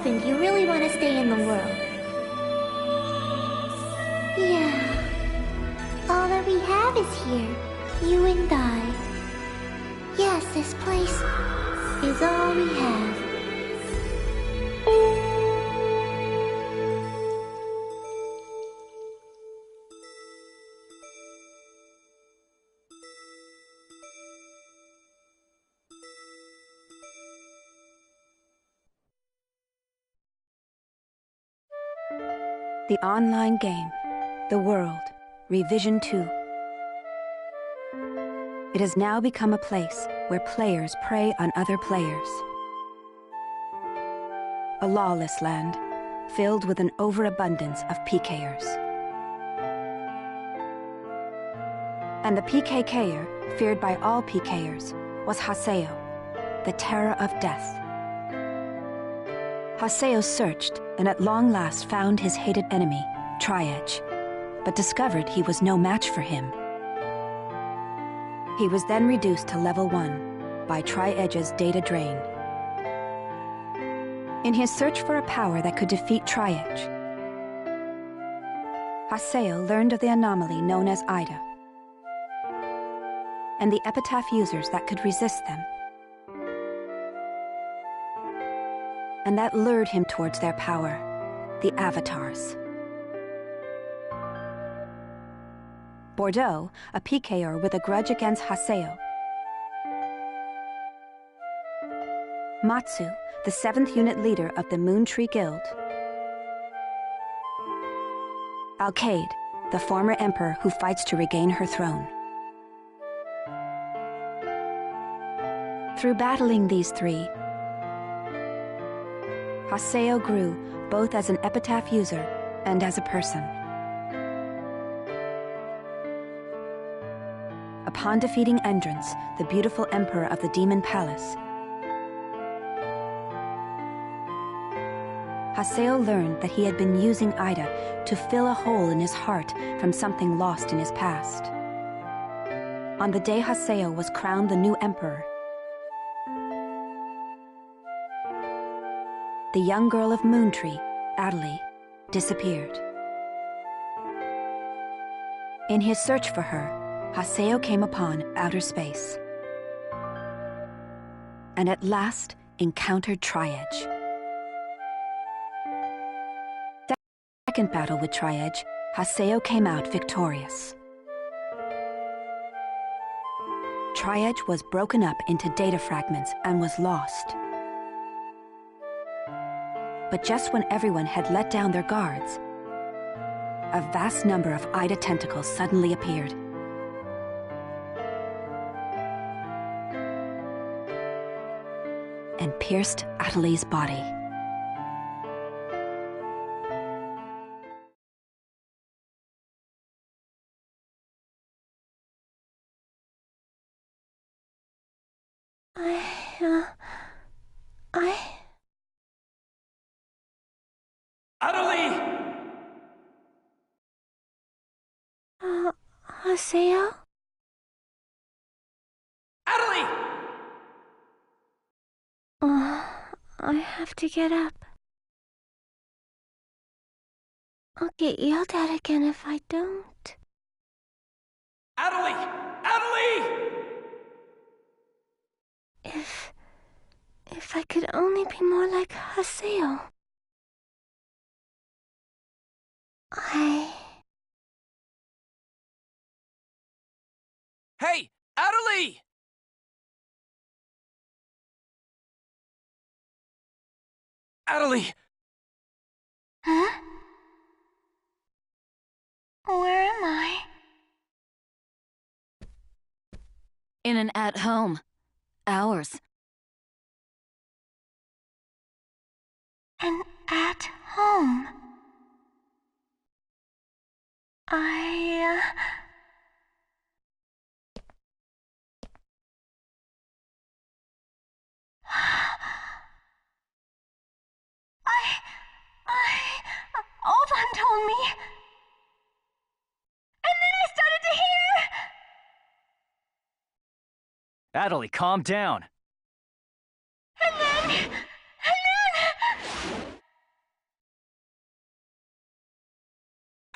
happened, you really want to stay in the world. Yeah. All that we have is here. You and I. Yes, this place is all we have. The online game, The World, Revision 2. It has now become a place where players prey on other players. A lawless land, filled with an overabundance of PKers. And the PKKer, feared by all PKers, was Haseo, the terror of death. Haseo searched and at long last found his hated enemy, Tri-Edge, but discovered he was no match for him. He was then reduced to level 1 by Tri-Edge's data drain. In his search for a power that could defeat Tri-Edge, Haseo learned of the anomaly known as Ida, and the epitaph users that could resist them. And that lured him towards their power, the Avatars. Bordeaux, a PKer with a grudge against Haseo. Matsu, the 7th unit leader of the Moon Tree Guild. Alkaid, the former emperor who fights to regain her throne. Through battling these three, Haseo grew both as an epitaph user and as a person. Upon defeating Endrance, the beautiful emperor of the Demon Palace, Haseo learned that he had been using Ida to fill a hole in his heart from something lost in his past. On the day Haseo was crowned the new emperor, the young girl of Moontree, Adelie, disappeared. In his search for her, Haseo came upon outer space, and at last encountered Tri-Edge. Second battle with Tri-Edge, Haseo came out victorious. Tri-Edge was broken up into data fragments and was lost. But just when everyone had let down their guards, a vast number of Ida tentacles suddenly appeared. And pierced Adelie's body. Adelie! Haseo? Adelie! I have to get up. I'll get yelled at again if I don't. Adelie! Adelie! If I could only be more like Haseo. Hey, Adelie! Adelie! Huh? Where am I? In an at-home. Ours. And at home. I Oban told me. And then I started to hear. Adelie, calm down. And then.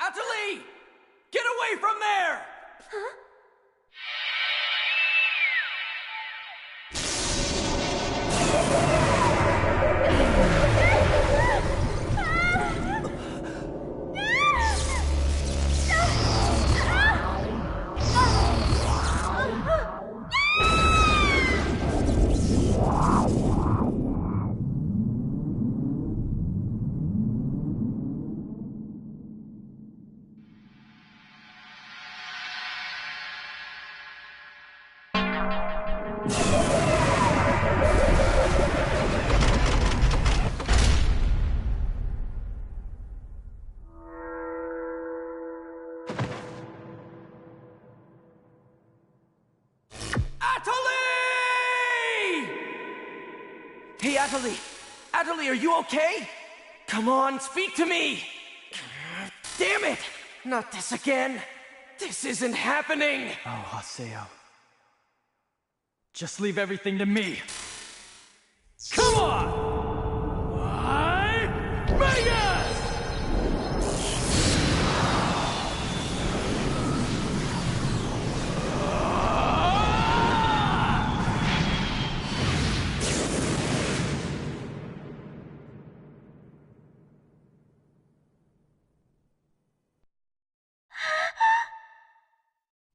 Atali! Get away from there! Huh? Hey, Atali! Atali, are you okay? Come on, speak to me! Damn it! Not this again! This isn't happening! Oh, Haseo. Just leave everything to me. Come on! Vegas!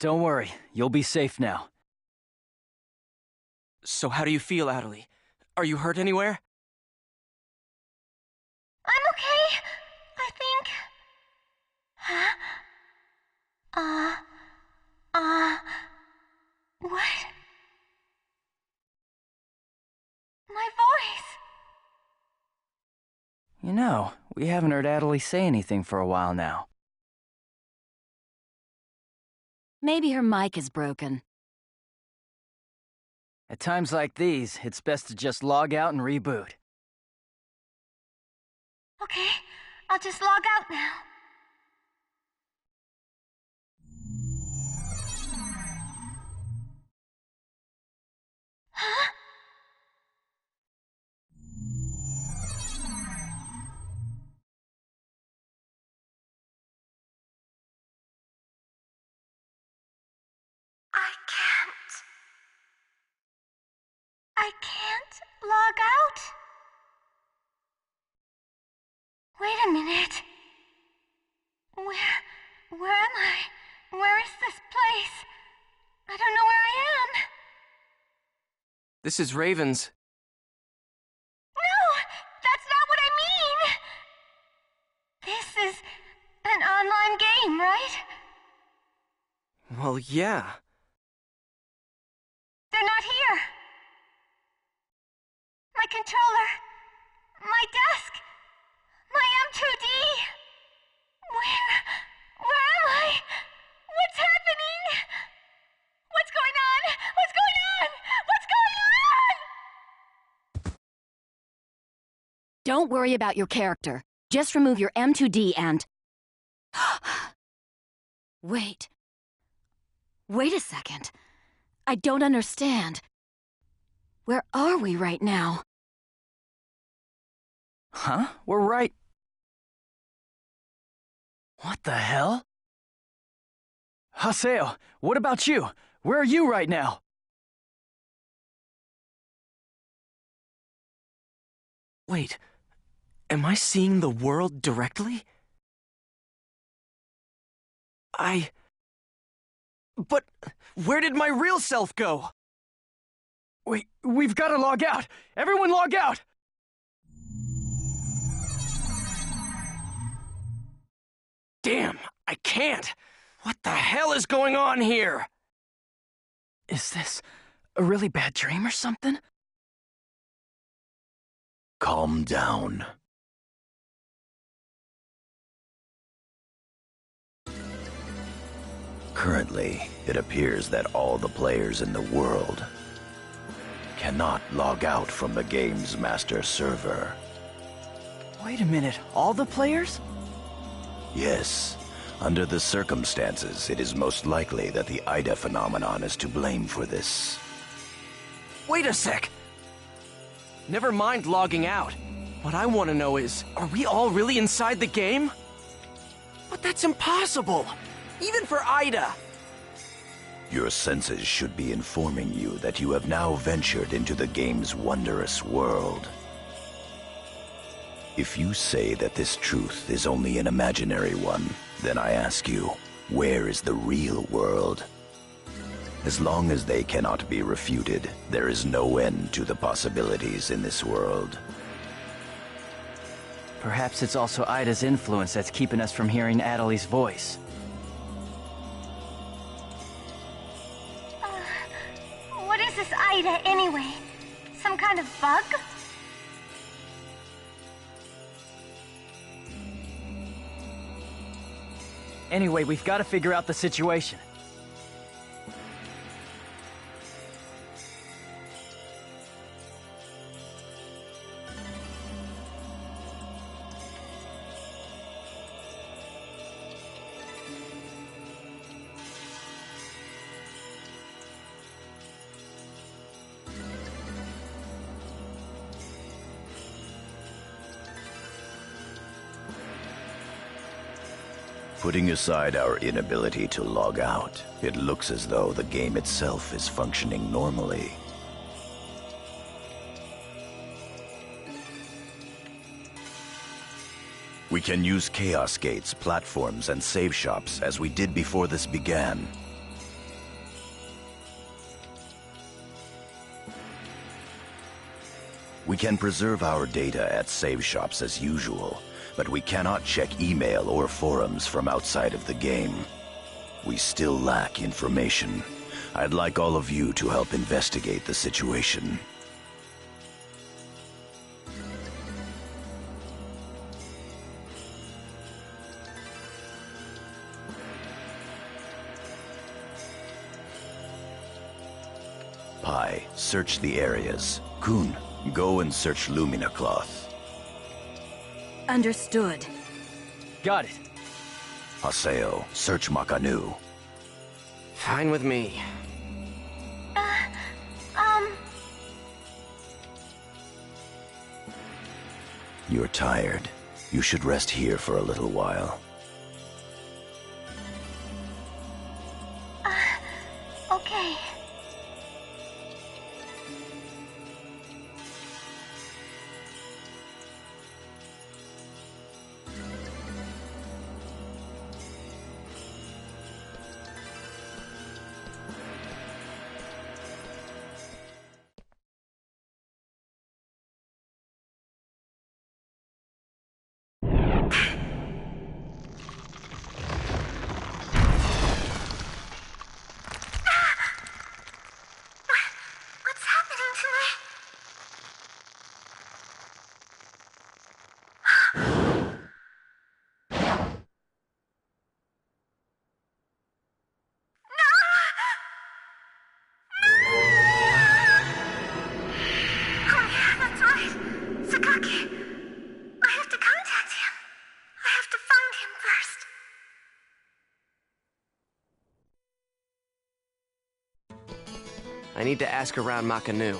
Don't worry, you'll be safe now. So how do you feel, Atali? Are you hurt anywhere? I'm okay, I think. Huh? What? My voice! You know, we haven't heard Atali say anything for a while now. Maybe her mic is broken. At times like these, it's best to just log out and reboot. Okay, I'll just log out now. Huh? I can't log out? Wait a minute. Where am I? Where is this place? I don't know where I am. This is Raven's. No, that's not what I mean. This is an online game, right? Well, yeah. They're not here. My controller, my desk, my M2D. Where am I? What's happening? What's going on? What's going on? What's going on? Don't worry about your character. Just remove your M2D and... Wait. Wait a second. I don't understand. Where are we right now? Huh? We're right... What the hell? Haseo, what about you? Where are you right now? Wait, am I seeing the world directly? But where did my real self go? We've got to log out! Everyone log out! Damn, I can't! What the hell is going on here? Is this a really bad dream or something? Calm down. Currently, it appears that all the players in the world cannot log out from the game's master server. Wait a minute, all the players? Yes, under the circumstances, it is most likely that the Ida phenomenon is to blame for this. Wait a sec! Never mind logging out. What I want to know is, are we all really inside the game? What That's impossible! Even for Ida! Your senses should be informing you that you have now ventured into the game's wondrous world. If you say that this truth is only an imaginary one, then I ask you, where is the real world? As long as they cannot be refuted, there is no end to the possibilities in this world. Perhaps it's also Ida's influence that's keeping us from hearing Adelie's voice. What is this Ida, anyway? Some kind of bug? Anyway, we've got to figure out the situation. Putting aside our inability to log out, it looks as though the game itself is functioning normally. We can use chaos gates, platforms, and save shops as we did before this began. We can preserve our data at save shops as usual, but we cannot check email or forums from outside of the game. We still lack information. I'd like all of you to help investigate the situation. Pi, search the areas. Kun, go and search Lumina Cloth. Understood. Got it. Haseo, search Makanu. Fine with me. You're tired. You should rest here for a little while. Okay. What's happening to me? Oh yeah, that's right. Sakaki. I have to contact him. I have to find him first. I need to ask around Makanu.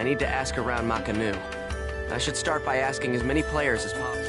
I need to ask around Makanu. I should start by asking as many players as possible.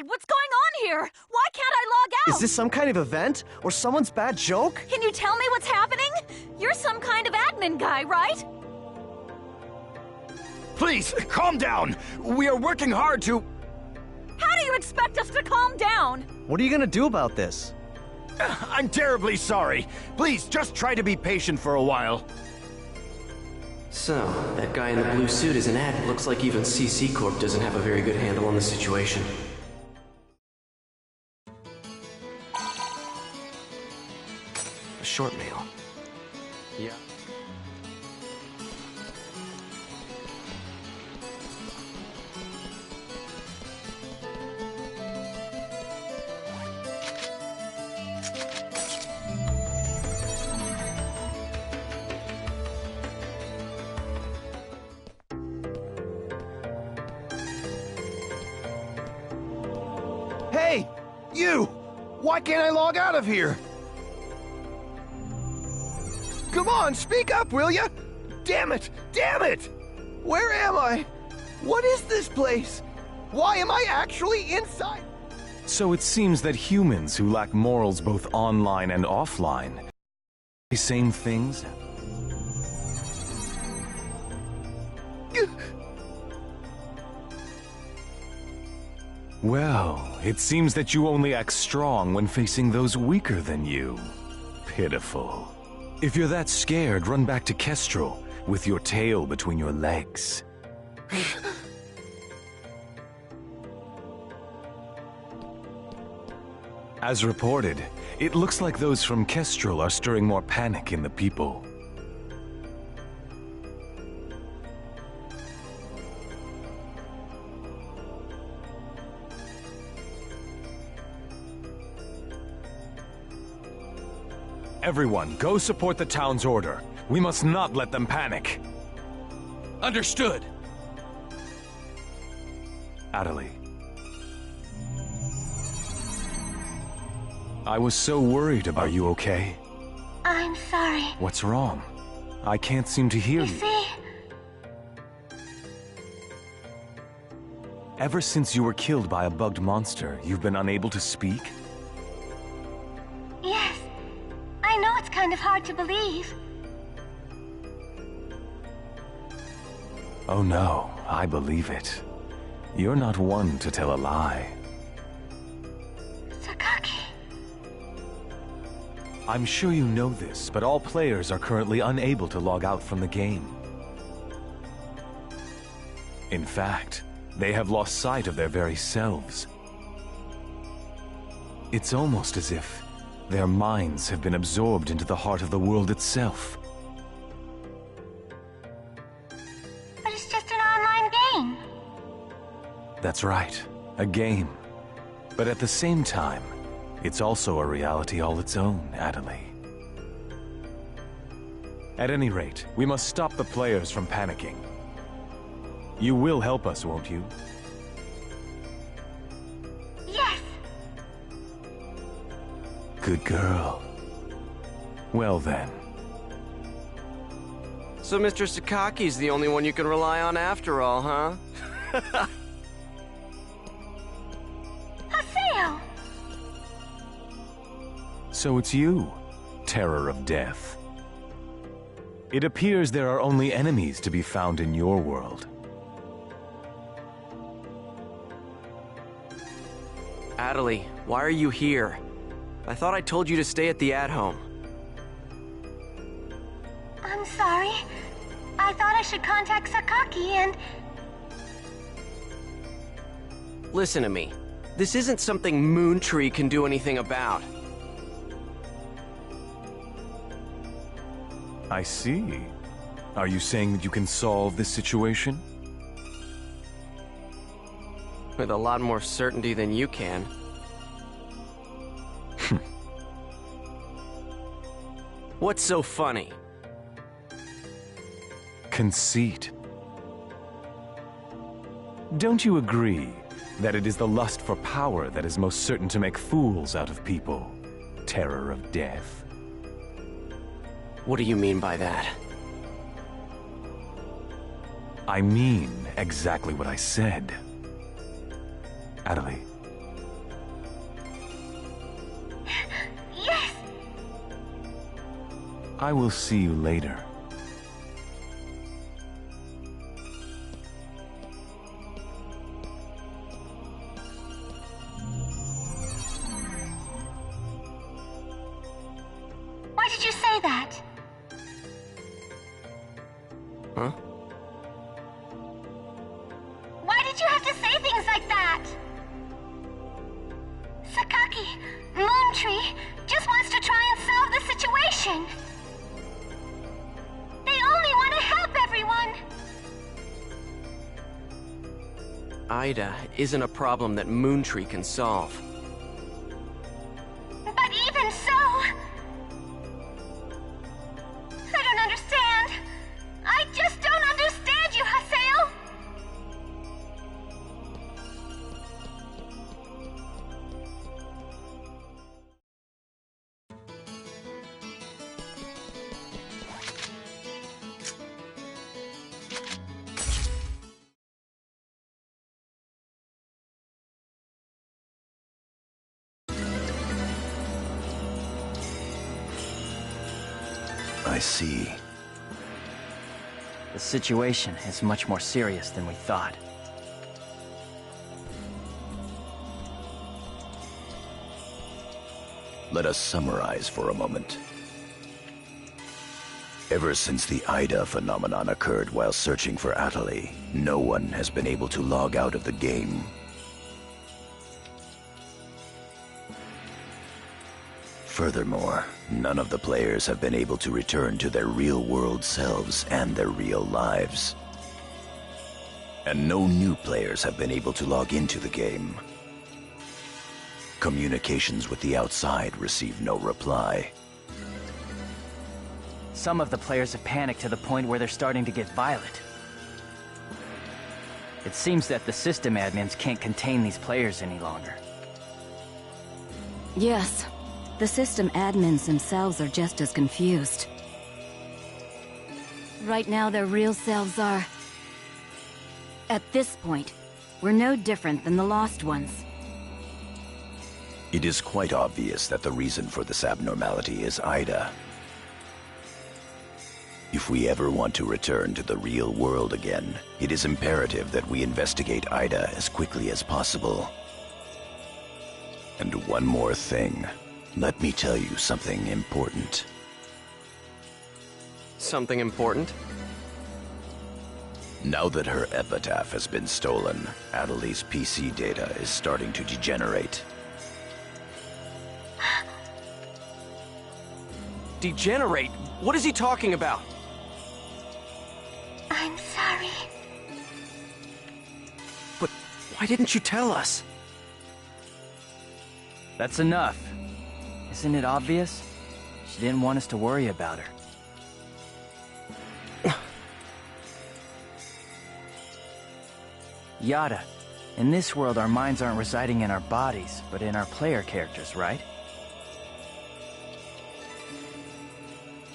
What's going on here? Why can't I log out? Is this some kind of event? Or someone's bad joke? Can you tell me what's happening? You're some kind of admin guy, right? Please, calm down! We are working hard to... How do you expect us to calm down? What are you gonna do about this? I'm terribly sorry. Please, just try to be patient for a while. So, that guy in the blue suit is an ad. Looks like even CC Corp doesn't have a very good handle on the situation. A short mail. Yeah. Hey! You! Why can't I log out of here? Come on, speak up, will ya? Damn it! Damn it! Where am I? What is this place? Why am I actually inside? So it seems that humans who lack morals both online and offline, the same things? Well, it seems that you only act strong when facing those weaker than you. Pitiful. If you're that scared, run back to Kestrel with your tail between your legs. As reported, it looks like those from Kestrel are stirring more panic in the people. Everyone, go support the town's order. We must not let them panic. Understood. Adelie. I was so worried about... Are you okay? I'm sorry. What's wrong? I can't seem to hear you. See? Ever since you were killed by a bugged monster, you've been unable to speak? Yes. I know it's kind of hard to believe. Oh no, I believe it. You're not one to tell a lie. Sakaki. I'm sure you know this, but all players are currently unable to log out from the game. In fact, they have lost sight of their very selves. It's almost as if their minds have been absorbed into the heart of the world itself. But it's just an online game. That's right, a game. But at the same time, it's also a reality all its own, Adelie. At any rate, we must stop the players from panicking. You will help us, won't you? Yes. Good girl. Well then. So Mr. Sakaki's the only one you can rely on after all, huh? Haseo! So it's you, Terror of Death. It appears there are only enemies to be found in your world. Adelie, why are you here? I thought I told you to stay at the at-home. I'm sorry. I thought I should contact Sakaki and... Listen to me. This isn't something Moontree can do anything about. I see. Are you saying that you can solve this situation? With a lot more certainty than you can. What's so funny? Conceit. Don't you agree that it is the lust for power that is most certain to make fools out of people? Terror of Death. What do you mean by that? I mean exactly what I said. Adelie. Yes! I will see you later. Why did you say that? Huh? Why did you have to say things like that? Sakaki, Moontree, just wants to try and solve the situation. They only want to help everyone. Ida isn't a problem that Moontree can solve. But even so... I don't understand. I just don't understand you, Haseo. I see. The situation is much more serious than we thought. Let us summarize for a moment. Ever since the Ida phenomenon occurred while searching for Atali, no one has been able to log out of the game. Furthermore, none of the players have been able to return to their real-world selves and their real lives. And no new players have been able to log into the game. Communications with the outside receive no reply. Some of the players have panicked to the point where they're starting to get violent. It seems that the system admins can't contain these players any longer. Yes. The system admins themselves are just as confused. Right now, their real selves are... At this point, we're no different than the lost ones. It is quite obvious that the reason for this abnormality is Ida. If we ever want to return to the real world again, it is imperative that we investigate Ida as quickly as possible. And one more thing. Let me tell you something important. Something important? Now that her epitaph has been stolen, Atali's PC data is starting to degenerate. Degenerate? What is he talking about? I'm sorry. But why didn't you tell us? That's enough. Isn't it obvious? She didn't want us to worry about her. Yada, in this world our minds aren't residing in our bodies, but in our player characters, right?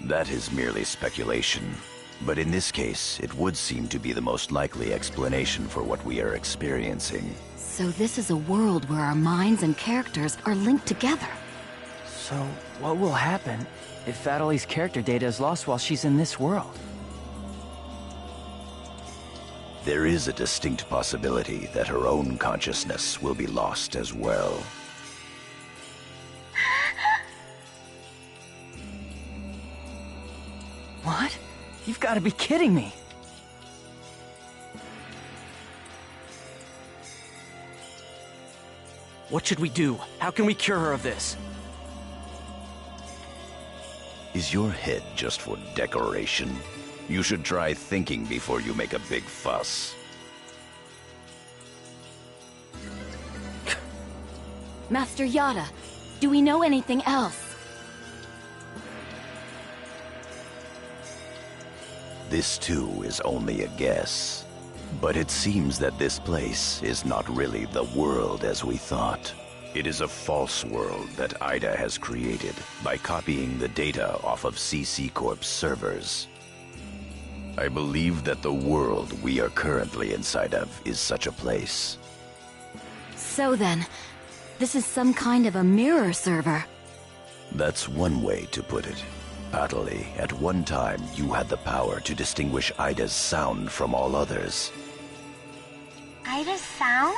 That is merely speculation. But in this case, it would seem to be the most likely explanation for what we are experiencing. So this is a world where our minds and characters are linked together. So, what will happen if Atali's character data is lost while she's in this world? There is a distinct possibility that her own consciousness will be lost as well. What? You've got to be kidding me! What should we do? How can we cure her of this? Is your head just for decoration? You should try thinking before you make a big fuss. Master Yada, do we know anything else? This too is only a guess. But it seems that this place is not really the world as we thought. It is a false world that Ida has created by copying the data off of CC Corp's servers. I believe that the world we are currently inside of is such a place. So then, this is some kind of a mirror server. That's one way to put it. Atali, at one time you had the power to distinguish Ida's sound from all others. Ida's sound?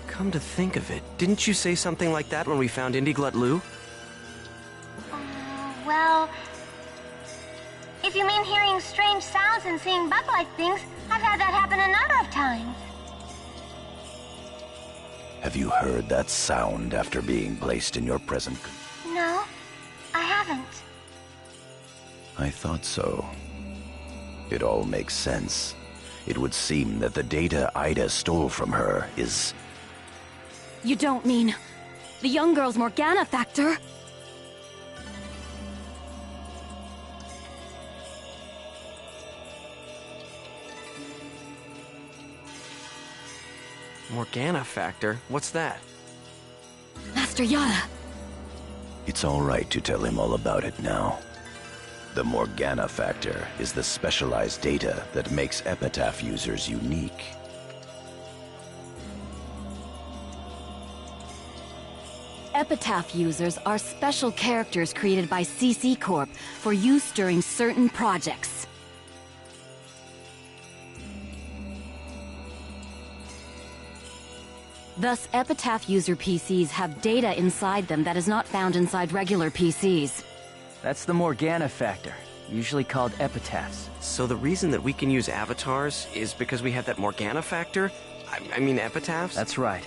Come to think of it, didn't you say something like that when we found Indiglut Lu? Well... If you mean hearing strange sounds and seeing bug-like things, I've had that happen a number of times. Have you heard that sound after being placed in your present? No, I haven't. I thought so. It all makes sense. It would seem that the data Ida stole from her is... You don't mean the young girl's Morgana factor? Morgana factor? What's that? Master Yada. It's all right to tell him all about it now. The Morgana factor is the specialized data that makes Epitaph users unique. Epitaph users are special characters created by CC Corp for use during certain projects. Thus, Epitaph user PCs have data inside them that is not found inside regular PCs. That's the Morgana factor, usually called epitaphs. So the reason that we can use avatars is because we have that Morgana factor? I mean epitaphs? That's right.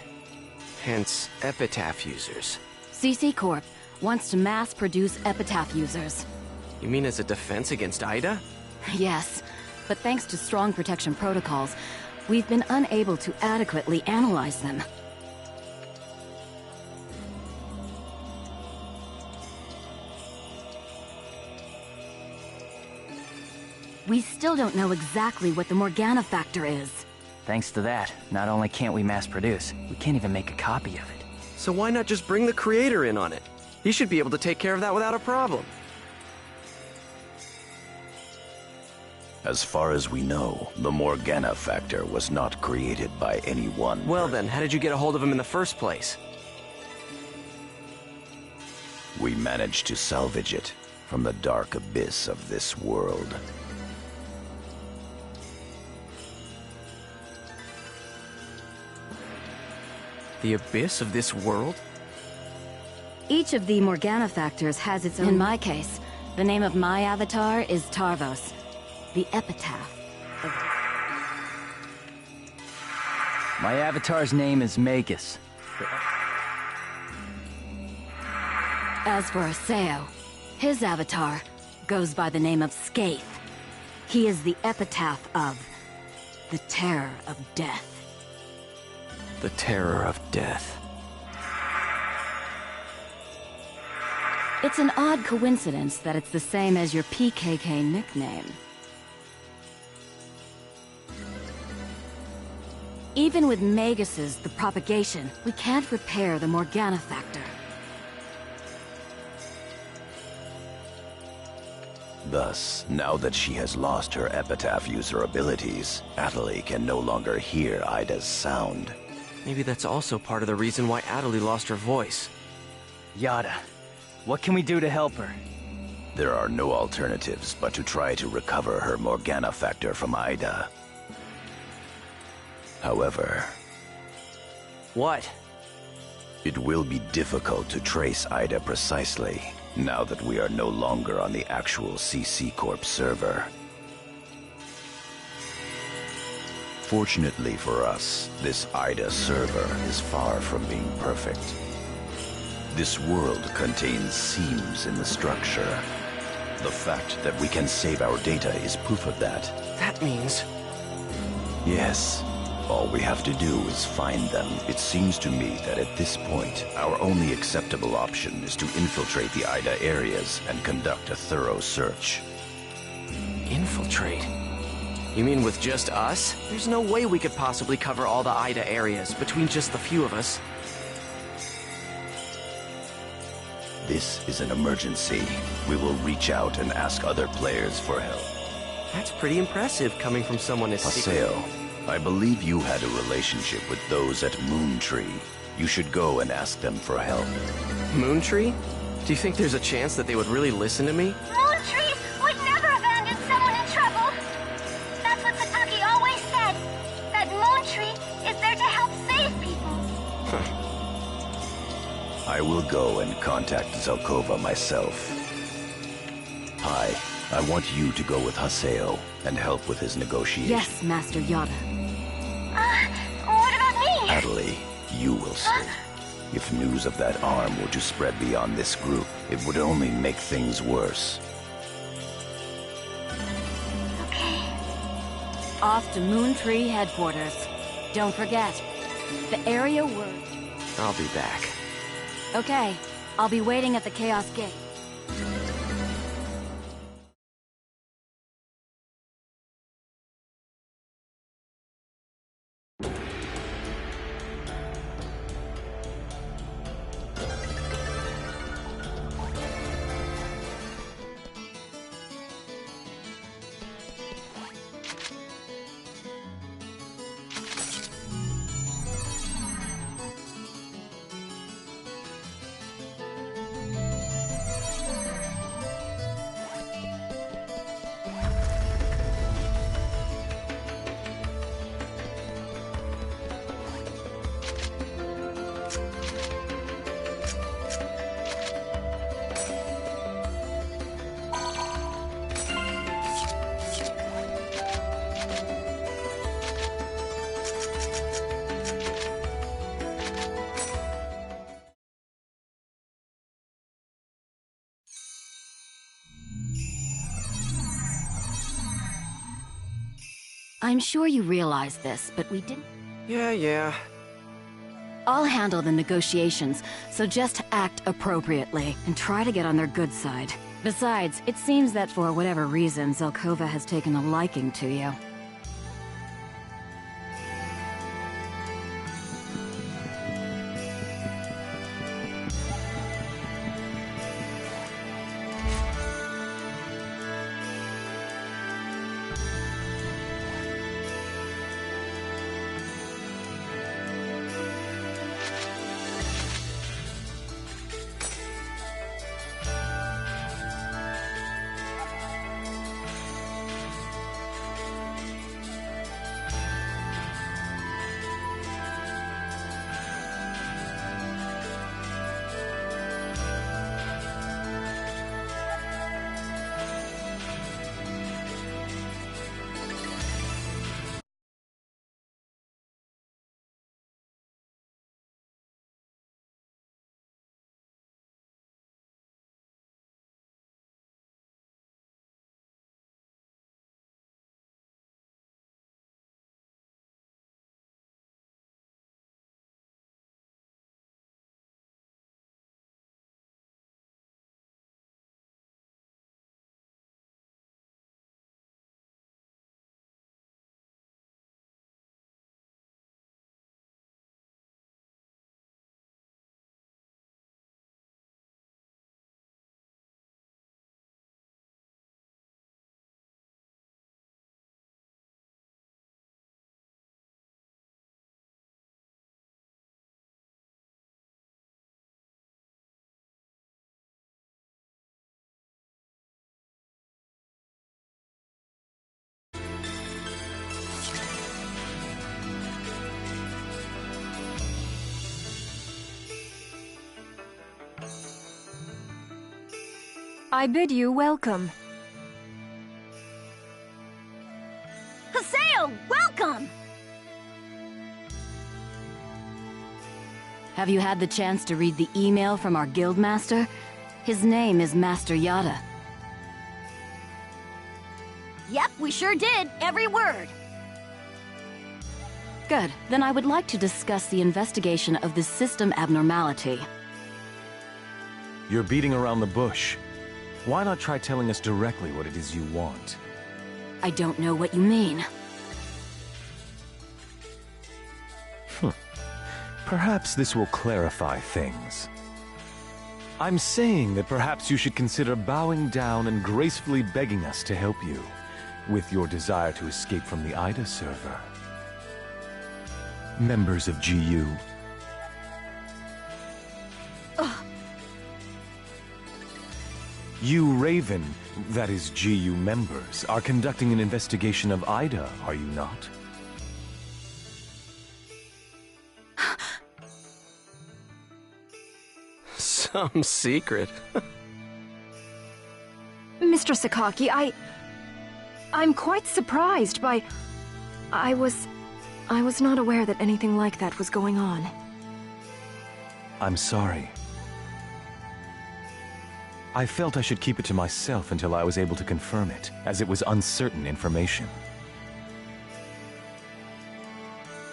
Hence, epitaph users. CC Corp wants to mass-produce Epitaph users. You mean as a defense against Ida? Yes, but thanks to strong protection protocols, we've been unable to adequately analyze them. We still don't know exactly what the Morgana factor is. Thanks to that, not only can't we mass produce, we can't even make a copy of it. So why not just bring the creator in on it? He should be able to take care of that without a problem. As far as we know, the Morgana factor was not created by anyone. Well then, how did you get a hold of him in the first place? We managed to salvage it from the dark abyss of this world. The abyss of this world? Each of the Morgana factors has its own... In my case, the name of my avatar is Tarvos, the epitaph of... My avatar's name is Magus. As for Aseo, his avatar goes by the name of Scathe. He is the epitaph of the terror of death. The terror of death. It's an odd coincidence that it's the same as your PKK nickname. Even with Magus's The Propagation, we can't repair the Morgana factor. Thus, now that she has lost her epitaph user abilities, Atali can no longer hear Ida's sound. Maybe that's also part of the reason why Atali lost her voice. Yada, what can we do to help her? There are no alternatives but to try to recover her Morgana factor from Ida. However... What? It will be difficult to trace Ida precisely, now that we are no longer on the actual CC Corp server. Fortunately for us, this Ida server is far from being perfect. This world contains seams in the structure. The fact that we can save our data is proof of that. That means... Yes. All we have to do is find them. It seems to me that at this point, our only acceptable option is to infiltrate the Ida areas and conduct a thorough search. Infiltrate? You mean with just us? There's no way we could possibly cover all the Ida areas between just the few of us. This is an emergency. We will reach out and ask other players for help. That's pretty impressive coming from someone as secret. Aseo, I believe you had a relationship with those at Moon Tree. You should go and ask them for help. Moontree? Do you think there's a chance that they would really listen to me? Moontree would never abandon someone in trouble. That's what Sataki always said. That Moontree is there to help save people. I will go and contact Zelkova myself. Hi, I want you to go with Haseo and help with his negotiation. Yes, Master Yada. What about me? Natalie, you will stay. If news of that arm were to spread beyond this group, it would only make things worse. Okay. Off to Moontree headquarters. Don't forget, the area word. I'll be back. Okay, I'll be waiting at the Chaos Gate. I'm sure you realize this, but we didn't... Yeah. I'll handle the negotiations, so just act appropriately and try to get on their good side. Besides, it seems that for whatever reason, Zelkova has taken a liking to you. I bid you welcome. Haseo, welcome! Have you had the chance to read the email from our guildmaster? His name is Master Yada. Yep, we sure did. Every word. Good. Then I would like to discuss the investigation of this system abnormality. You're beating around the bush. Why not try telling us directly what it is you want? I don't know what you mean. Perhaps this will clarify things. I'm saying that perhaps you should consider bowing down and gracefully begging us to help you with your desire to escape from the Ida server. Members of GU, You Raven, that is GU members, are conducting an investigation of Ida, are you not? Some secret. Mr. Sakaki, I'm quite surprised by... I was not aware that anything like that was going on. I'm sorry. I felt I should keep it to myself until I was able to confirm it, as it was uncertain information.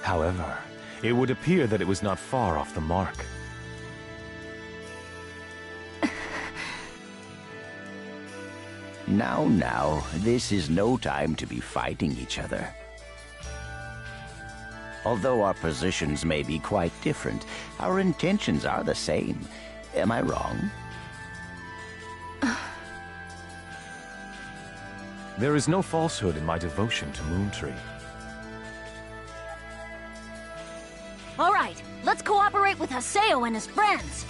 However, it would appear that it was not far off the mark. Now, this is no time to be fighting each other. Although our positions may be quite different, our intentions are the same. Am I wrong? There is no falsehood in my devotion to Moontree. All right, let's cooperate with Haseo and his friends.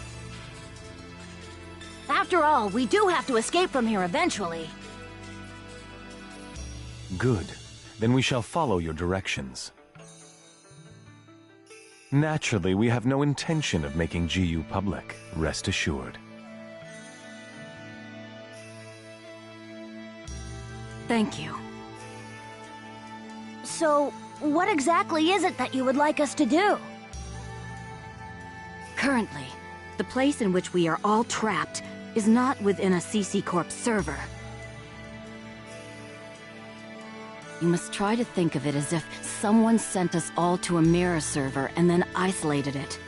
After all, we do have to escape from here eventually. Good. Then we shall follow your directions. Naturally, we have no intention of making GU public, rest assured. Thank you. So, what exactly is it that you would like us to do? Currently, the place in which we are all trapped is not within a CC Corp server. You must try to think of it as if someone sent us all to a mirror server and then isolated it.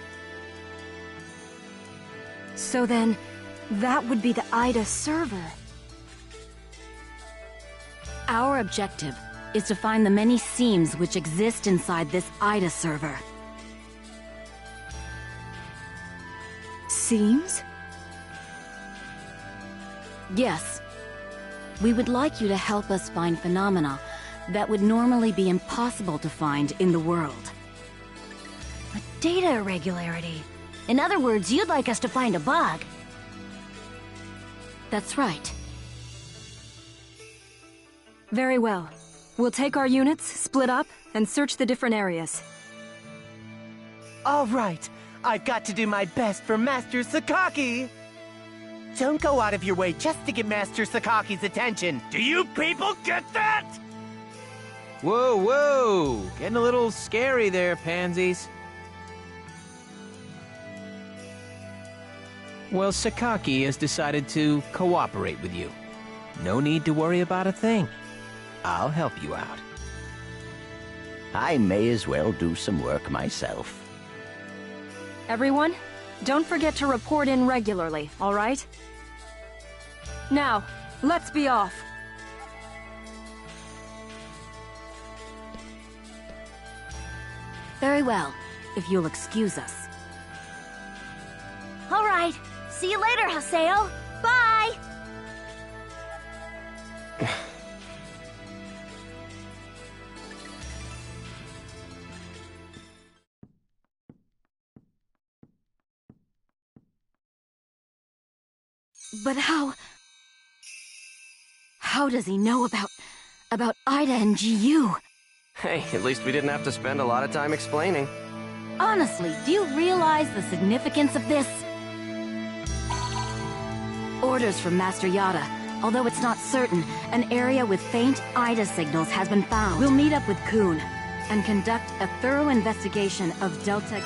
So then, that would be the Ida server. Our objective is to find the many seams which exist inside this Ida server. Seams? Yes. We would like you to help us find phenomena that would normally be impossible to find in the world. A data irregularity. In other words, you'd like us to find a bug. That's right. Very well. We'll take our units, split up, and search the different areas. All right. I've got to do my best for Master Sakaki. Don't go out of your way just to get Master Sakaki's attention. Do you people get that? Whoa! Getting a little scary there, pansies. Well, Sakaki has decided to cooperate with you. No need to worry about a thing. I'll help you out. I may as well do some work myself. Everyone, don't forget to report in regularly, all right? Now, let's be off. Very well, if you'll excuse us. All right. See you later, Haseo. Bye! But how does he know about Ida and GU? Hey, at least we didn't have to spend a lot of time explaining. Honestly, do you realize the significance of this? Orders from Master Yada. Although it's not certain, an area with faint Ida signals has been found. We'll meet up with Kun and conduct a thorough investigation of Delta...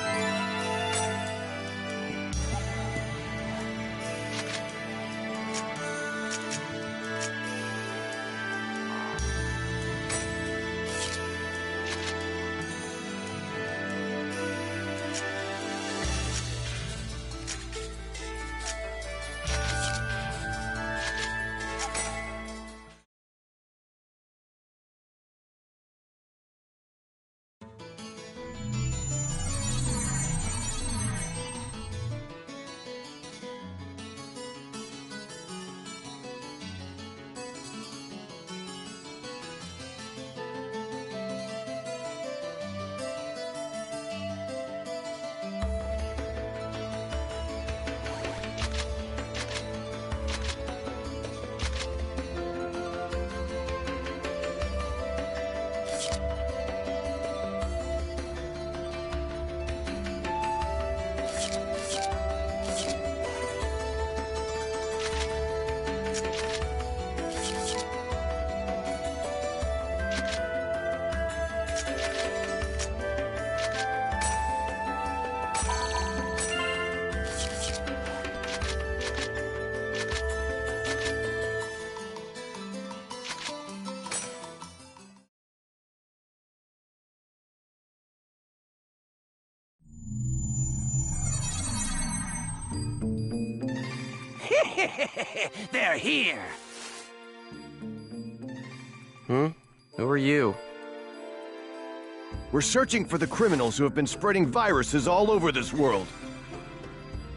They're here! Who are you? We're searching for the criminals who have been spreading viruses all over this world.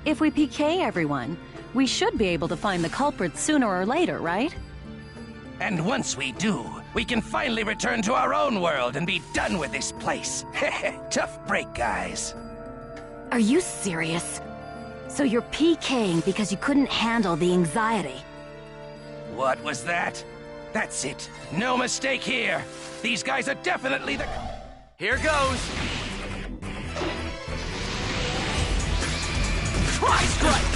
If we PK everyone, we should be able to find the culprits sooner or later, right? And once we do, we can finally return to our own world and be done with this place. Tough break, guys. Are you serious? So you're PKing because you couldn't handle the anxiety? What was that? That's it. No mistake here. These guys are definitely the... Here goes! Try strike!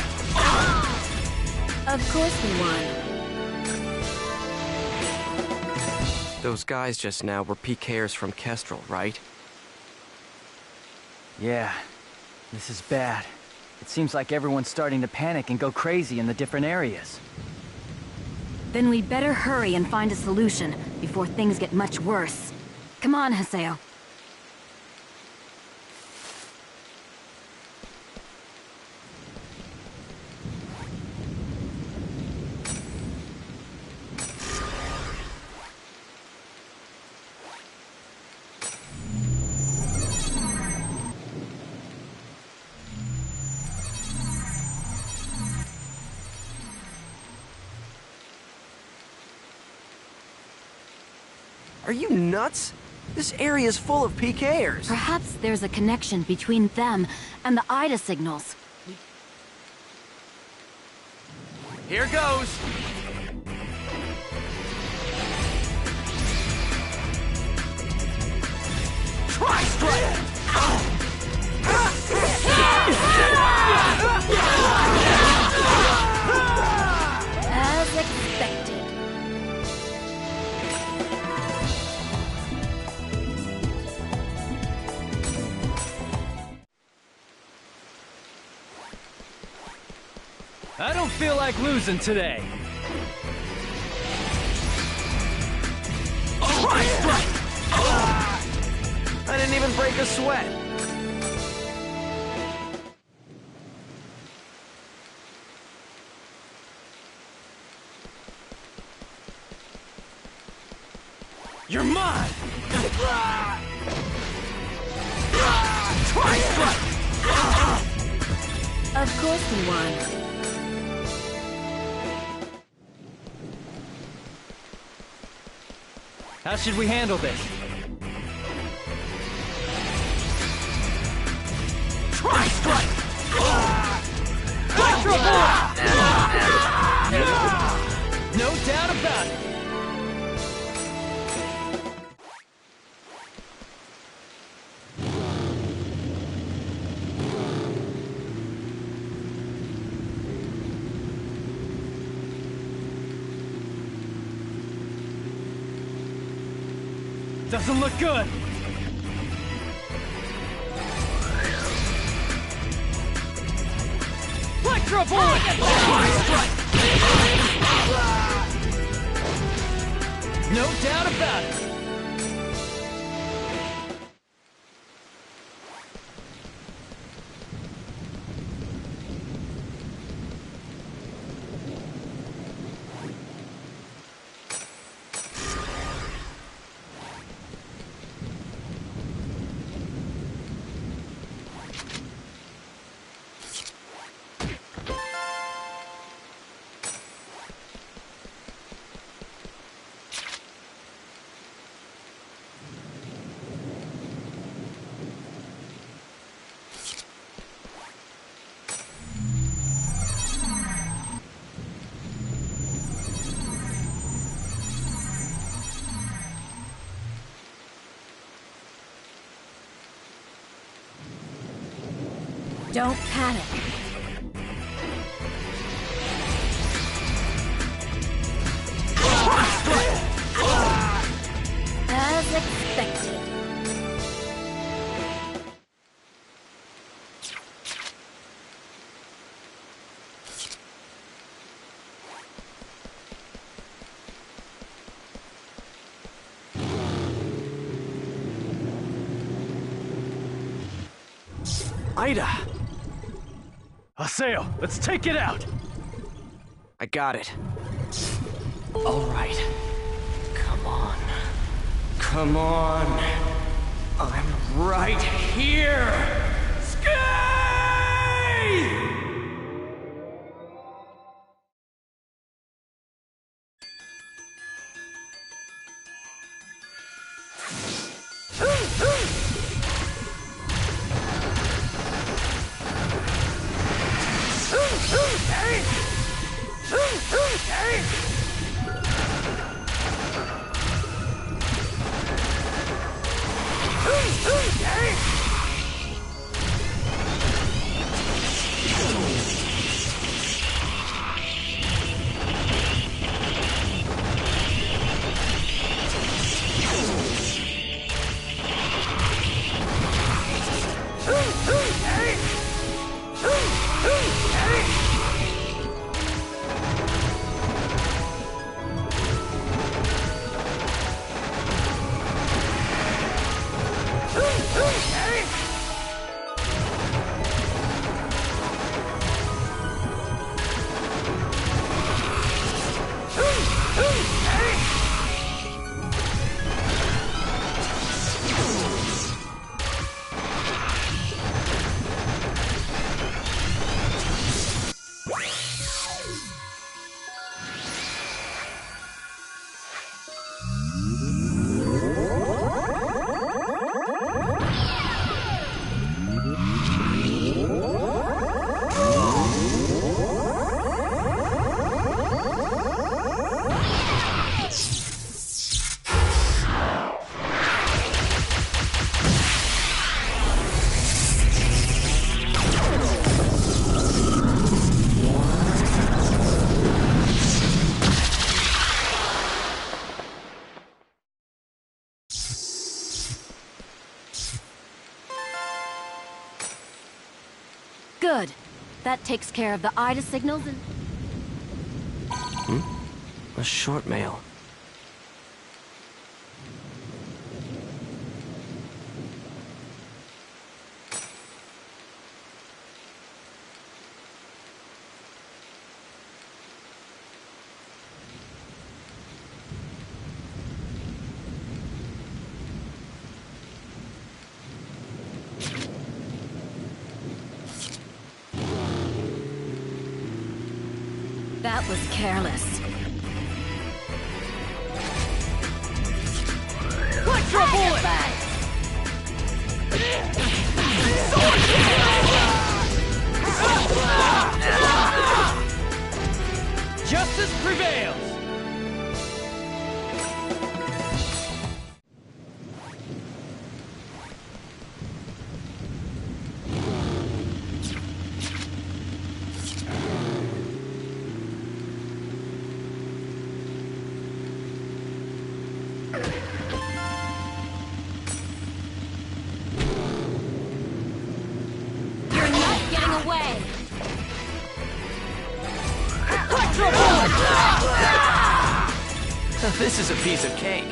Of course we won. Those guys just now were PKers from Kestrel, right? Yeah, this is bad. It seems like everyone's starting to panic and go crazy in the different areas. Then we'd better hurry and find a solution before things get much worse. Come on, Haseo. Are you nuts? This area is full of PKers. Perhaps there's a connection between them and the Ida signals. Here goes! Try strike! As expected. I don't feel like losing today. Try strike! I didn't even break a sweat. You're mine! Try strike! Of course we won. How should we handle this? Try strike! Electro Ball! No doubt about it. Doesn't look good. Electro Ball! No doubt about it. Don't panic. As expected. Ida! Haseo, let's take it out! I got it. All right. Come on. Come on. I'm right here. Skye! Good. That takes care of the Ida signals and... A short mail. That was careless. Electro bullet! Justice prevails! This is a piece of cake.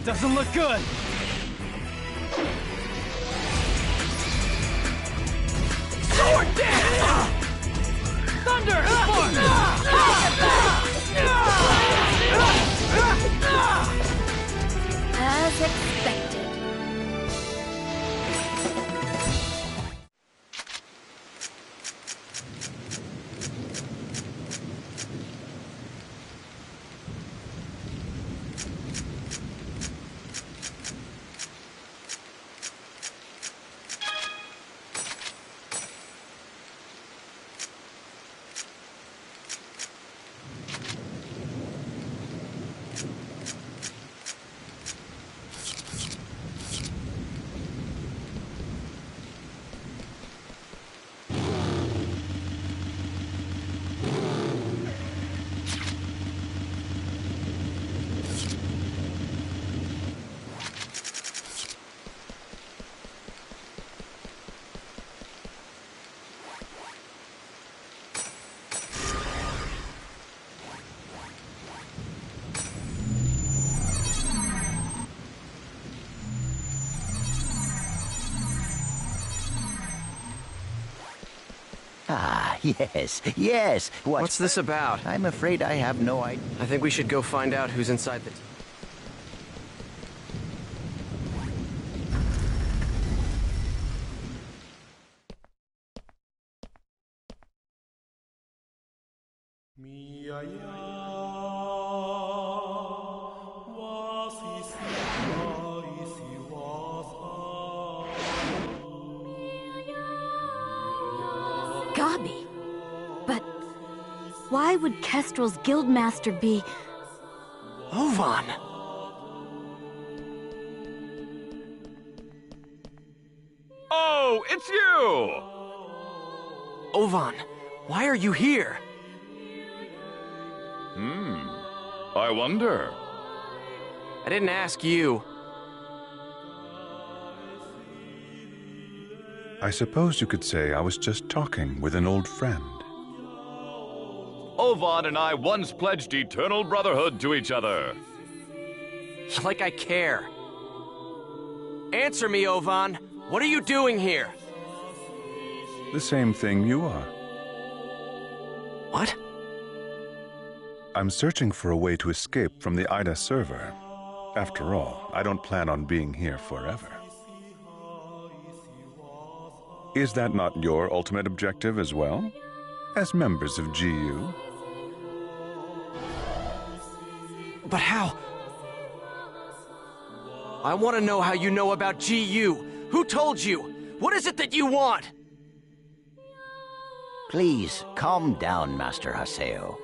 Doesn't look good. Sword dance! Thunder! As expected. Ah, yes. What's this about? I'm afraid I have no idea. I think we should go find out who's inside the... Gabi. But why would Kestrel's guildmaster be... Ovan! Oh, it's you! Ovan, why are you here? I wonder. I didn't ask you. I suppose you could say I was just talking with an old friend. Ovan and I once pledged eternal brotherhood to each other. Like I care. Answer me, Ovan. What are you doing here? The same thing you are. What? I'm searching for a way to escape from the Ida server. After all, I don't plan on being here forever. Is that not your ultimate objective as well? As members of GU? But how? I want to know how you know about GU. Who told you? What is it that you want? Please, calm down, Master Haseo.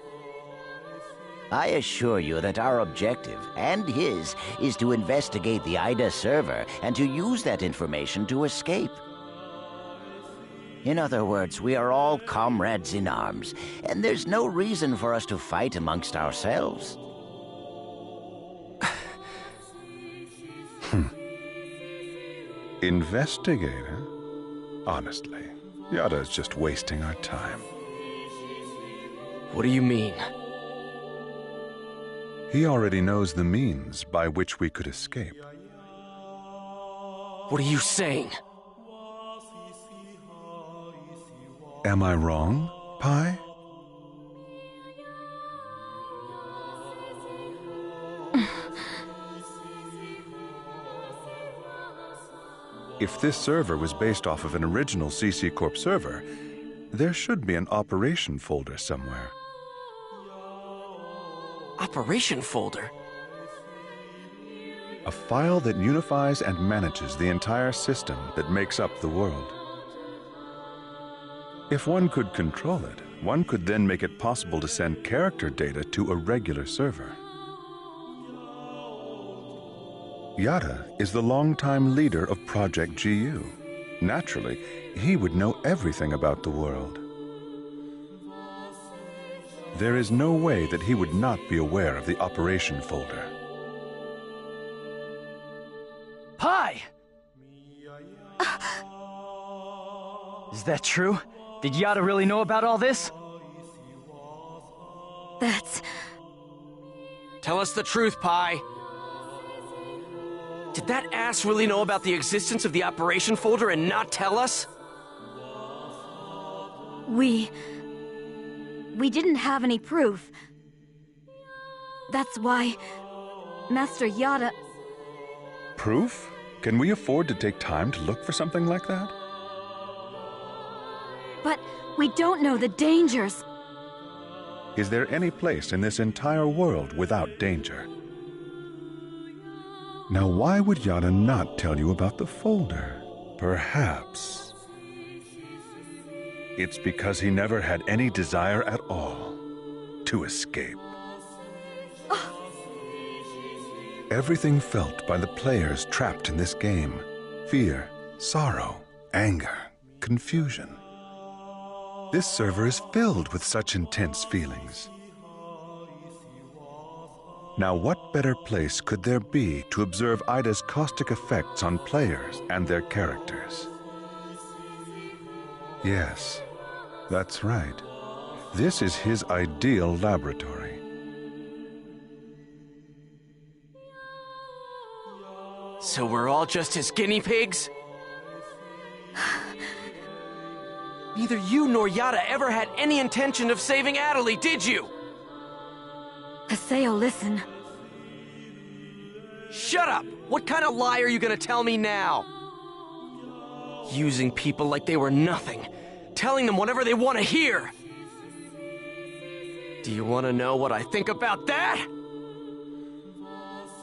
I assure you that our objective, and his, is to investigate the Ida server and to use that information to escape. In other words, we are all comrades in arms, and there's no reason for us to fight amongst ourselves. Investigator? Honestly, Yada is just wasting our time. What do you mean? He already knows the means by which we could escape. What are you saying? Am I wrong, Pi? If this server was based off of an original CC Corp server, there should be an operation folder somewhere. Operation folder? A file that unifies and manages the entire system that makes up the world. If one could control it, one could then make it possible to send character data to a regular server. Yada is the longtime leader of Project GU. Naturally, he would know everything about the world. There is no way that he would not be aware of the operation folder. Pi! Is that true? Did Yada really know about all this? That's... Tell us the truth, Pi. Did that ass really know about the existence of the operation folder and not tell us? We didn't have any proof. That's why Master Yada... Proof? Can we afford to take time to look for something like that? But we don't know the dangers. Is there any place in this entire world without danger? Now, why would Yada not tell you about the folder? Perhaps it's because he never had any desire at all to escape. Everything felt by the players trapped in this game: fear, sorrow, anger, confusion. This server is filled with such intense feelings. Now, what better place could there be to observe Ida's caustic effects on players and their characters? Yes, that's right. This is his ideal laboratory. So we're all just his guinea pigs? Neither you nor Yada ever had any intention of saving Adelie, did you? Haseo, listen. Shut up! What kind of lie are you gonna tell me now? Using people like they were nothing. Telling them whatever they want to hear. Do you want to know what I think about that?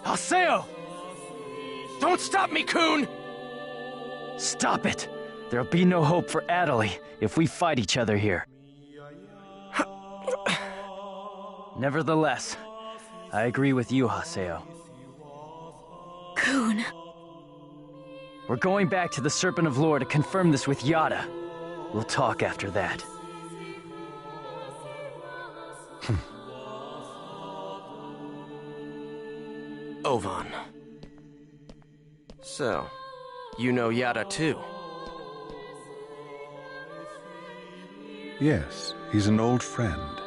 Haseo! Don't stop me, Kun! Stop it! There'll be no hope for Adelie if we fight each other here. Nevertheless, I agree with you, Haseo. Kun. We're going back to the Serpent of Lore to confirm this with Yada. We'll talk after that. Ovan. So, you know Yada too? Yes, he's an old friend.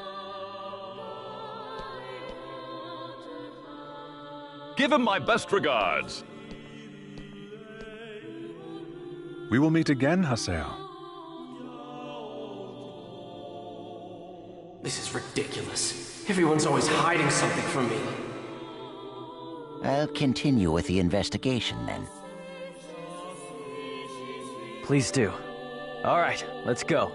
Give him my best regards. We will meet again, Haseo. This is ridiculous. Everyone's always hiding something from me. I'll continue with the investigation then. Please do. All right, let's go.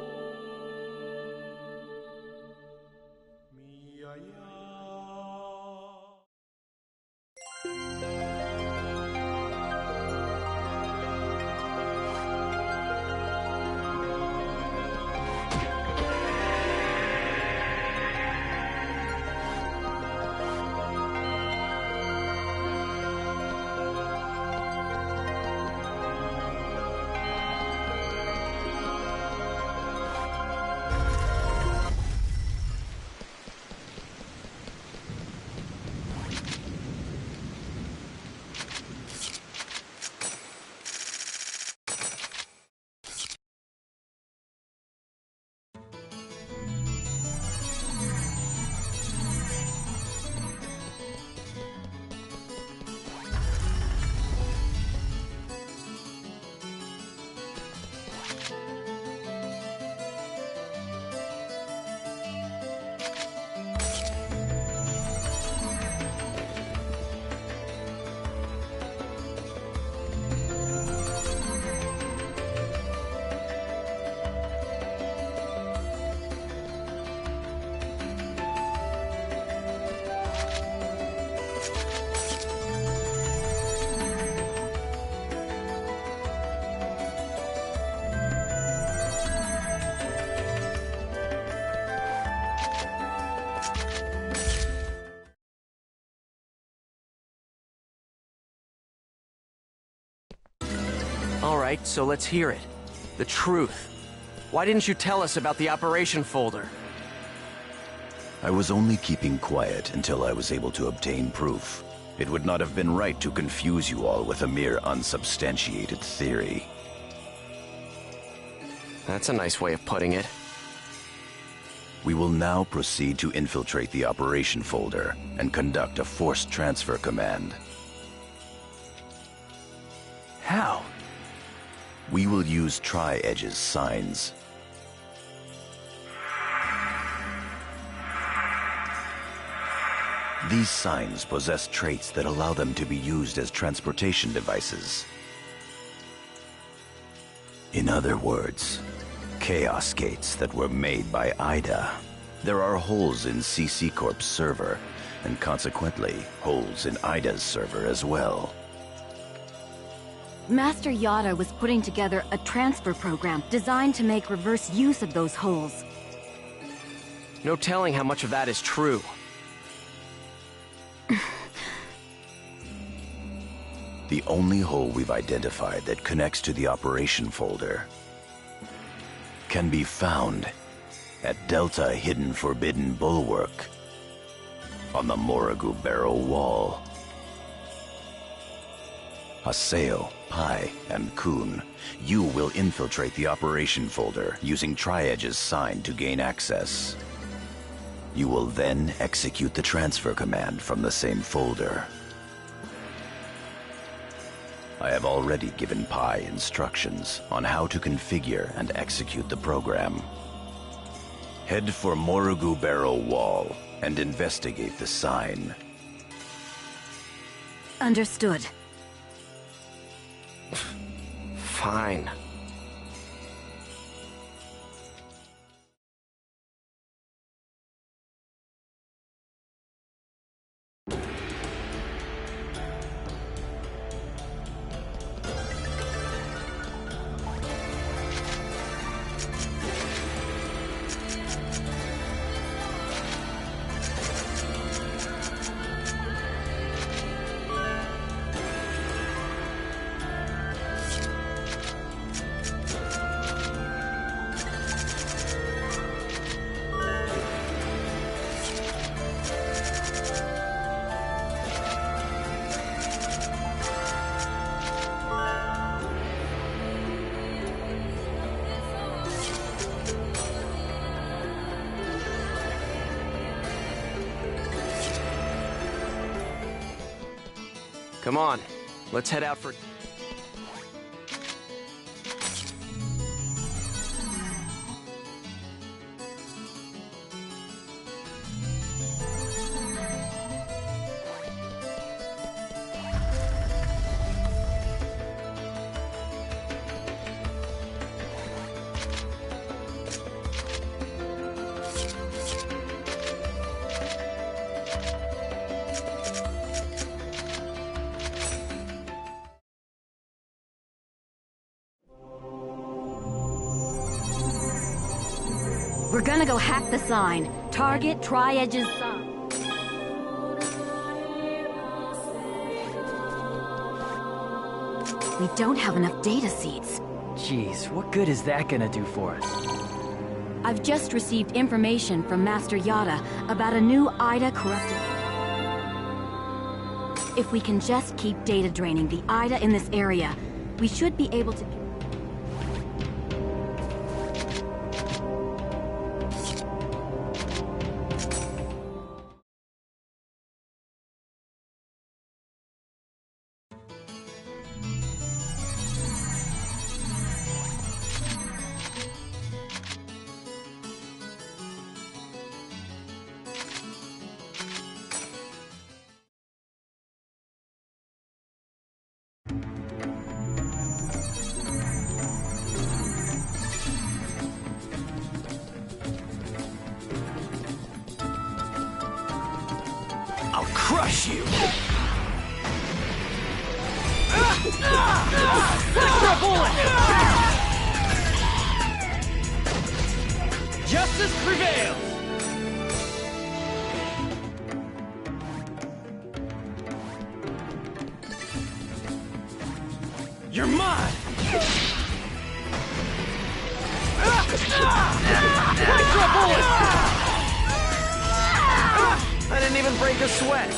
Alright, so let's hear it. The truth. Why didn't you tell us about the operation folder? I was only keeping quiet until I was able to obtain proof. It would not have been right to confuse you all with a mere unsubstantiated theory. That's a nice way of putting it. We will now proceed to infiltrate the operation folder and conduct a forced transfer command. How? We will use Tri-Edge's signs. These signs possess traits that allow them to be used as transportation devices. In other words, chaos gates that were made by Ida. There are holes in CC Corp's server, and consequently, holes in Ida's server as well. Master Yada was putting together a transfer program designed to make reverse use of those holes. No telling how much of that is true. The only hole we've identified that connects to the operation folder can be found at Delta Hidden Forbidden Bulwark on the Morrigu Barrow Wall. Haseo, Pai, and Kun, you will infiltrate the operation folder using Tri-Edge's sign to gain access. You will then execute the transfer command from the same folder. I have already given Pi instructions on how to configure and execute the program. Head for Morugu Barrow Wall and investigate the sign. Understood. Fine. Come on, let's head out for... We're gonna go hack the sign. Target Tri-Edge's sign. We don't have enough data seeds. Jeez, what good is that gonna do for us? I've just received information from Master Yada about a new Ida corrupted... If we can just keep data draining the Ida in this area, we should be able to... I'll crush you! Extra bullet! Justice prevails! You're mine! Extra bullet! I didn't even break a sweat.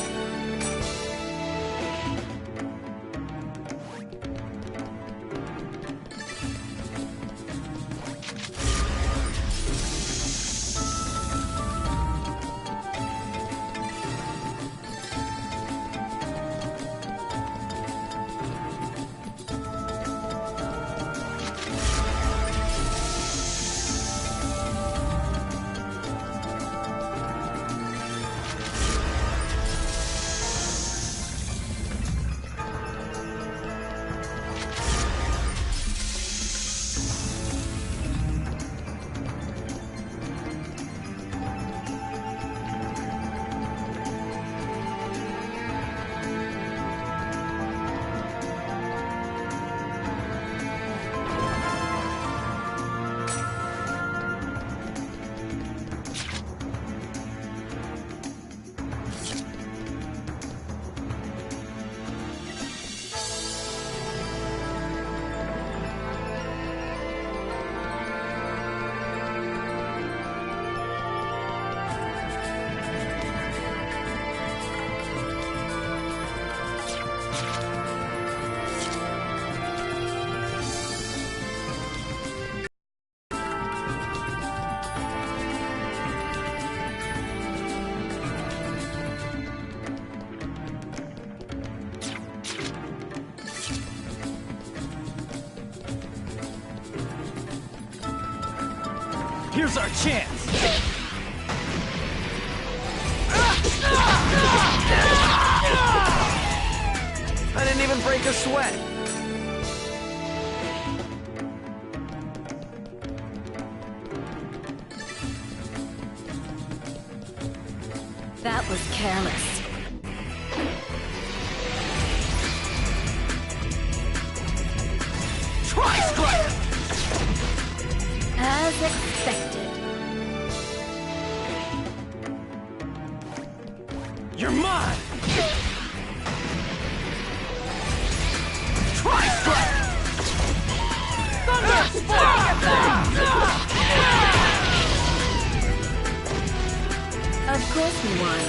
Here's our chance! I didn't even break a sweat. That was careless. Try strike! As expected. You're mine! Try strike! Thunder Of course we won.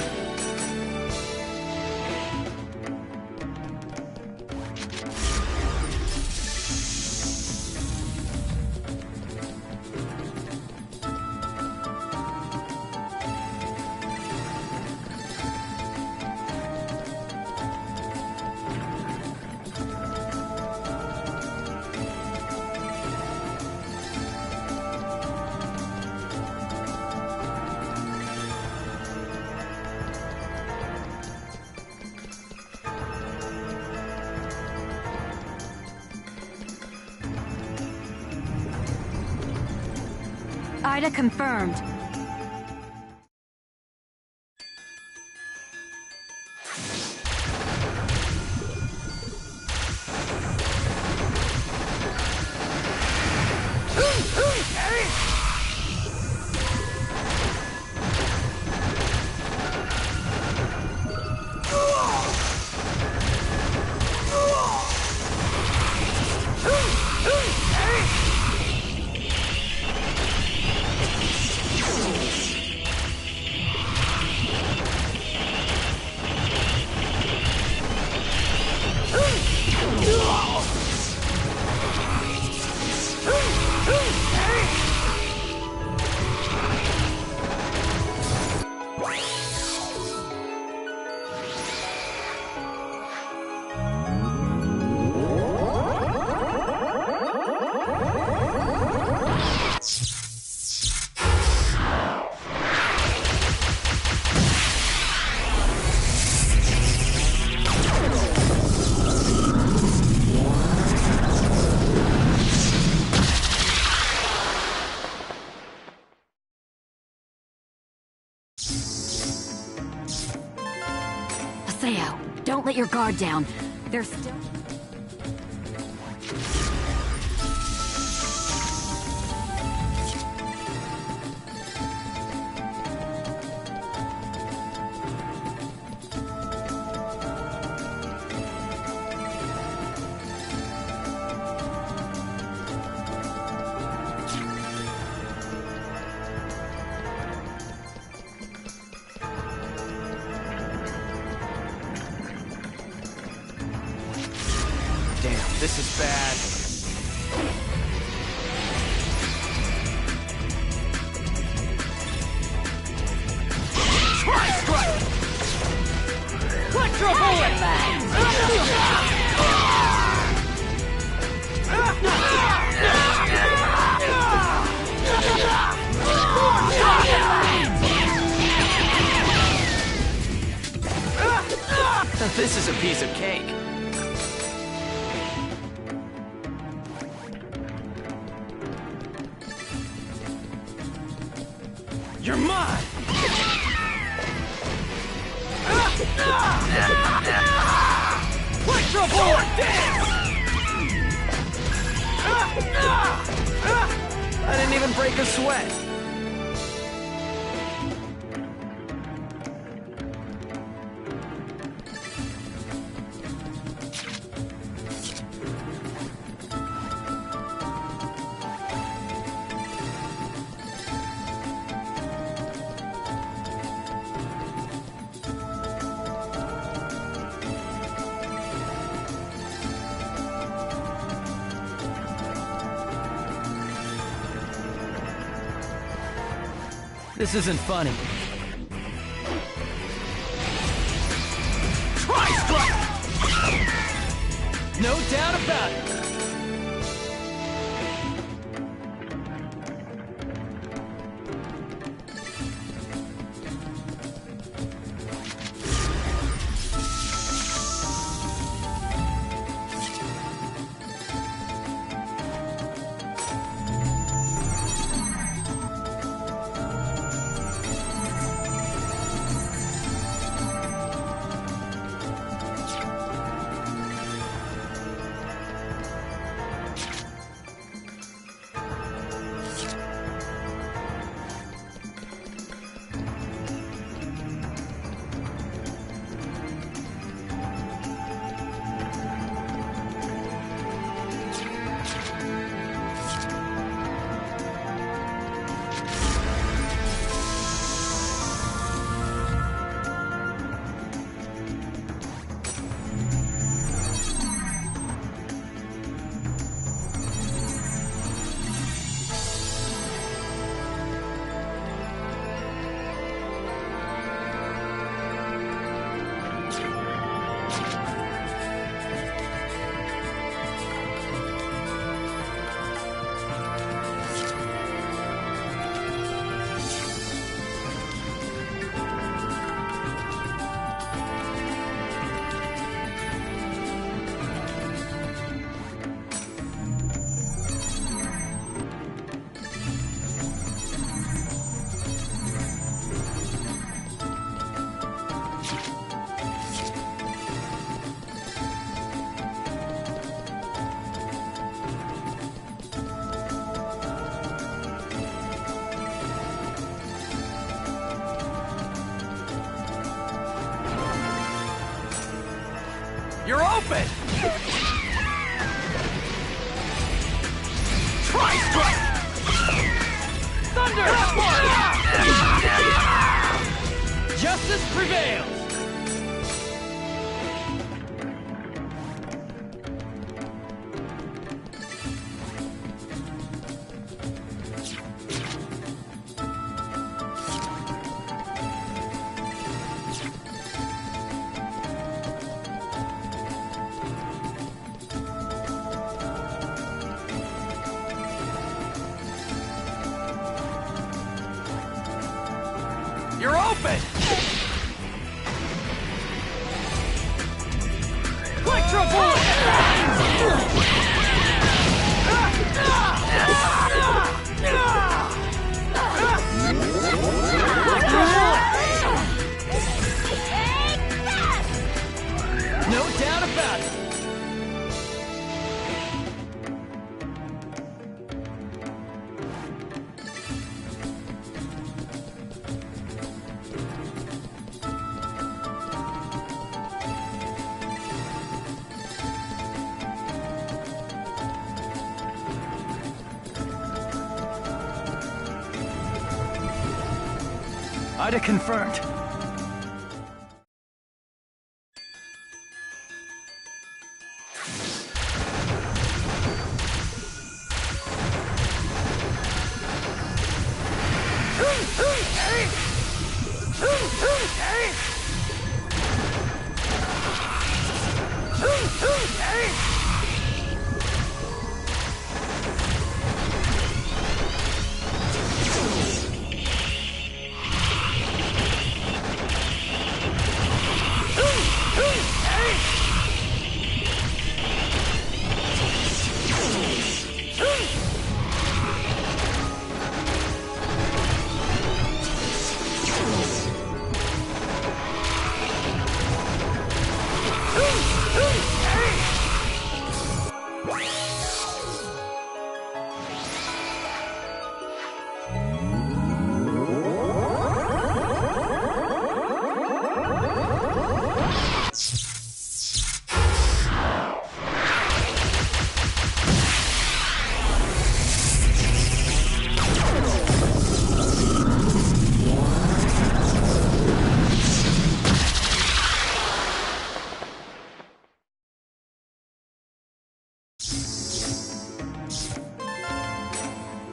Ida confirmed. Don't let your guard down. There's still... This is bad. Try strike! Electro bullet! This is a piece of cake. You're mine! Electro bullet! I didn't even break a sweat. This isn't funny. Try strike! No doubt about it. You're open! Tri-strike! Thunder! Justice prevails! You're open! Electro Bullet! No doubt about it! Ida confirmed.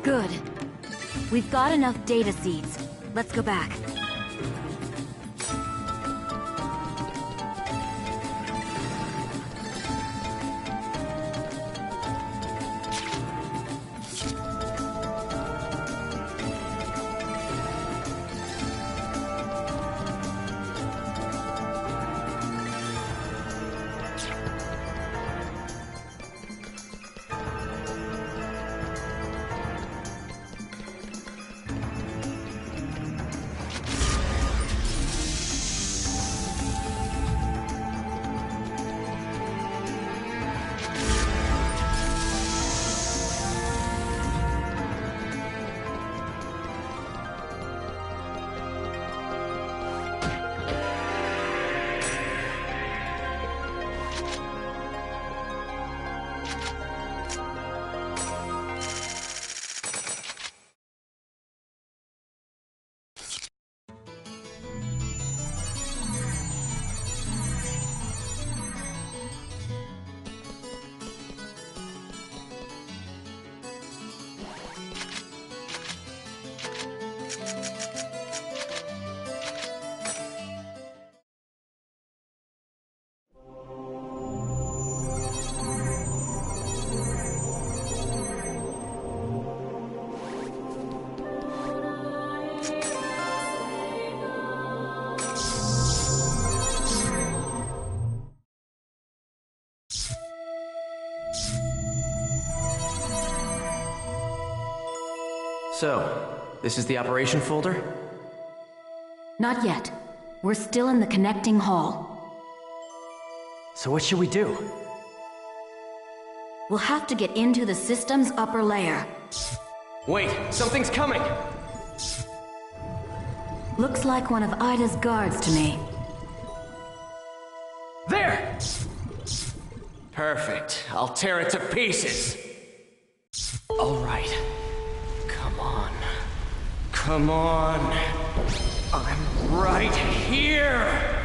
Good. We've got enough data seeds. Let's go back. So, this is the operation folder? Not yet. We're still in the connecting hall. So what should we do? We'll have to get into the system's upper layer. Wait, something's coming! Looks like one of Ida's guards to me. There! Perfect. I'll tear it to pieces. All right. Come on. Come on. I'm right here.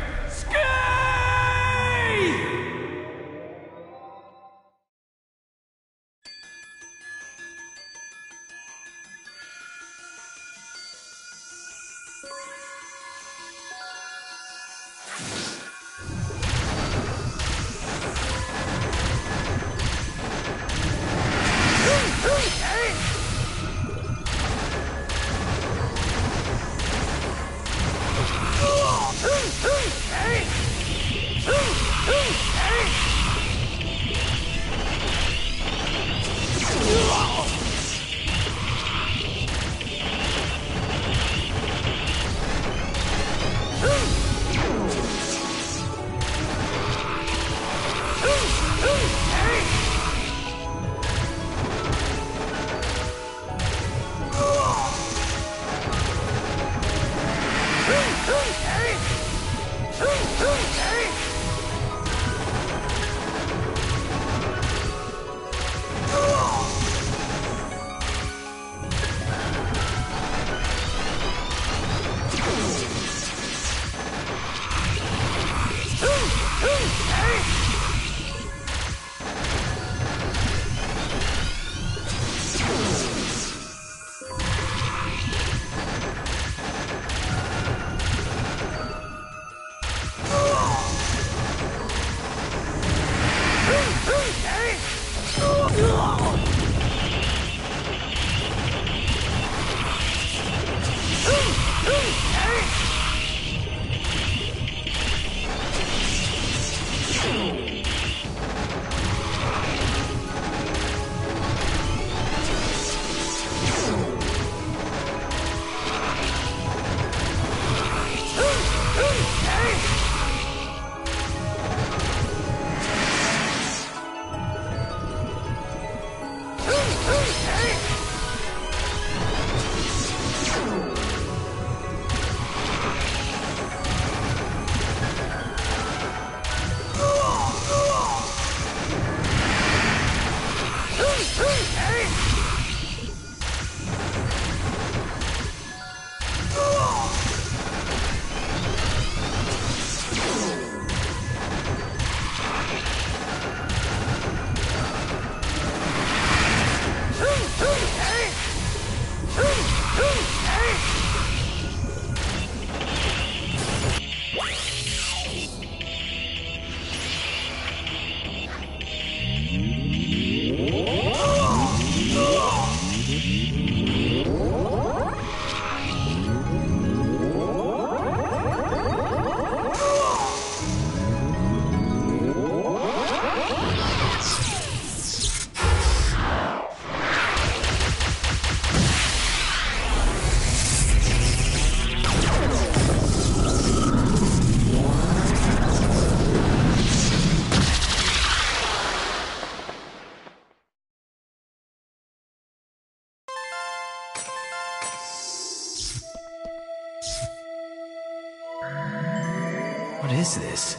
What is this?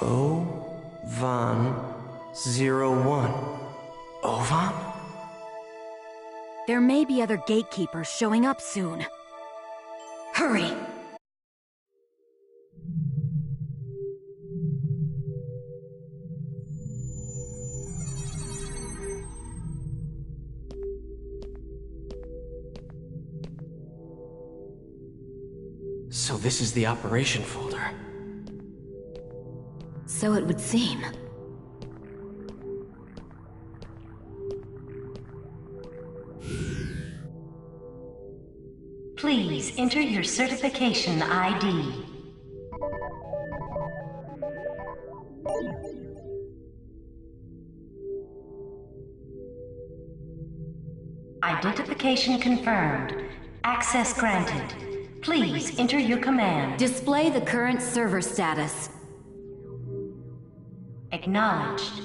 O-Von-01. Ovan? There may be other gatekeepers showing up soon. Hurry! So this is the operation folder. So it would seem. Please enter your certification ID. Identification confirmed. Access granted. Please enter your command. Display the current server status. Acknowledged.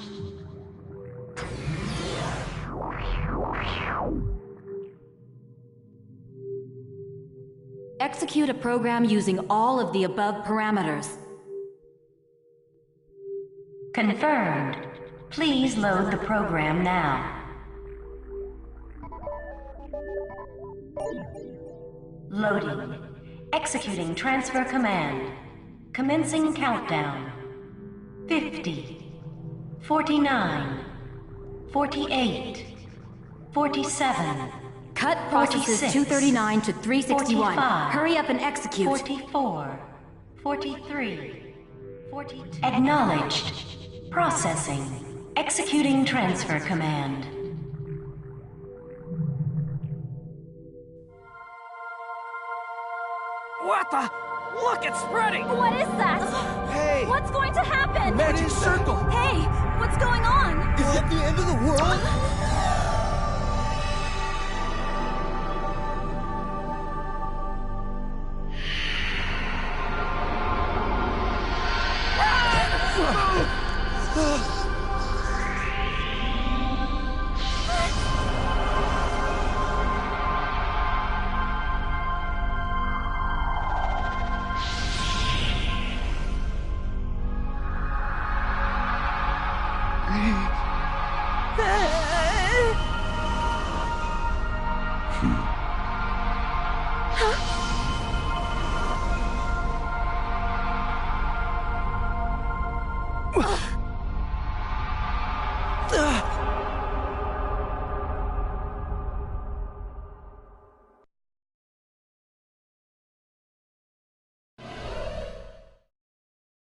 Execute a program using all of the above parameters. Confirmed. Please load the program now. Loading. Executing transfer command. Commencing countdown. 50. 49. 48. 47. Cut processes 239 to 361. 45, Hurry up and execute. 44. 43. 42. Acknowledged. Processing. Executing transfer command. What the? Look, it's spreading! What is that? Hey! What's going to happen? Magic circle! Hey, what's going on? Is it the end of the world?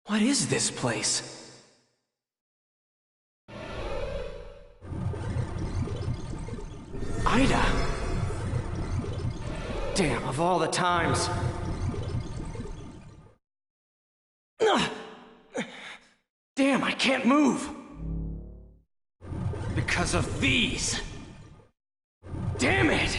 What is this place? Ida! Damn, of all the times. Ugh. Damn, I can't move. Because of these. Damn it!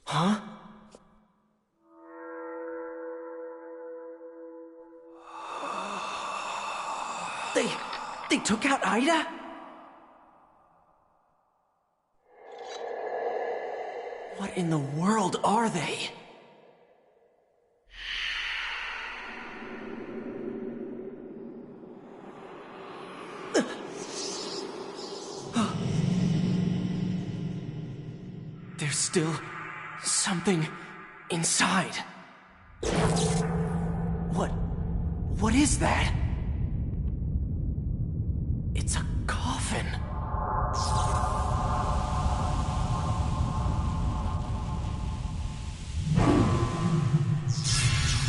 Huh? They took out Ida? What in the world are they? There's still something inside. What is that? It's a coffin.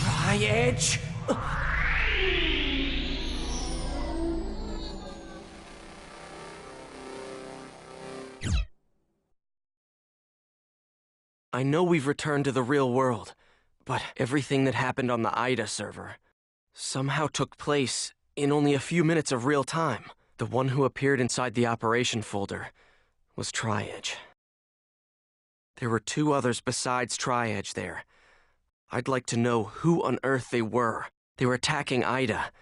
Tri-edge? I know we've returned to the real world, but everything that happened on the Ida server somehow took place in only a few minutes of real time. The one who appeared inside the operation folder was Tri-edge. There were two others besides Tri-edge there. I'd like to know who on earth they were. They were attacking Ida.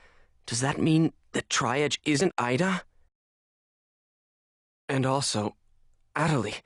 Does that mean that Tri-edge isn't Ida? And also, Atali.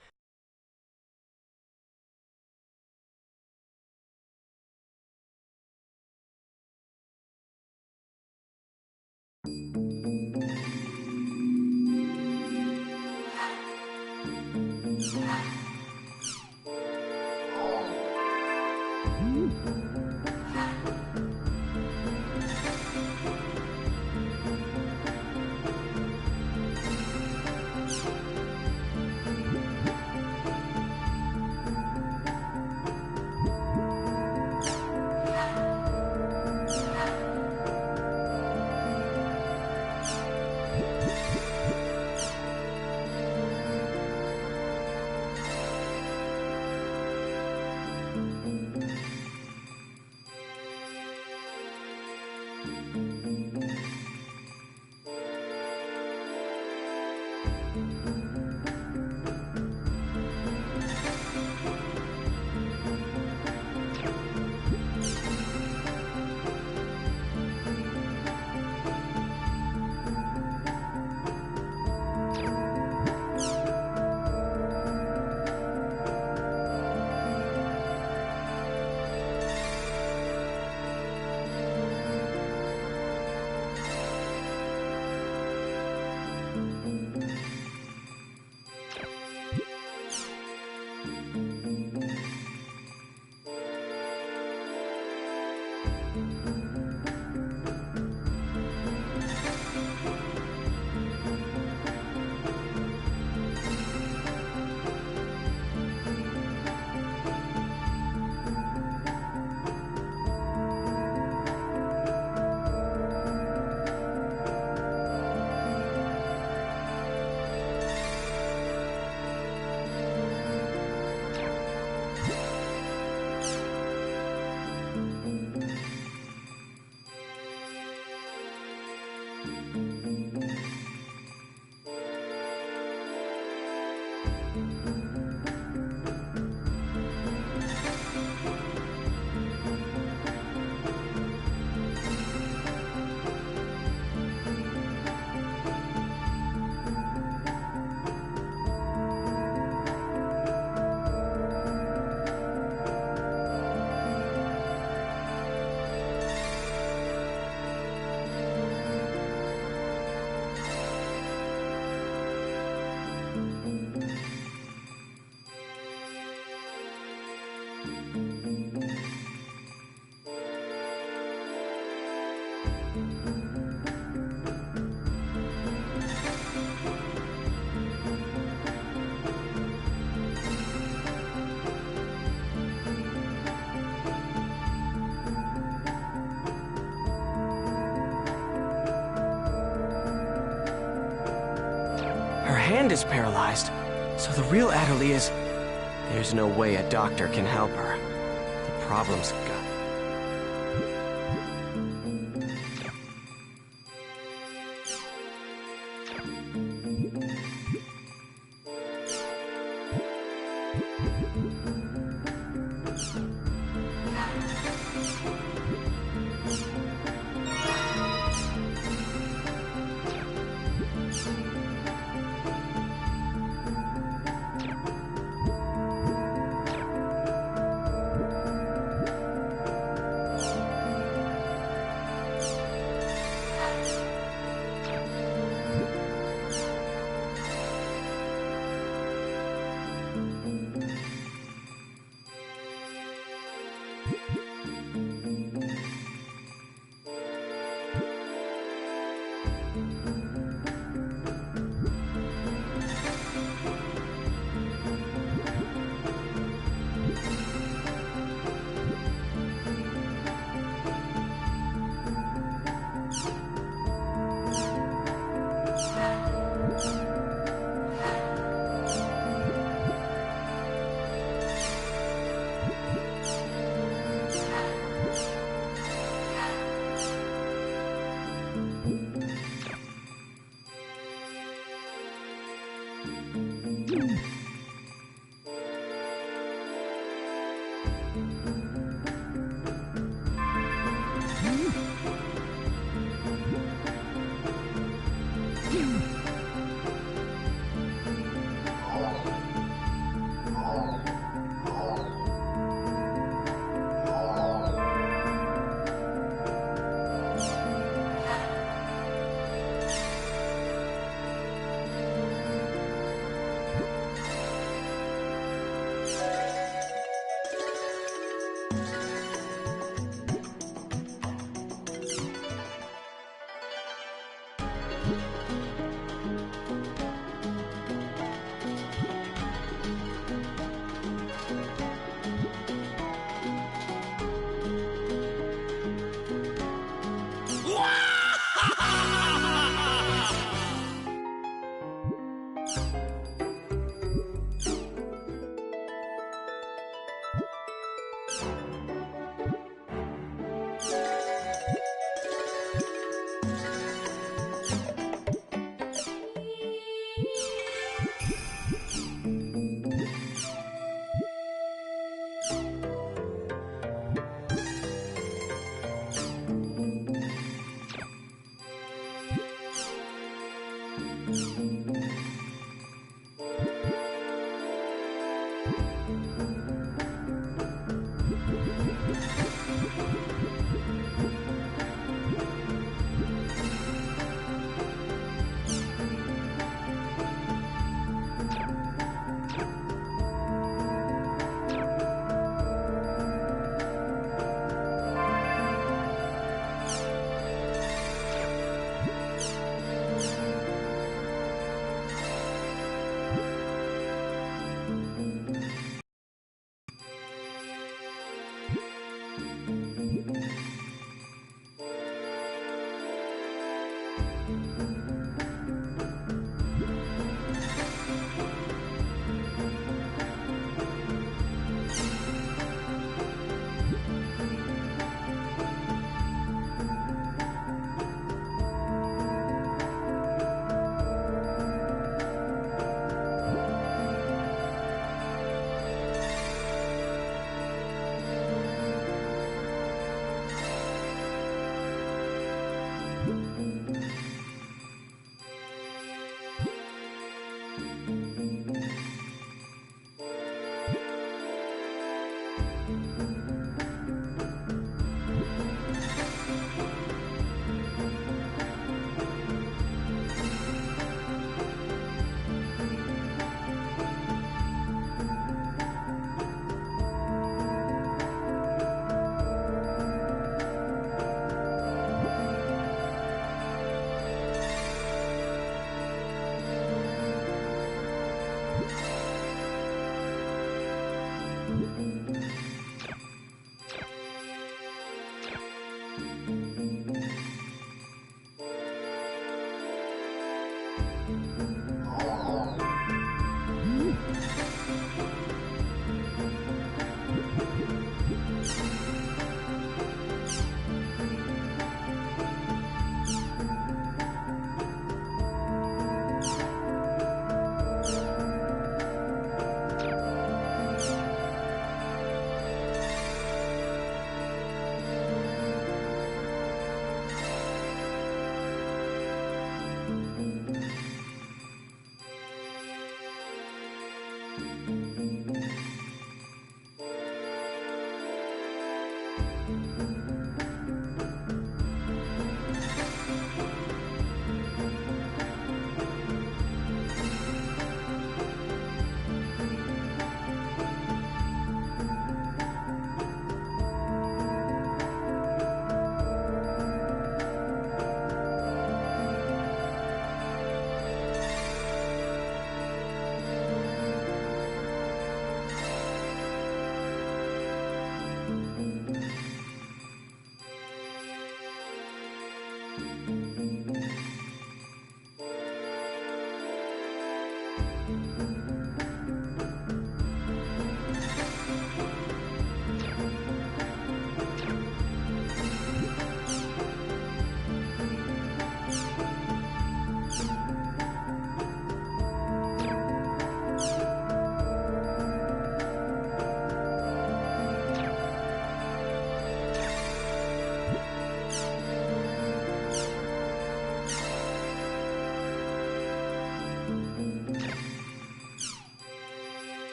Her hand is paralyzed, so the real Adderley is... There's no way a doctor can help her. The problem's got...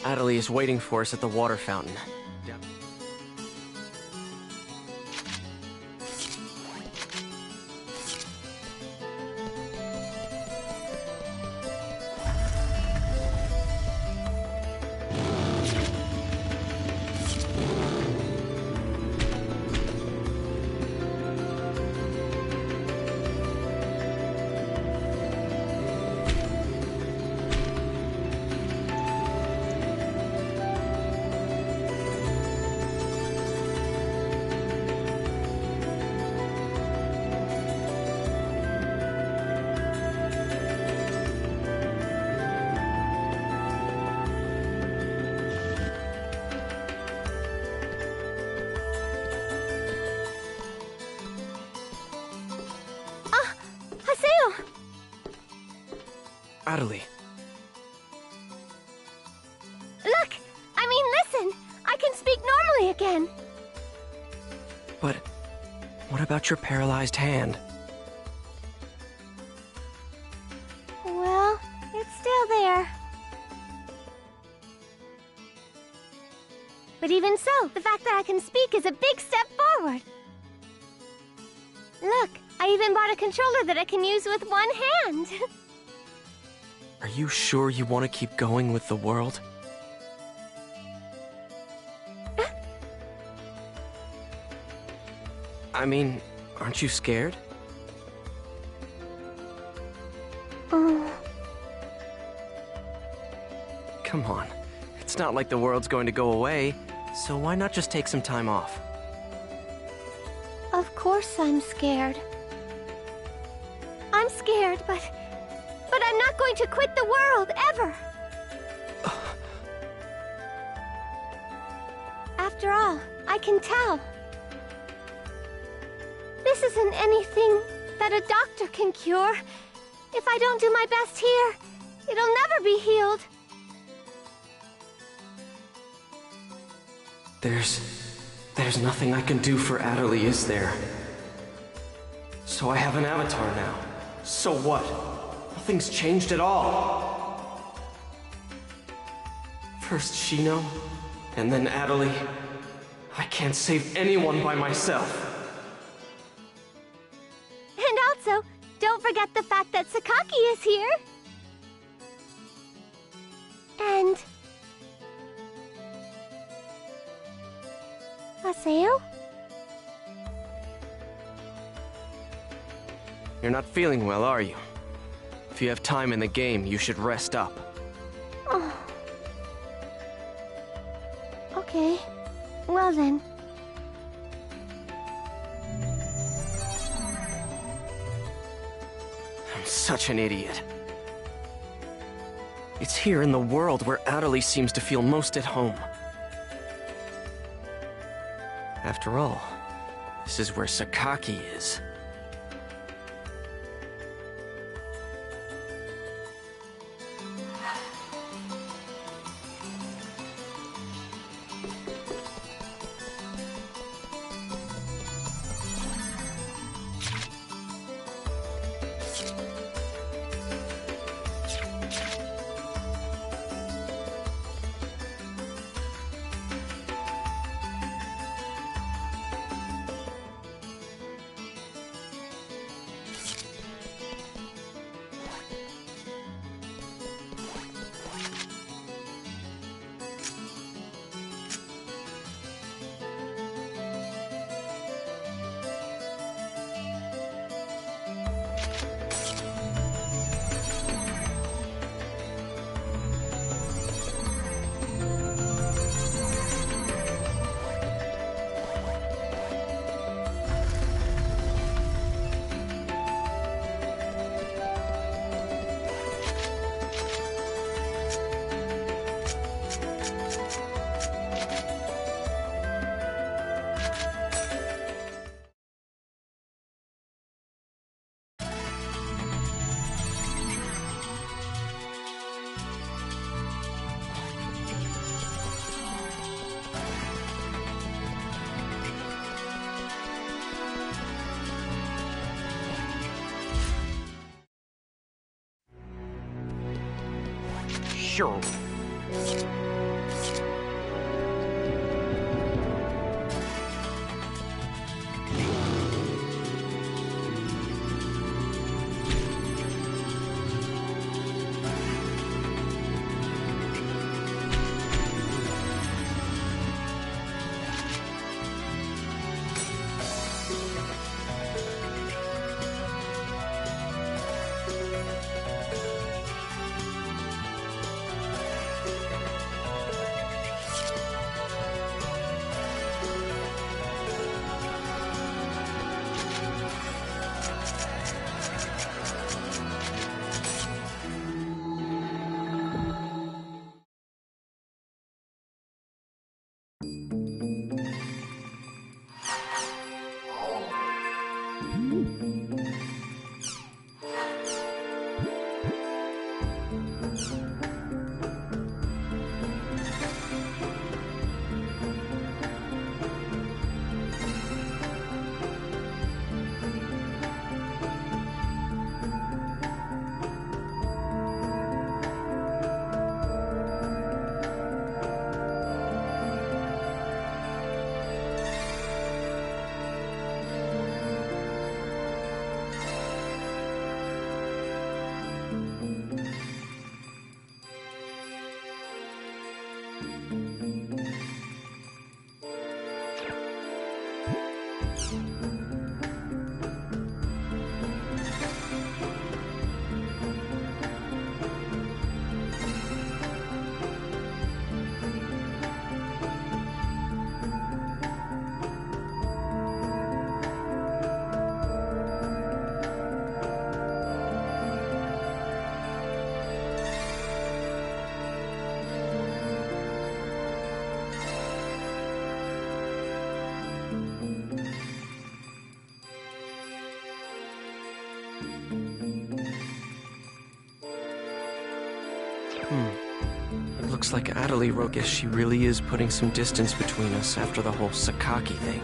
Adelie is waiting for us at the water fountain. Adelie. Look! I mean, listen! I can speak normally again! But what about your paralyzed hand? Well, it's still there. But even so, the fact that I can speak is a big step forward. Look, I even bought a controller that I can use with one hand. Are you sure you want to keep going with the world? I mean, aren't you scared? Oh. Come on. It's not like the world's going to go away, so why not just take some time off? Of course I'm scared. I'm scared, but I'm not going to quit the world, ever! After all, I can tell. This isn't anything that a doctor can cure. If I don't do my best here, it'll never be healed. There's nothing I can do for Adelie, is there? So I have an avatar now. So what? Nothing's changed at all. First Shino, and then Adelie. I can't save anyone by myself. And also, don't forget the fact that Sakaki is here. And Haseo? You're not feeling well, are you? If you have time in the game, you should rest up. Oh. Okay. Well then. I'm such an idiot. It's here in the world where Adelie seems to feel most at home. After all, this is where Sakaki is. Sure. Looks like Adelie wrote. Guess she really is putting some distance between us after the whole Sakaki thing.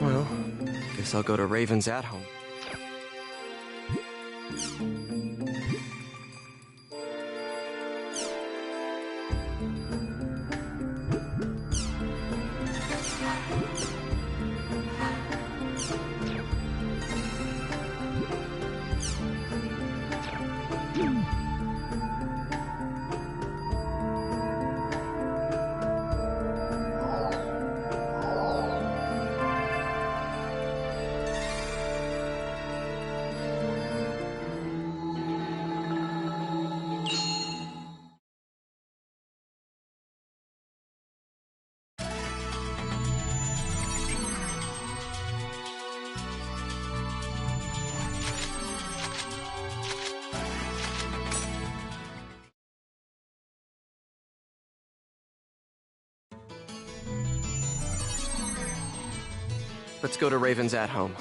Well, guess I'll go to Raven's at home. Let's go to Raven's at home.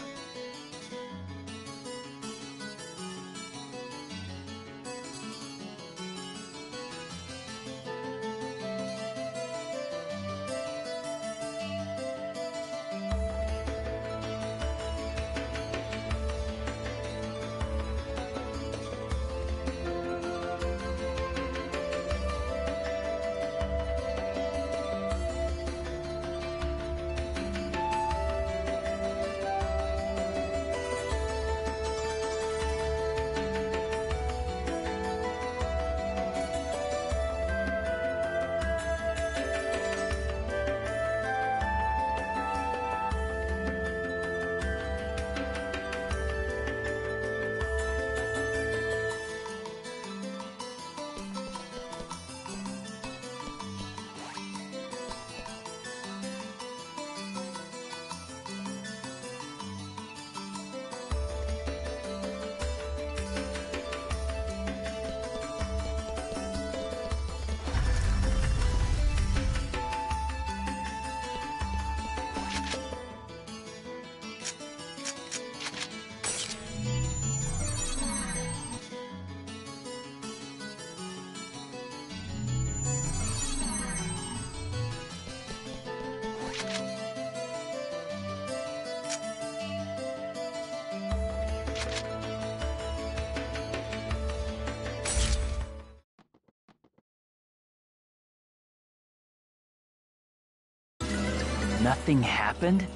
Nothing happened?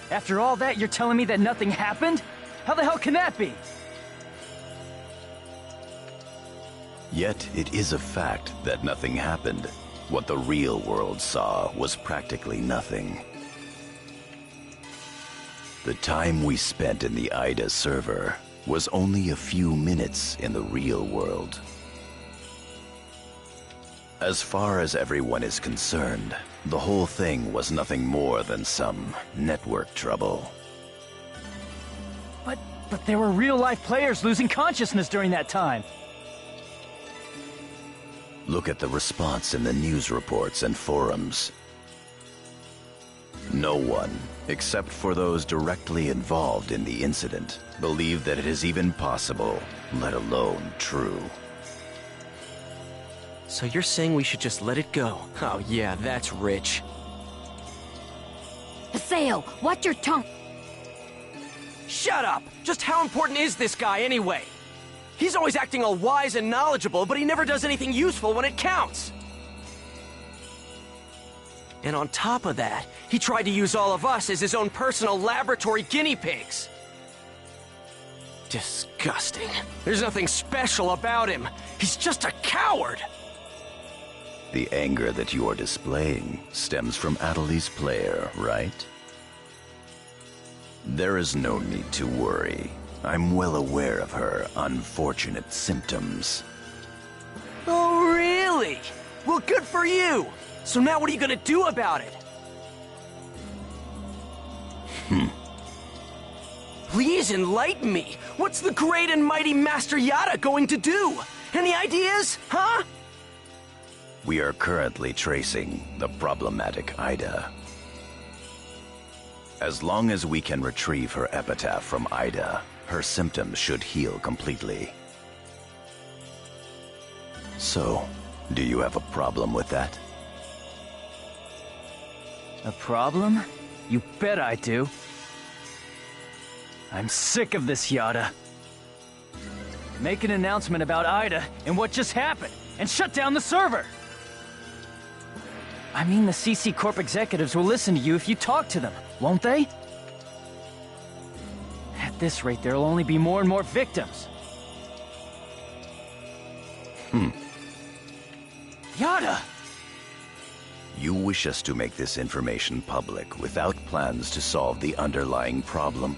After all that, you're telling me that nothing happened? How the hell can that be? Yet it is a fact that nothing happened. What the real world saw was practically nothing. The time we spent in the Ida server was only a few minutes in the real world. As far as everyone is concerned, the whole thing was nothing more than some network trouble. But there were real-life players losing consciousness during that time. Look at the response in the news reports and forums. No one, except for those directly involved in the incident, believe that it is even possible, let alone true. So you're saying we should just let it go? Oh yeah, that's rich. Haseo, watch your tongue! Shut up! Just how important is this guy anyway? He's always acting all wise and knowledgeable, but he never does anything useful when it counts. And on top of that, he tried to use all of us as his own personal laboratory guinea pigs. Disgusting. There's nothing special about him. He's just a coward! The anger that you are displaying stems from Adelie's player, right? There is no need to worry. I'm well aware of her unfortunate symptoms. Oh, really? Well, good for you! So now what are you gonna do about it? Please enlighten me. What's the great and mighty Master Yada going to do? Any ideas, huh? We are currently tracing the problematic Ida. As long as we can retrieve her epitaph from Ida, her symptoms should heal completely. So, do you have a problem with that? A problem? You bet I do. I'm sick of this, Yada. Make an announcement about Ida and what just happened, and shut down the server! I mean, the CC Corp executives will listen to you if you talk to them, won't they? At this rate, there'll only be more and more victims. Yada! You wish us to make this information public without plans to solve the underlying problem?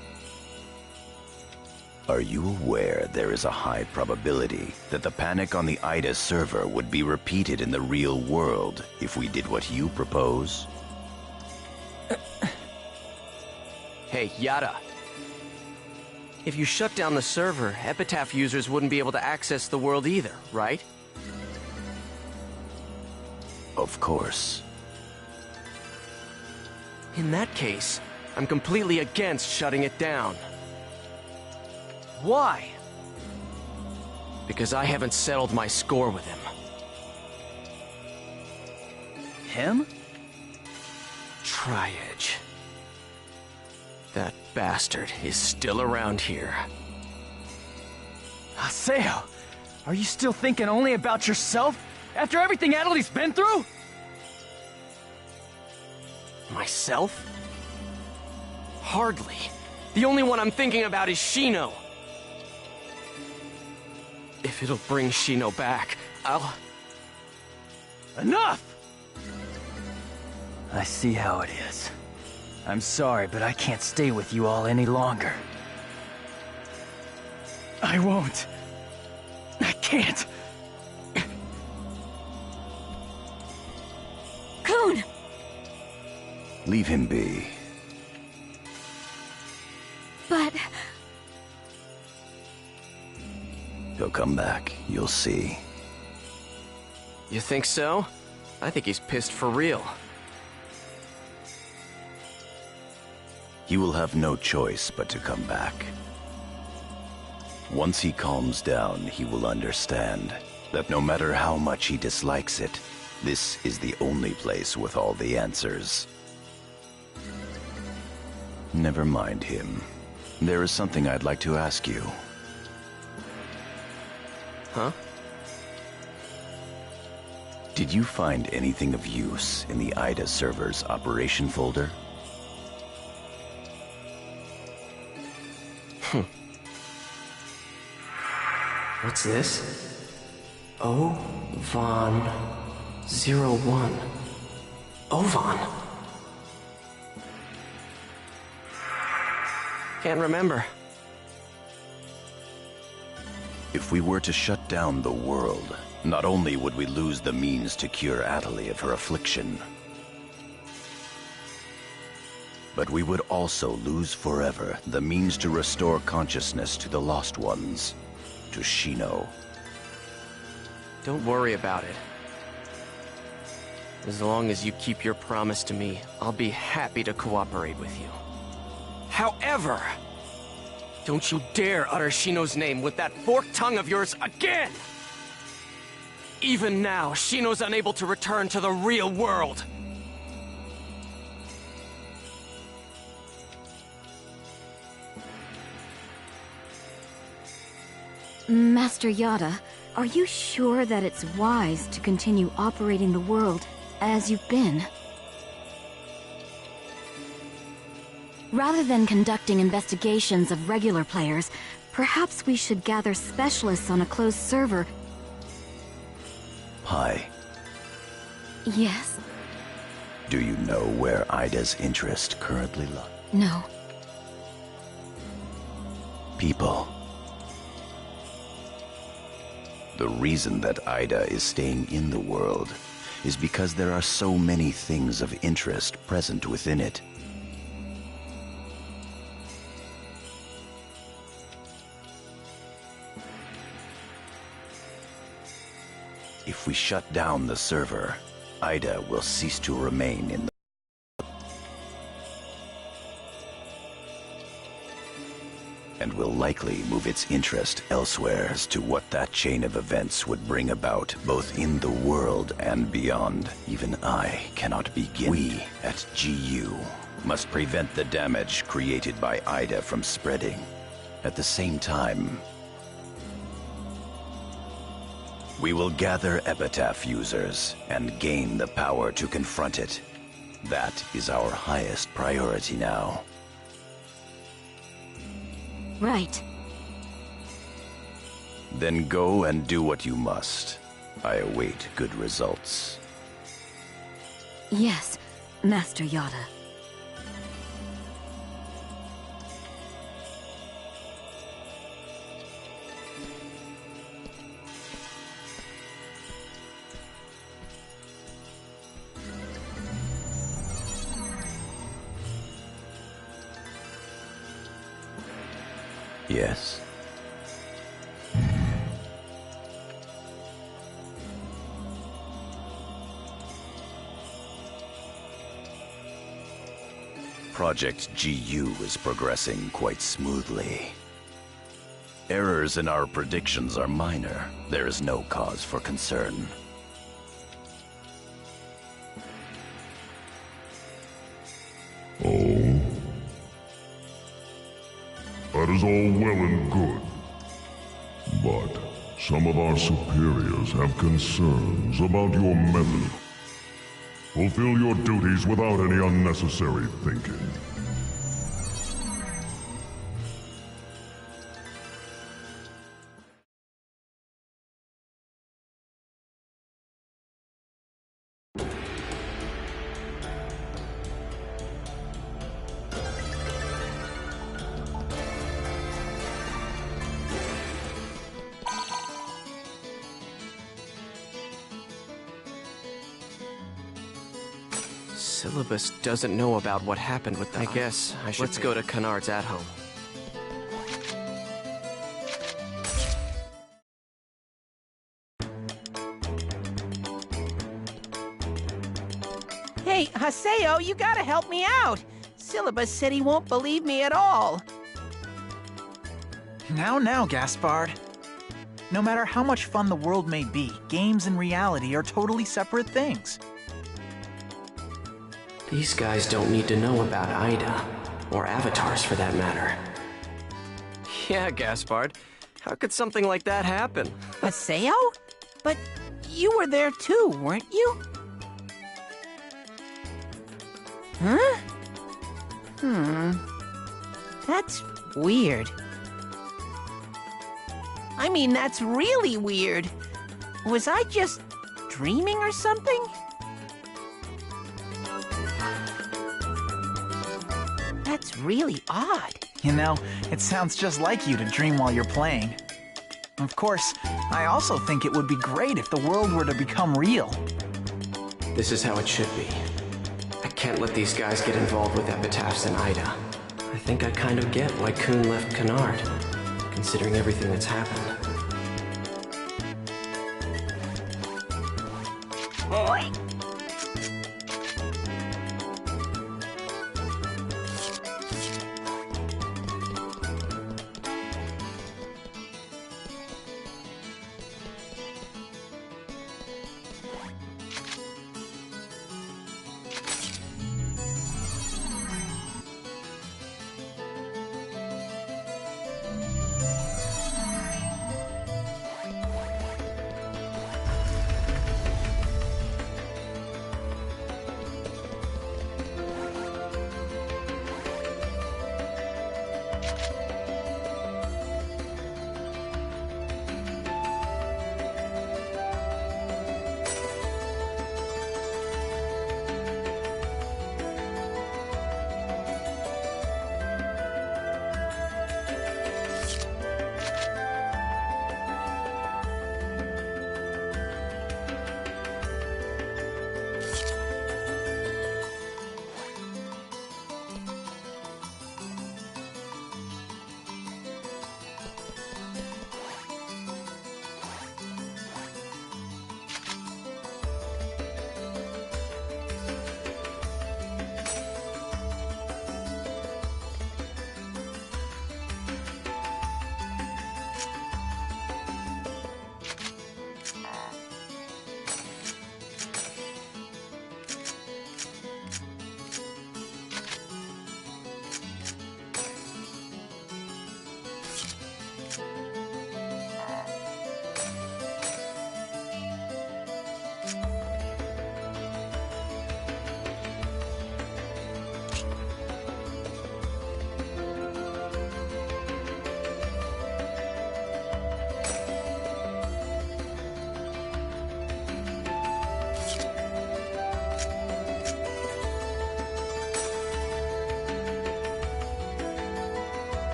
Are you aware there is a high probability that the panic on the Ida server would be repeated in the real world if we did what you propose? Hey, Yada. If you shut down the server, Epitaph users wouldn't be able to access the world either, right? Of course. In that case, I'm completely against shutting it down. Why? Because I haven't settled my score with him. Him? Tri-Edge. That bastard is still around here. Haseo, are you still thinking only about yourself? After everything Adeli's been through? Myself? Hardly. The only one I'm thinking about is Shino. If it'll bring Shino back, I'll... Enough! I see how it is. I'm sorry, but I can't stay with you all any longer. I won't. I can't. Kun! Leave him be. But... He'll come back, you'll see. You think so? I think he's pissed for real. He will have no choice but to come back. Once he calms down, he will understand that no matter how much he dislikes it, this is the only place with all the answers. Never mind him. There is something I'd like to ask you. Huh? Did you find anything of use in the Ida server's operation folder? What's this? O-Von-01. Ovan? Can't remember. If we were to shut down the world, not only would we lose the means to cure Adeli of her affliction, but we would also lose forever the means to restore consciousness to the lost ones, to Shino. Don't worry about it. As long as you keep your promise to me, I'll be happy to cooperate with you. However, don't you dare utter Shino's name with that forked tongue of yours again! Even now, Shino's unable to return to the real world. Master Yada, are you sure that it's wise to continue operating the world as you've been? Rather than conducting investigations of regular players, perhaps we should gather specialists on a closed server. Hi. Yes? Do you know where Ida's interest currently lies? No. People. The reason that Ida is staying in the world is because there are so many things of interest present within it. If we shut down the server, Ida will cease to remain in the... and will likely move its interest elsewhere. As to what that chain of events would bring about, both in the world and beyond, even I cannot begin. We at GU must prevent the damage created by Ida from spreading. At the same time, we will gather Epitaph users and gain the power to confront it. That is our highest priority now. Right. Then go and do what you must. I await good results. Yes, Master Yada. Yes. Project GU is progressing quite smoothly. Errors in our predictions are minor. There is no cause for concern. Oh? That is all well and good. But some of our superiors have concerns about your method. Fulfill your duties without any unnecessary thinking. Syllabus doesn't know about what happened with the... I guess I should... Let's go to Kennard's at home. Hey, Haseo, you gotta help me out. Syllabus said he won't believe me at all. Now, Gaspard. No matter how much fun the world may be, games and reality are totally separate things. These guys don't need to know about Ida, or avatars for that matter. Yeah, Gaspard. How could something like that happen? Haseo? But you were there too, weren't you? Huh? That's weird. I mean, that's really weird. Was I just dreaming or something? That's really odd. You know, it sounds just like you to dream while you're playing. Of course, I also think it would be great if the world were to become real. This is how it should be. I can't let these guys get involved with epitaphs and Ida. I think I kind of get why Kuhn left Kennard, considering everything that's happened. Boy!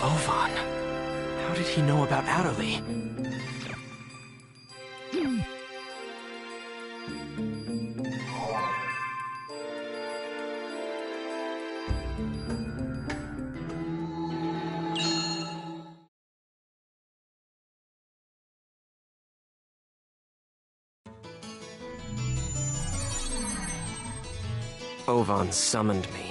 Ovan. How did he know about Adderley? Ovan summoned me.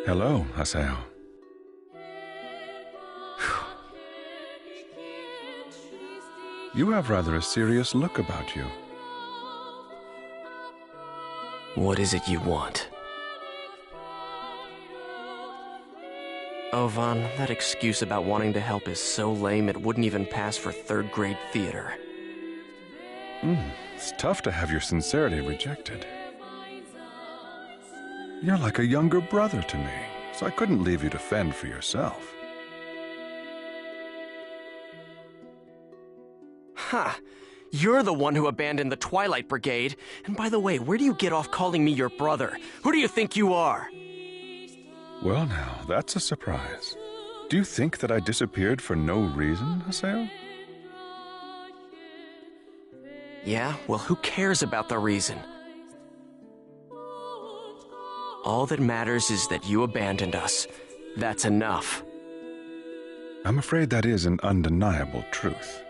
Hello, Haseo. You have rather a serious look about you. What is it you want? Ovan, that excuse about wanting to help is so lame it wouldn't even pass for third-grade theater. It's tough to have your sincerity rejected. You're like a younger brother to me, so I couldn't leave you to fend for yourself. Ha! You're the one who abandoned the Twilight Brigade. And by the way, where do you get off calling me your brother? Who do you think you are? Well now, that's a surprise. Do you think that I disappeared for no reason, Haseo? Yeah, well, who cares about the reason? All that matters is that you abandoned us. That's enough. I'm afraid that is an undeniable truth.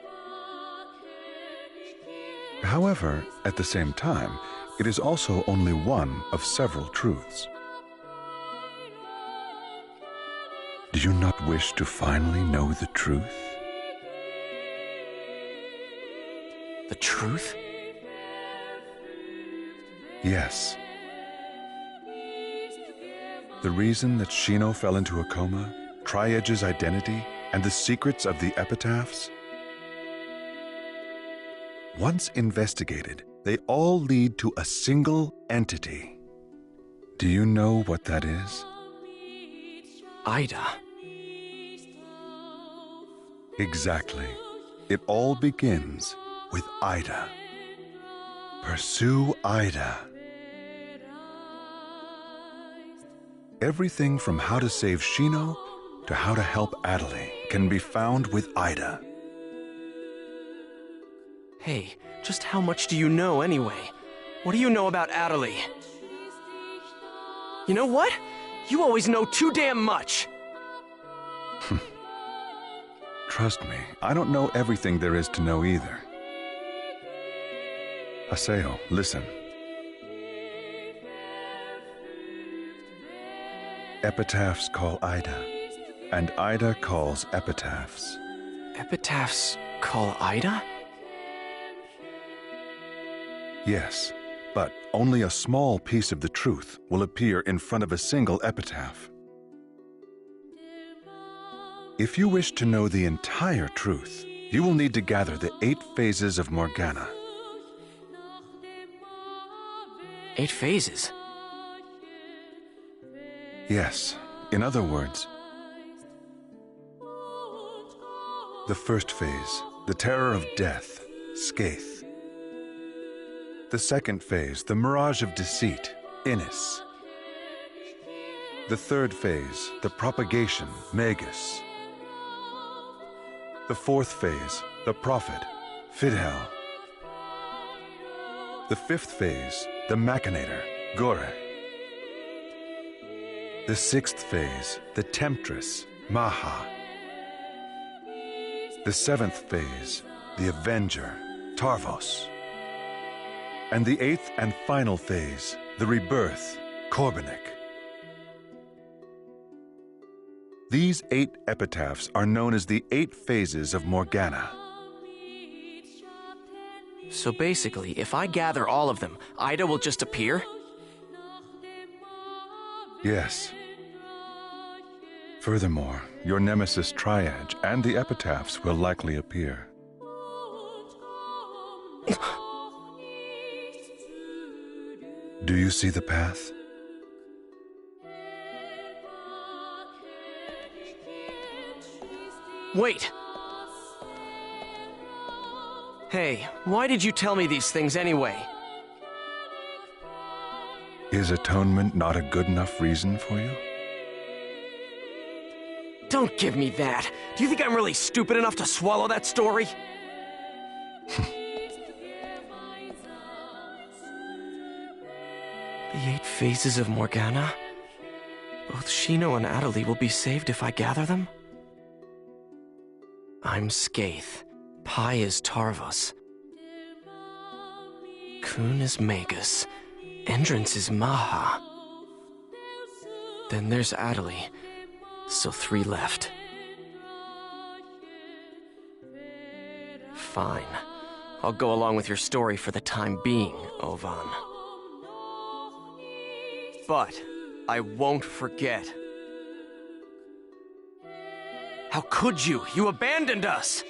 However, at the same time, it is also only one of several truths. Do you not wish to finally know the truth? The truth? Yes. The reason that Shino fell into a coma, Tri-Edge's identity, and the secrets of the epitaphs? Once investigated, they all lead to a single entity. Do you know what that is? Ida. Exactly. It all begins with Ida. Pursue Ida. Everything from how to save Shino to how to help Adderley can be found with Ida. Hey, just how much do you know anyway? What do you know about Adderley? You know what? You always know too damn much! Trust me, I don't know everything there is to know either. Haseo, listen. Epitaphs call Ida, and Ida calls epitaphs. Epitaphs call Ida? Yes, but only a small piece of the truth will appear in front of a single epitaph. If you wish to know the entire truth, you will need to gather the 8 phases of Morgana. 8 phases? Yes, in other words, the first phase, the terror of death, Skaith. The second phase, the mirage of deceit, Innis. The third phase, the propagation, Magus. The fourth phase, the Prophet, Fidhel. The fifth phase, the Machinator, Gore. The sixth phase, the Temptress, Maha. The seventh phase, the Avenger, Tarvos. And the eighth and final phase, the Rebirth, Korbanik. These 8 epitaphs are known as the 8 phases of Morgana. So basically, if I gather all of them, Ida will just appear? Yes. Furthermore, your nemesis Triad and the epitaphs will likely appear. Do you see the path? Wait! Hey, why did you tell me these things anyway? Is atonement not a good enough reason for you? Don't give me that! Do you think I'm really stupid enough to swallow that story? The 8 phases of Morgana? Both Shino and Adelie will be saved if I gather them? I'm Skaith. Pi is Tarvos. Kun is Magus. Entrance is Maha. Then there's Adelie. So 3 left. Fine. I'll go along with your story for the time being, Ovan. But I won't forget. How could you? You abandoned us!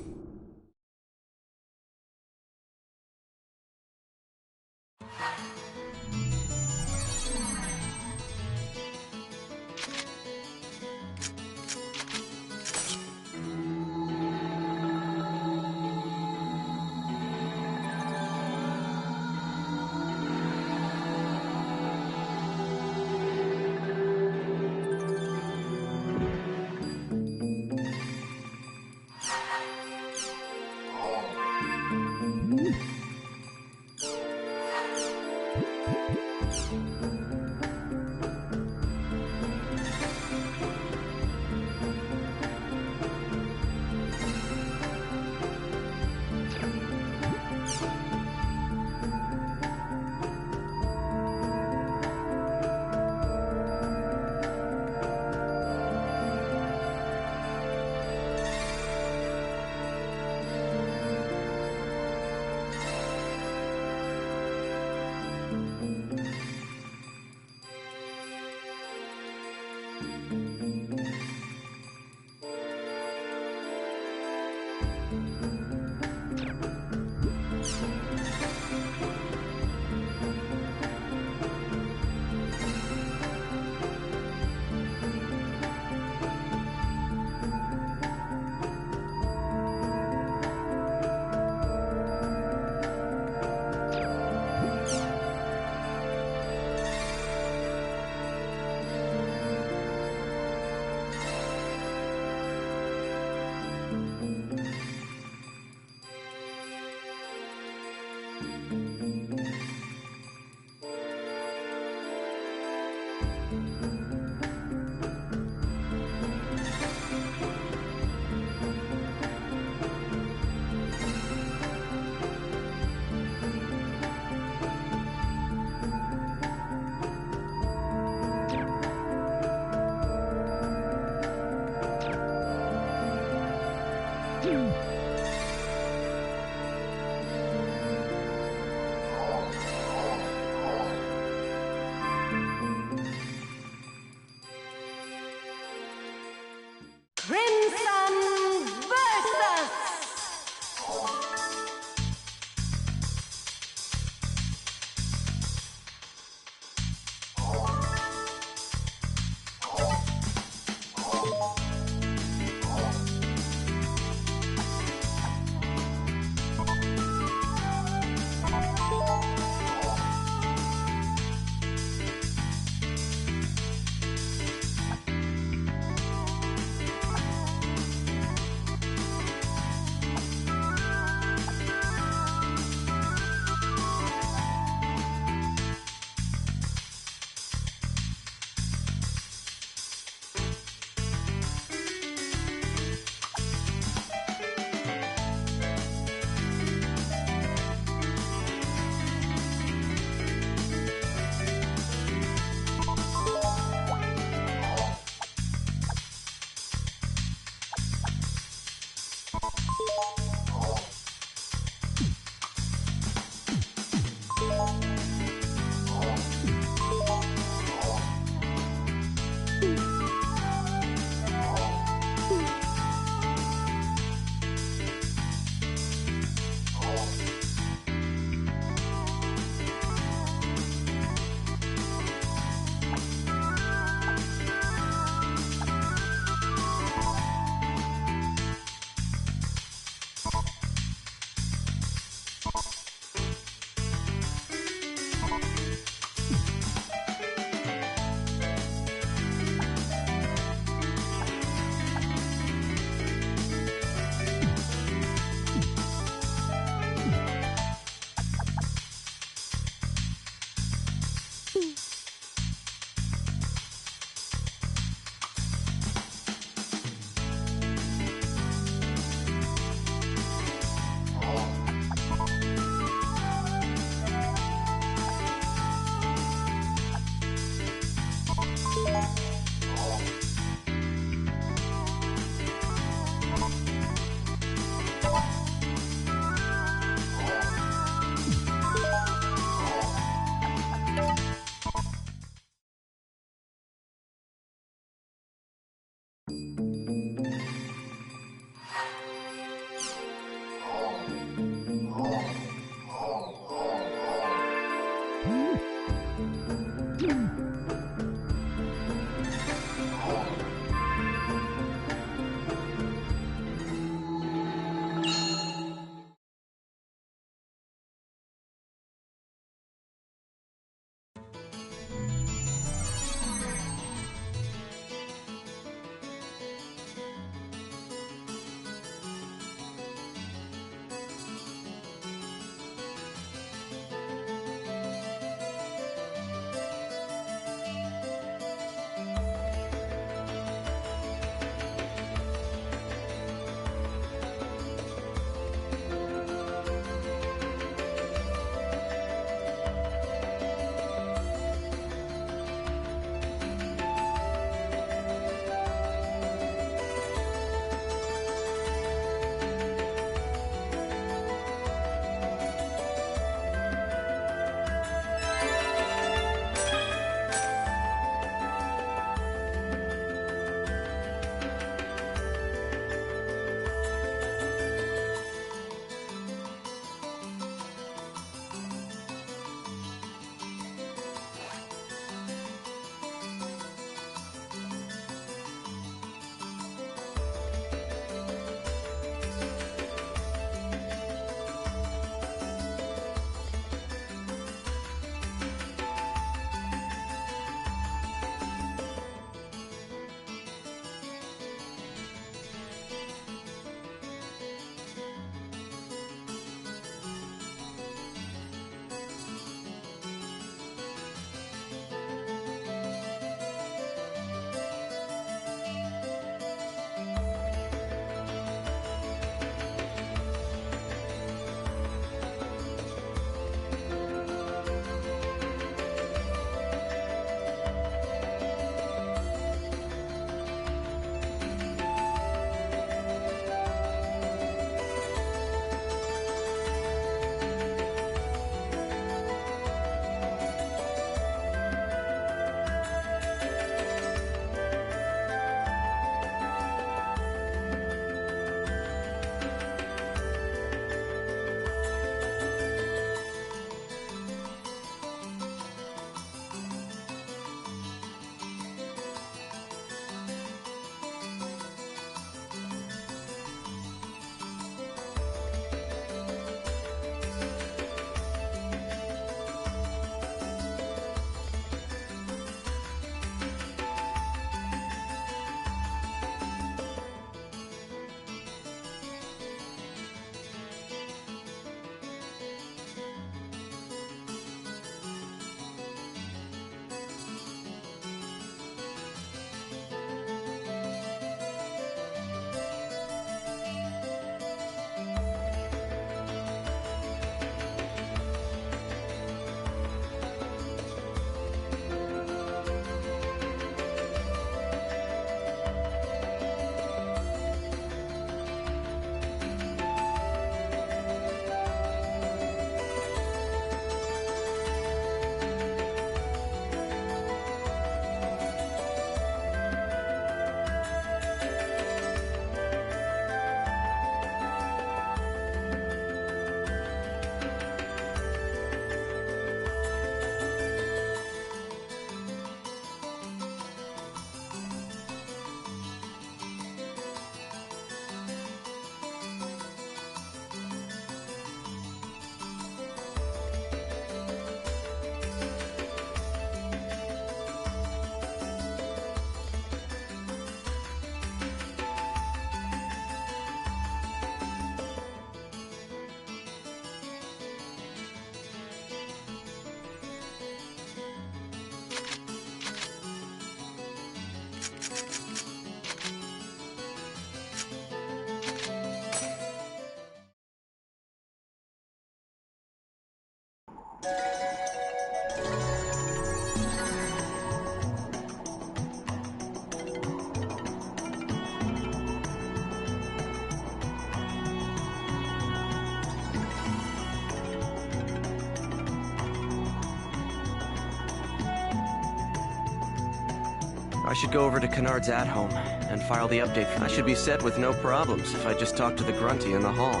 I should go over to Kennard's at-home and file the update. I should be set with no problems if I just talk to the grunty in the hall.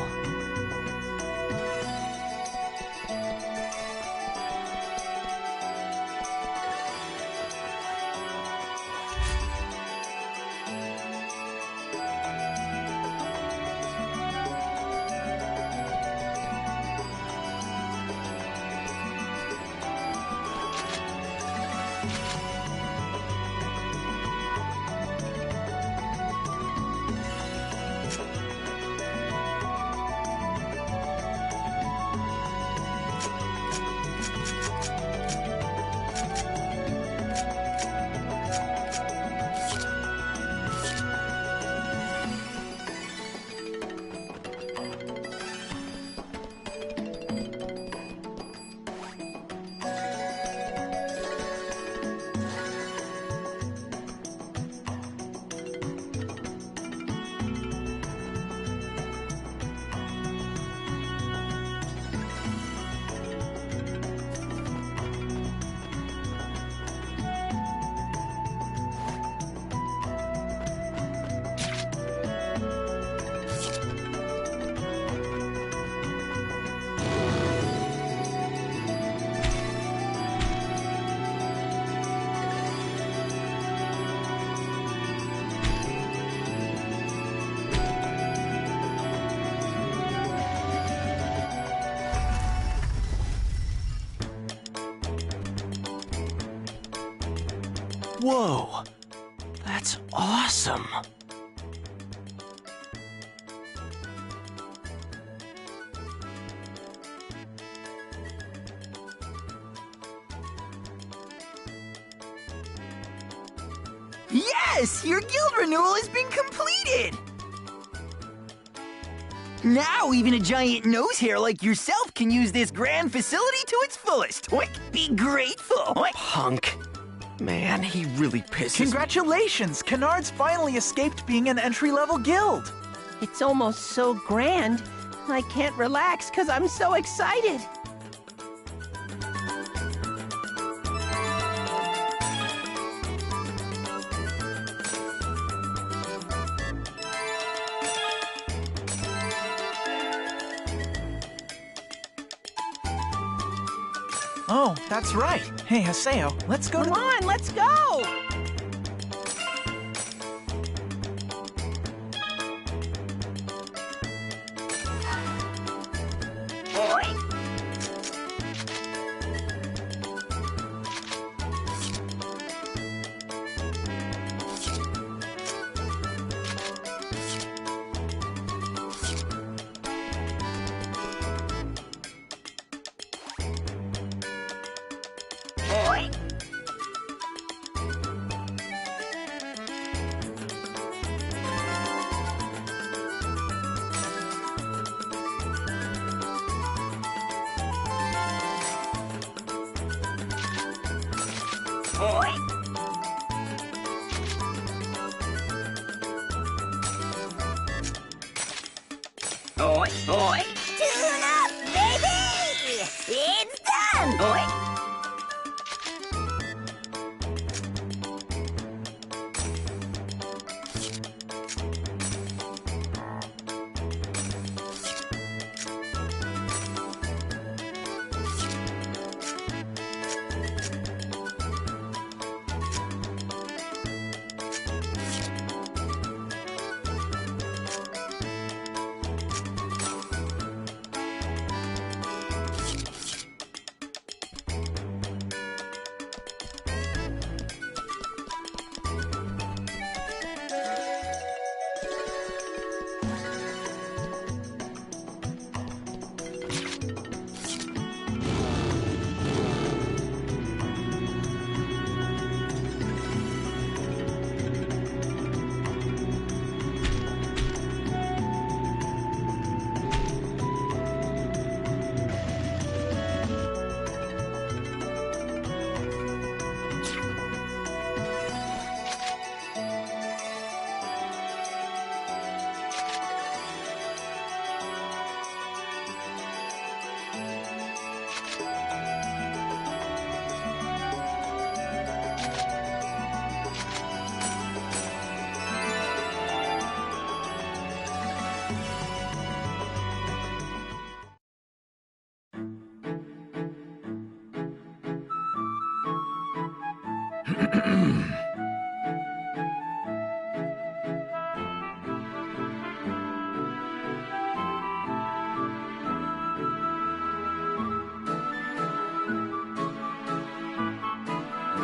Whoa! That's awesome! Yes! Your guild renewal has been completed! Now even a giant nose hair like yourself can use this grand facility to its fullest. Be grateful. Punk. Man, he really pisses me. Congratulations! Kennard's finally escaped being an entry-level guild. It's almost so grand, I can't relax because I'm so excited. Oh, that's right. Hey, Haseo, let's go. Come on, let's go! Tune up, baby! It's done!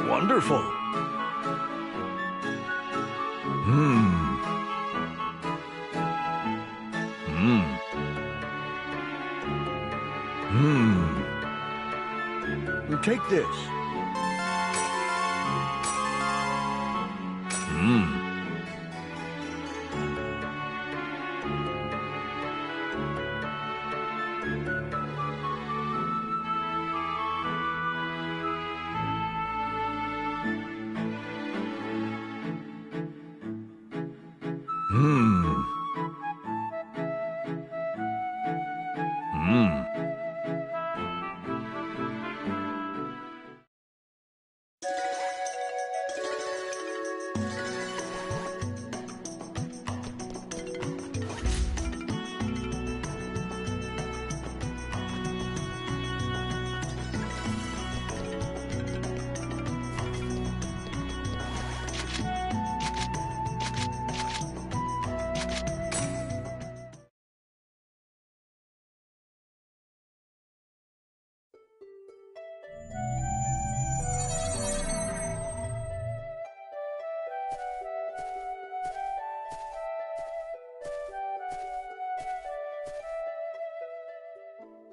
Wonderful. Take this.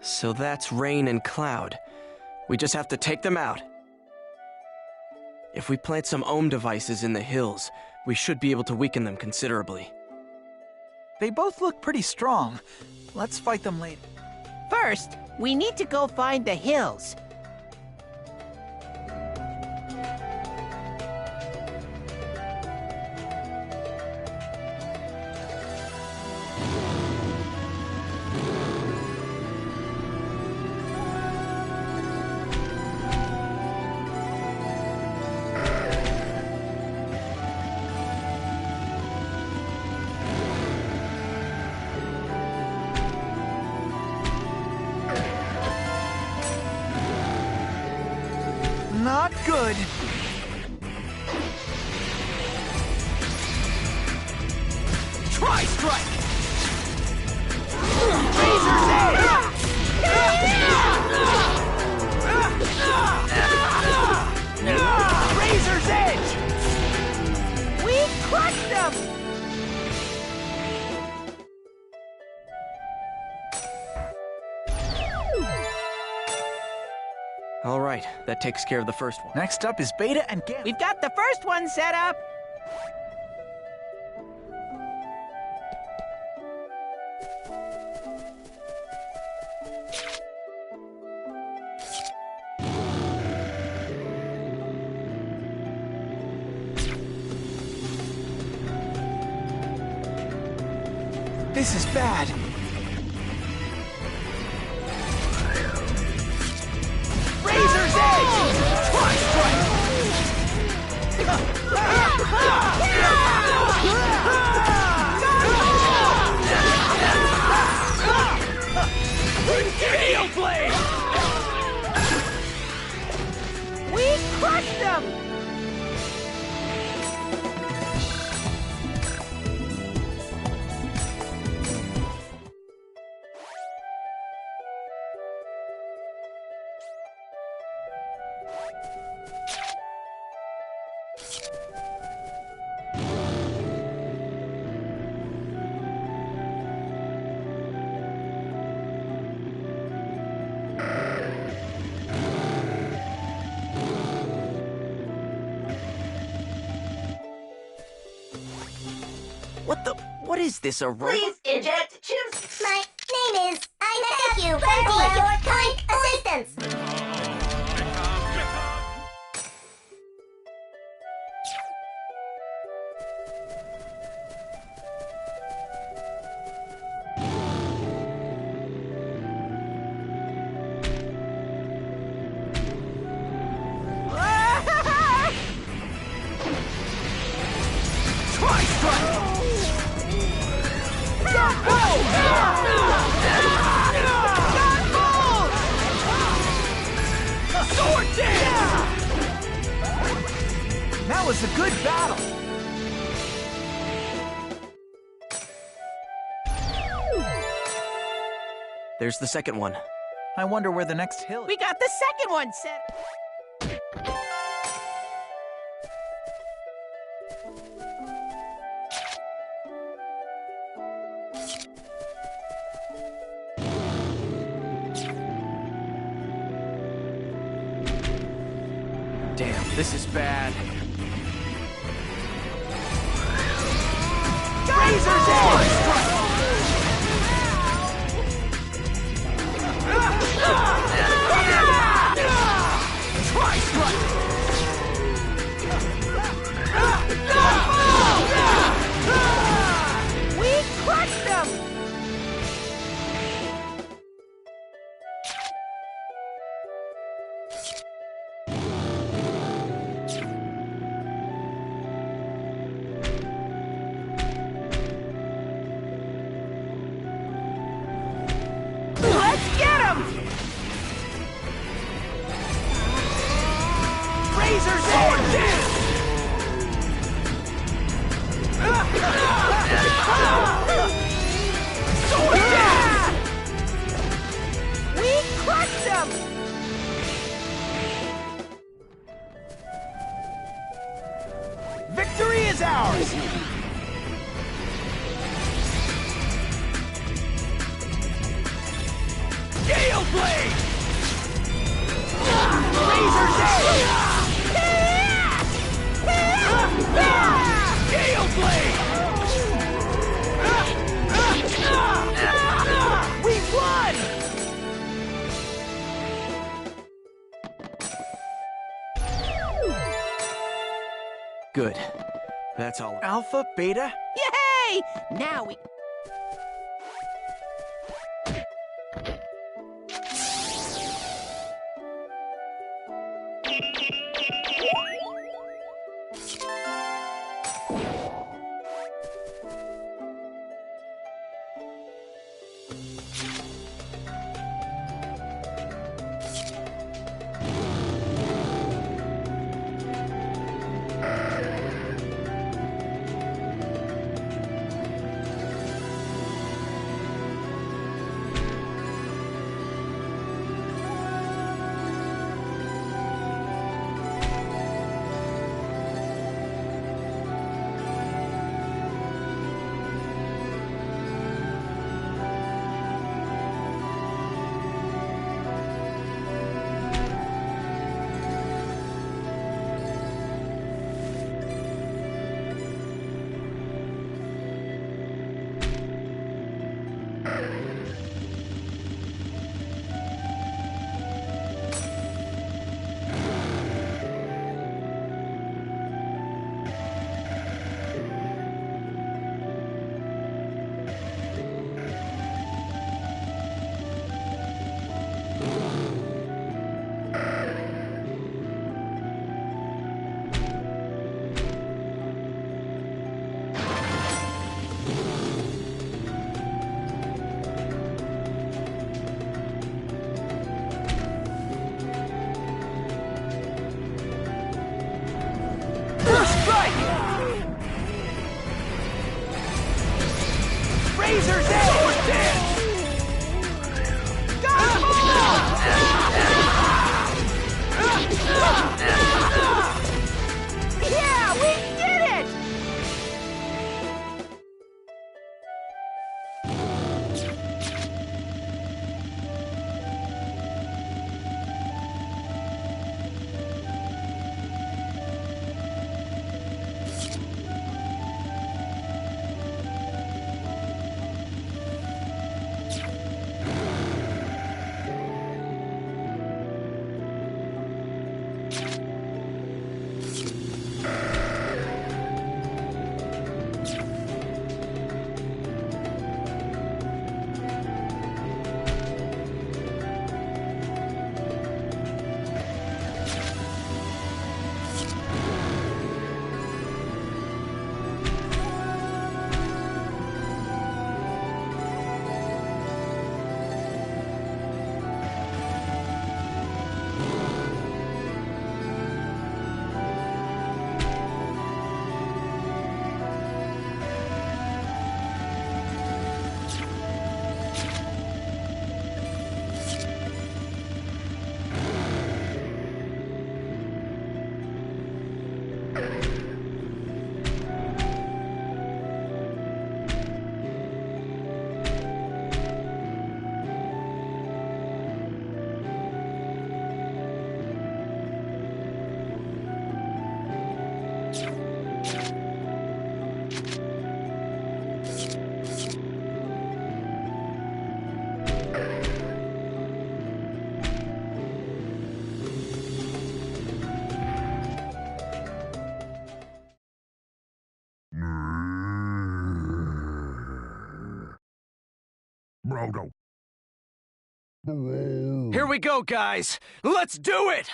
So that's Rain and Cloud. We just have to take them out. If we plant some ohm devices in the hills, we should be able to weaken them considerably. They both look pretty strong. Let's fight them later. First, we need to go find the hills. Not good. Tri-strike! Razor's Edge! Razor's Edge! We crushed them! All right, that takes care of the first one. Next up is Beta and Gamma. We've got the first one set up. This is bad. Razor's Edge! Tri-strike! Video Blade! We crushed them! What is this, a robot? Please inject chips. My name is... Thank you for your kind assistance. That was a good battle! There's the second one. I wonder where the next hill is. We got the second one set! Damn, this is bad. Razor's Edge! Tri-strike! We crushed them! Let's get him! Razor's Edge! Sword down! We crushed them! Victory is ours! Gale Blade! Razor's Edge! Gale Blade! We won! Good. That's all. Alpha, Beta? Yay! Now we... Here we go, guys! Let's do it!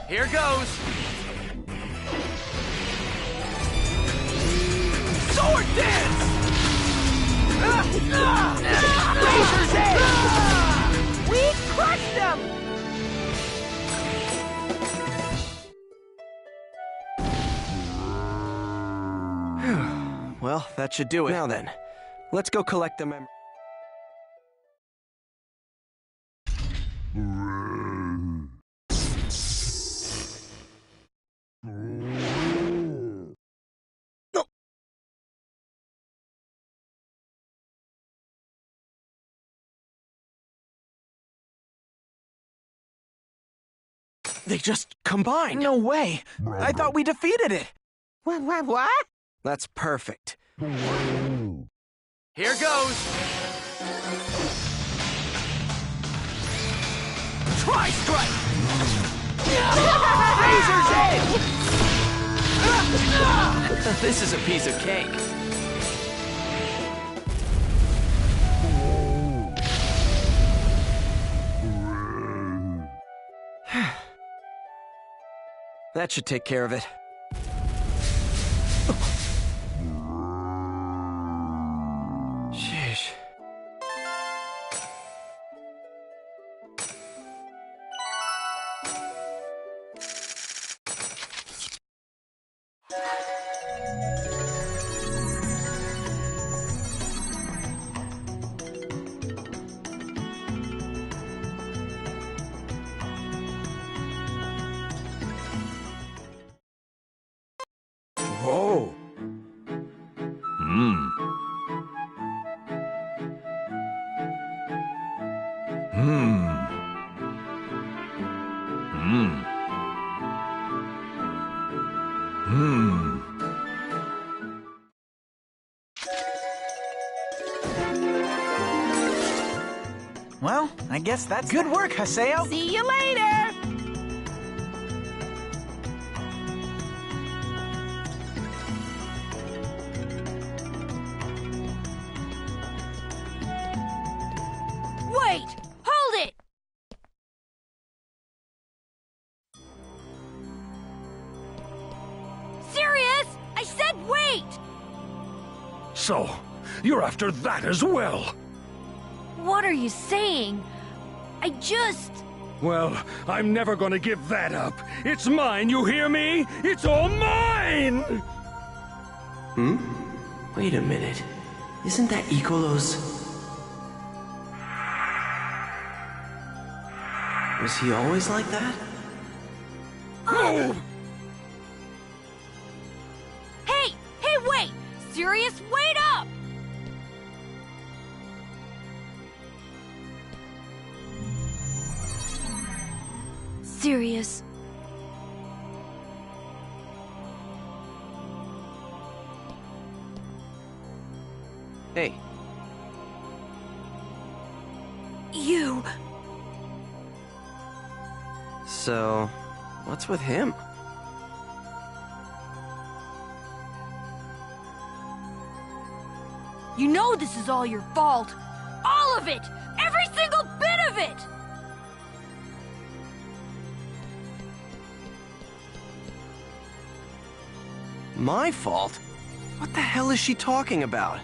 Here goes! Sword dance! Razor's Edge! We crushed them! Well, that should do it. Now then, let's go collect the mem- No. They just combined. No way! I thought we defeated it! What? That's perfect. Here goes! Tri-strike! Razor's Edge! This is a piece of cake. That should take care of it. Sheesh. Whoa! Well, I guess that's good work, Haseo. See you later! Wait! Hold it! Serious? I said wait! So, you're after that as well? What are you saying? I just... Well, I'm never gonna give that up. It's mine, you hear me? It's all mine! Hmm? Wait a minute. Isn't that Icolo's? Was he always like that? Oh! Hey! Hey, wait! Serious, wait up! Serious. Hey. You... So, what's with him? You know this is all your fault! All of it! Every single bit of it! My fault? What the hell is she talking about?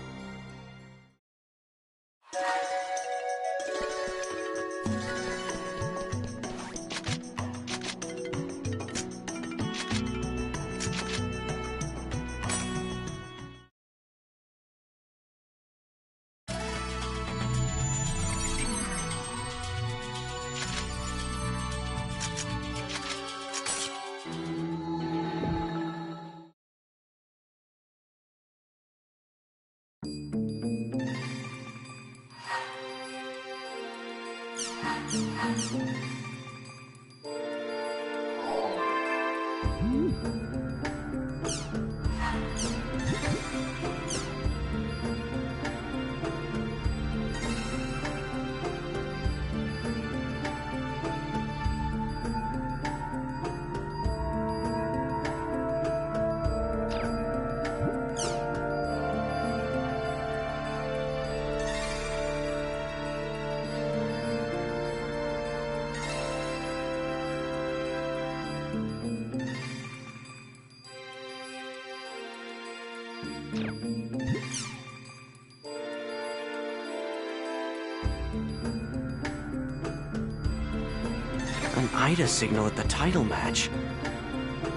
An Ida signal at the title match.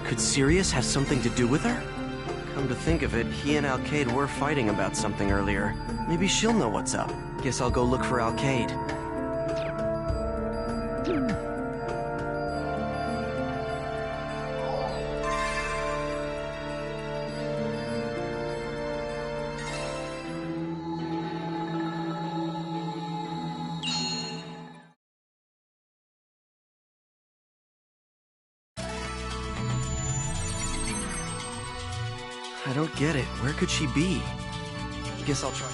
Could Sirius have something to do with her? Come to think of it, he and Alcade were fighting about something earlier. Maybe she'll know what's up. Guess I'll go look for Alcade. I don't get it. Where could she be? Guess I'll try.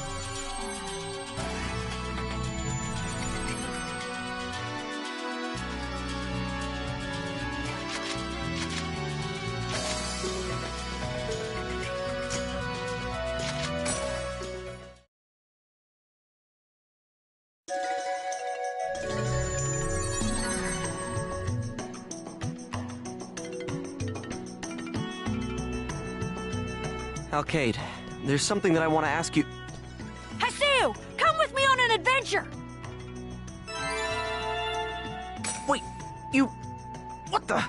Alcade, there's something that I want to ask you. Haseo, come with me on an adventure! Wait, you... what the...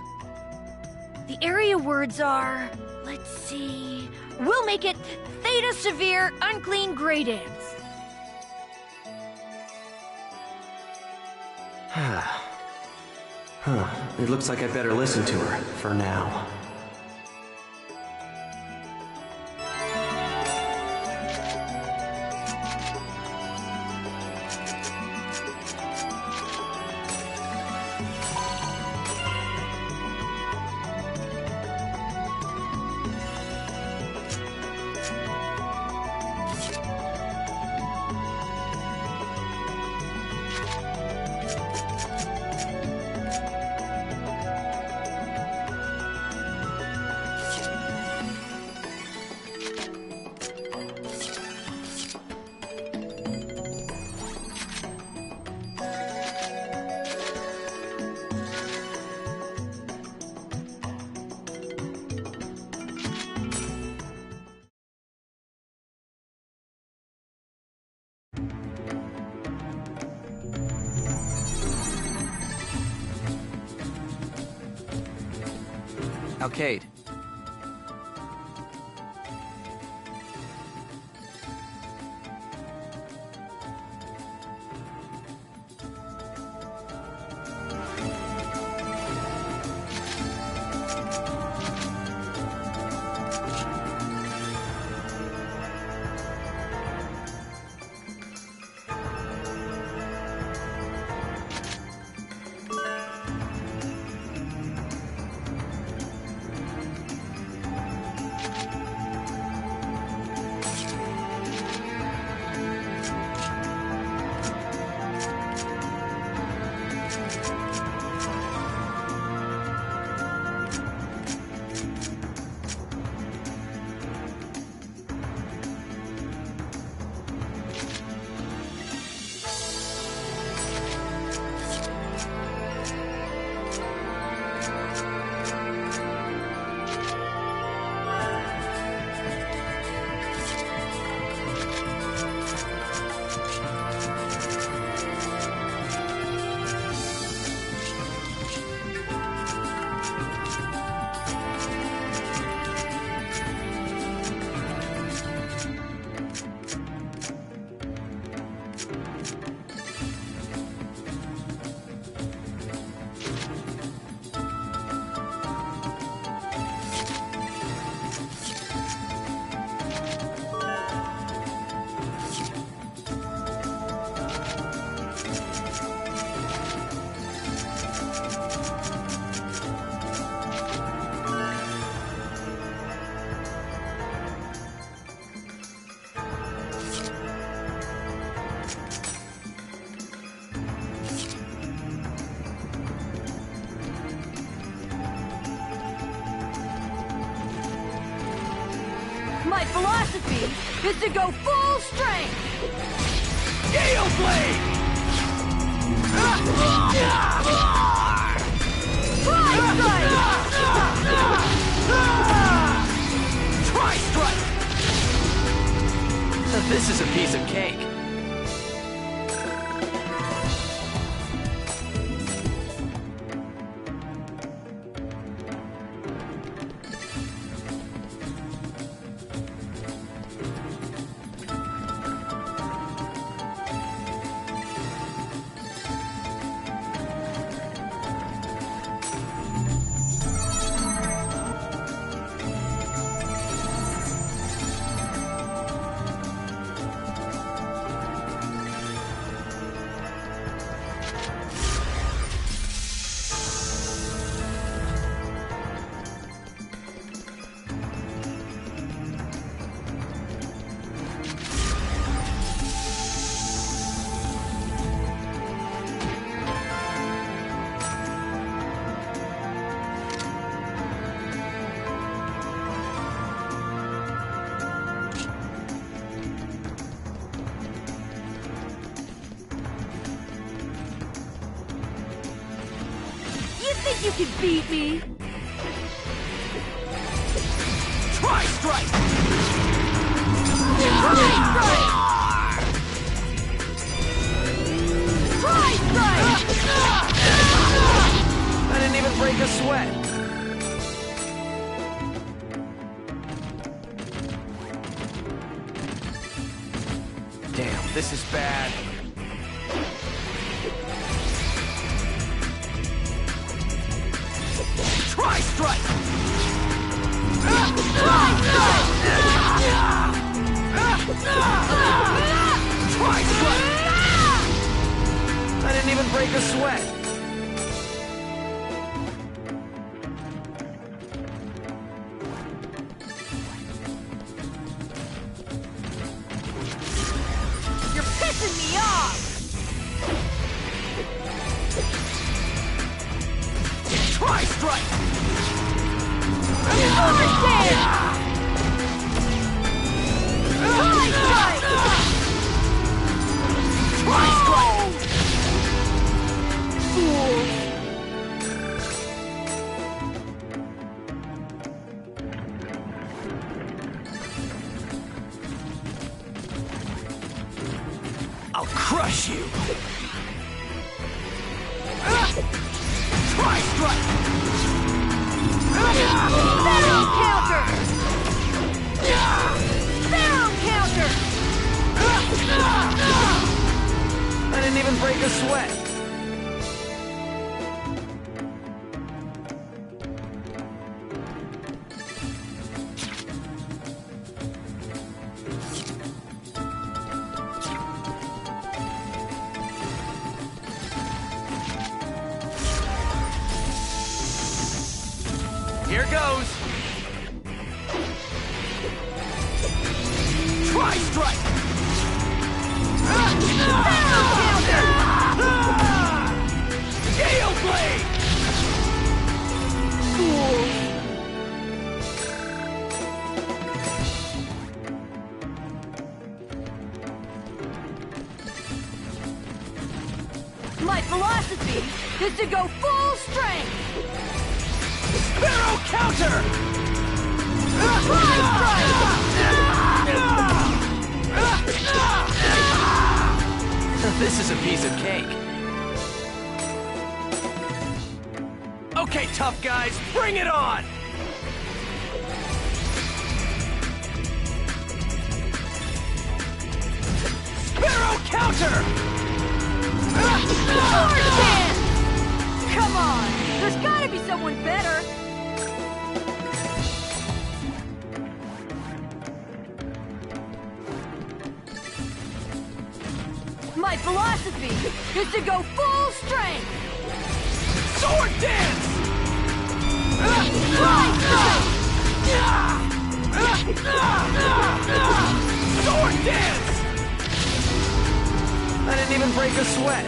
The area words are... let's see... we'll make it Theta Severe Unclean Gradients. It looks like I'd better listen to her, for now. Alcade. My philosophy is to go full strength! Gale Blade! Try strike! This is a piece of cake. You can beat me! Try strike! Try strike! Try strike! I didn't even break a sweat. Damn, this is bad. Try strike! Try strike! Try strike! I didn't even break a sweat. You're pissing me off! Try strike! Understand! Try strike! Try strike! Fool! I'll crush you! Try strike! Pharaoh counter! Pharaoh counter! I didn't even break a sweat. Here goes. Try strike! Pharaoh counter! Gale Blade! Fool! My philosophy is to go full strength! Pharaoh counter! Try strike! This is a piece of cake. Okay, tough guys, bring it on! Pharaoh counter! Sword dance! Come on! There's gotta be someone better! My philosophy is to go full strength! Sword dance! Try strike! Sword dance! I didn't even break a sweat.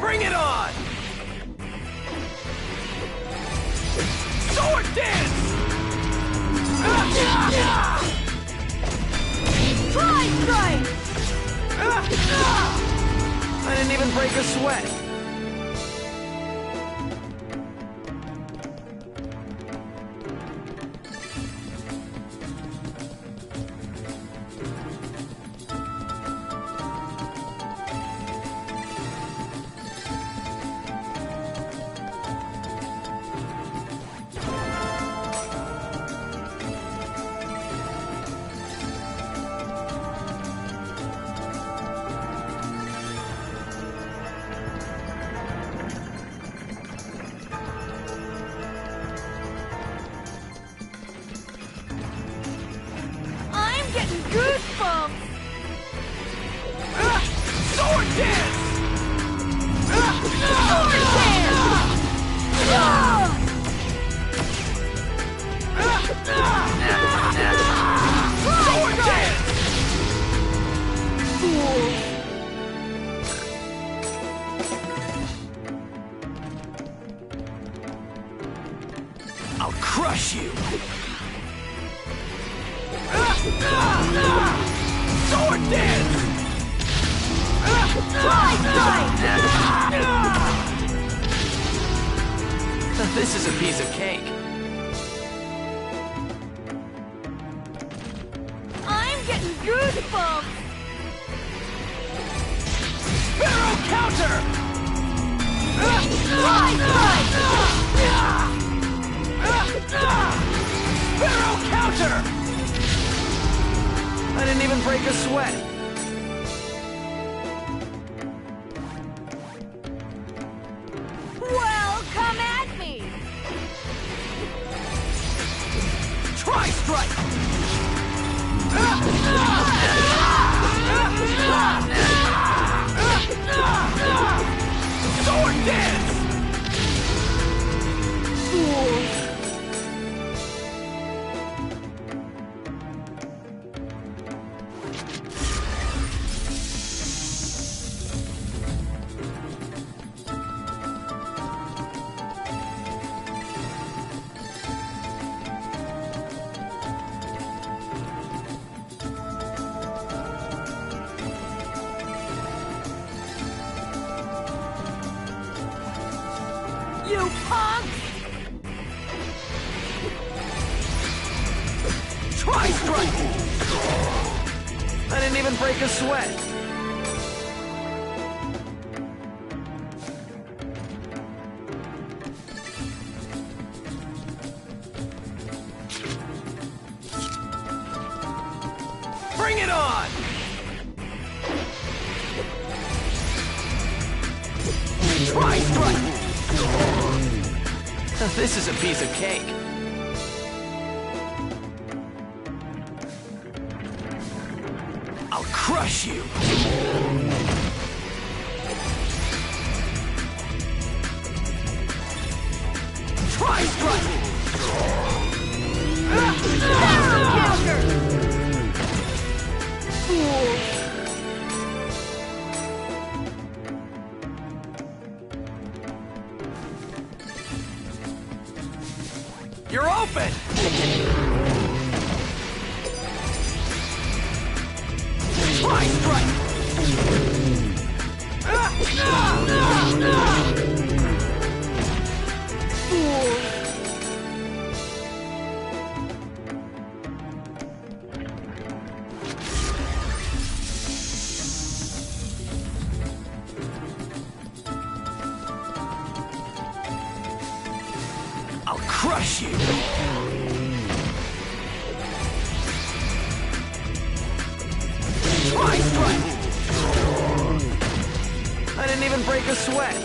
Bring it on! Sword dance! Try strike! I didn't even break a sweat. Goosebumps! Sword dance! Sword dance! Sword dance! I'll crush you! Sword dance! This is a piece of cake. I'm getting goosebumps! Barrel counter! Barrel counter! I didn't even break a sweat. Well, come at me! Try strike! Sword dance! You punk! Try strike! I didn't even break a sweat. Bring it on! Try strike! This is a piece of cake. I'll crush you! Try strike! You're open! Try strike! I'll crush you! Try strike! I didn't even break a sweat.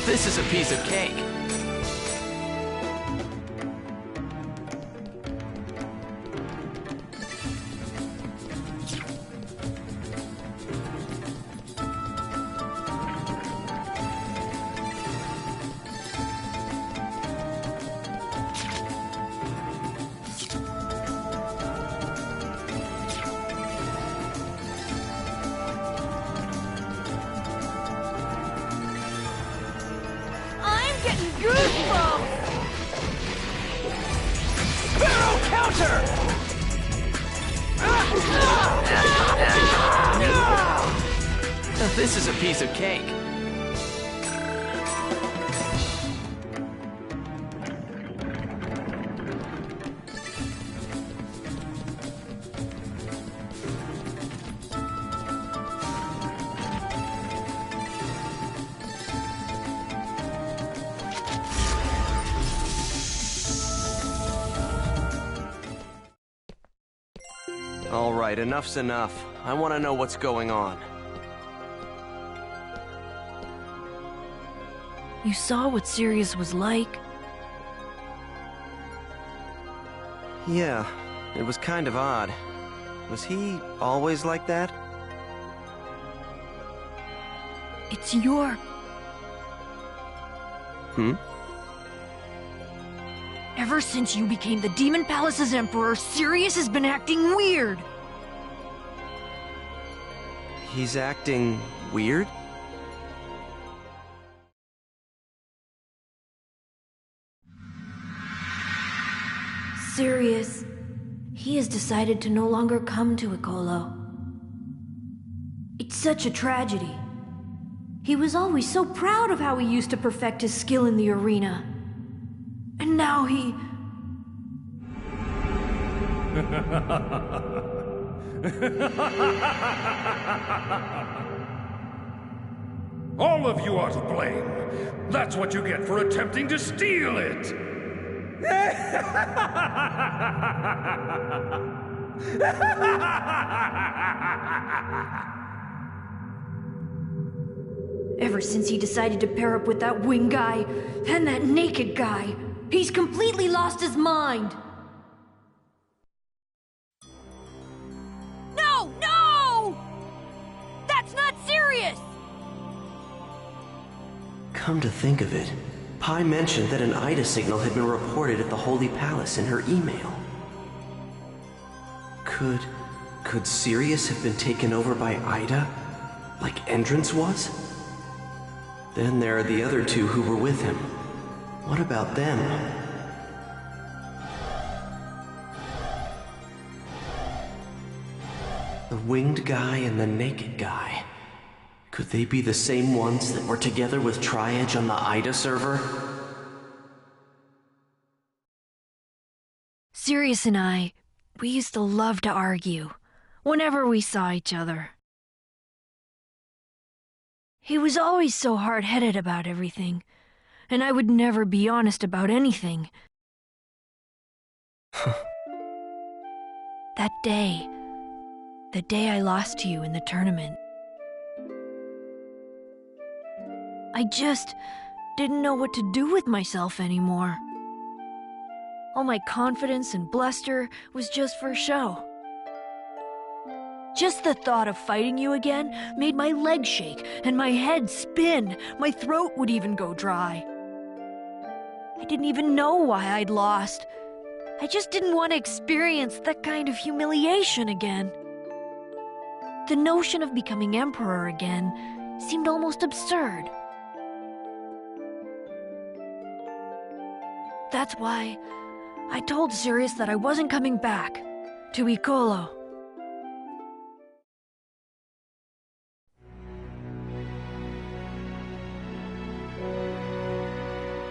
This is a piece of cake. This is a piece of cake. All right, enough's enough. I want to know what's going on. You saw what Sirius was like? Yeah, it was kind of odd. Was he always like that? It's your... Ever since you became the Demon Palace's Emperor, Sirius has been acting weird! He's acting weird? Sirius, he has decided to no longer come to Icolo. It's such a tragedy. He was always so proud of how he used to perfect his skill in the arena. And now he... All of you are to blame. That's what you get for attempting to steal it. Ever since he decided to pair up with that wing guy and that naked guy, he's completely lost his mind. No! No! That's not serious! Come to think of it, Pi mentioned that an Ida signal had been reported at the Holy Palace in her email. Could Sirius have been taken over by Ida, like Entrance was? Then there are the other two who were with him. What about them? The winged guy and the naked guy. Could they be the same ones that were together with Tri-Edge on the Ida server? Sirius and I, we used to love to argue whenever we saw each other. He was always so hard-headed about everything, and I would never be honest about anything. That day, the day I lost to you in the tournament, I just didn't know what to do with myself anymore. All my confidence and bluster was just for show. Just the thought of fighting you again made my legs shake and my head spin. My throat would even go dry. I didn't even know why I'd lost. I just didn't want to experience that kind of humiliation again. The notion of becoming emperor again seemed almost absurd. That's why I told Sirius that I wasn't coming back to Icolo.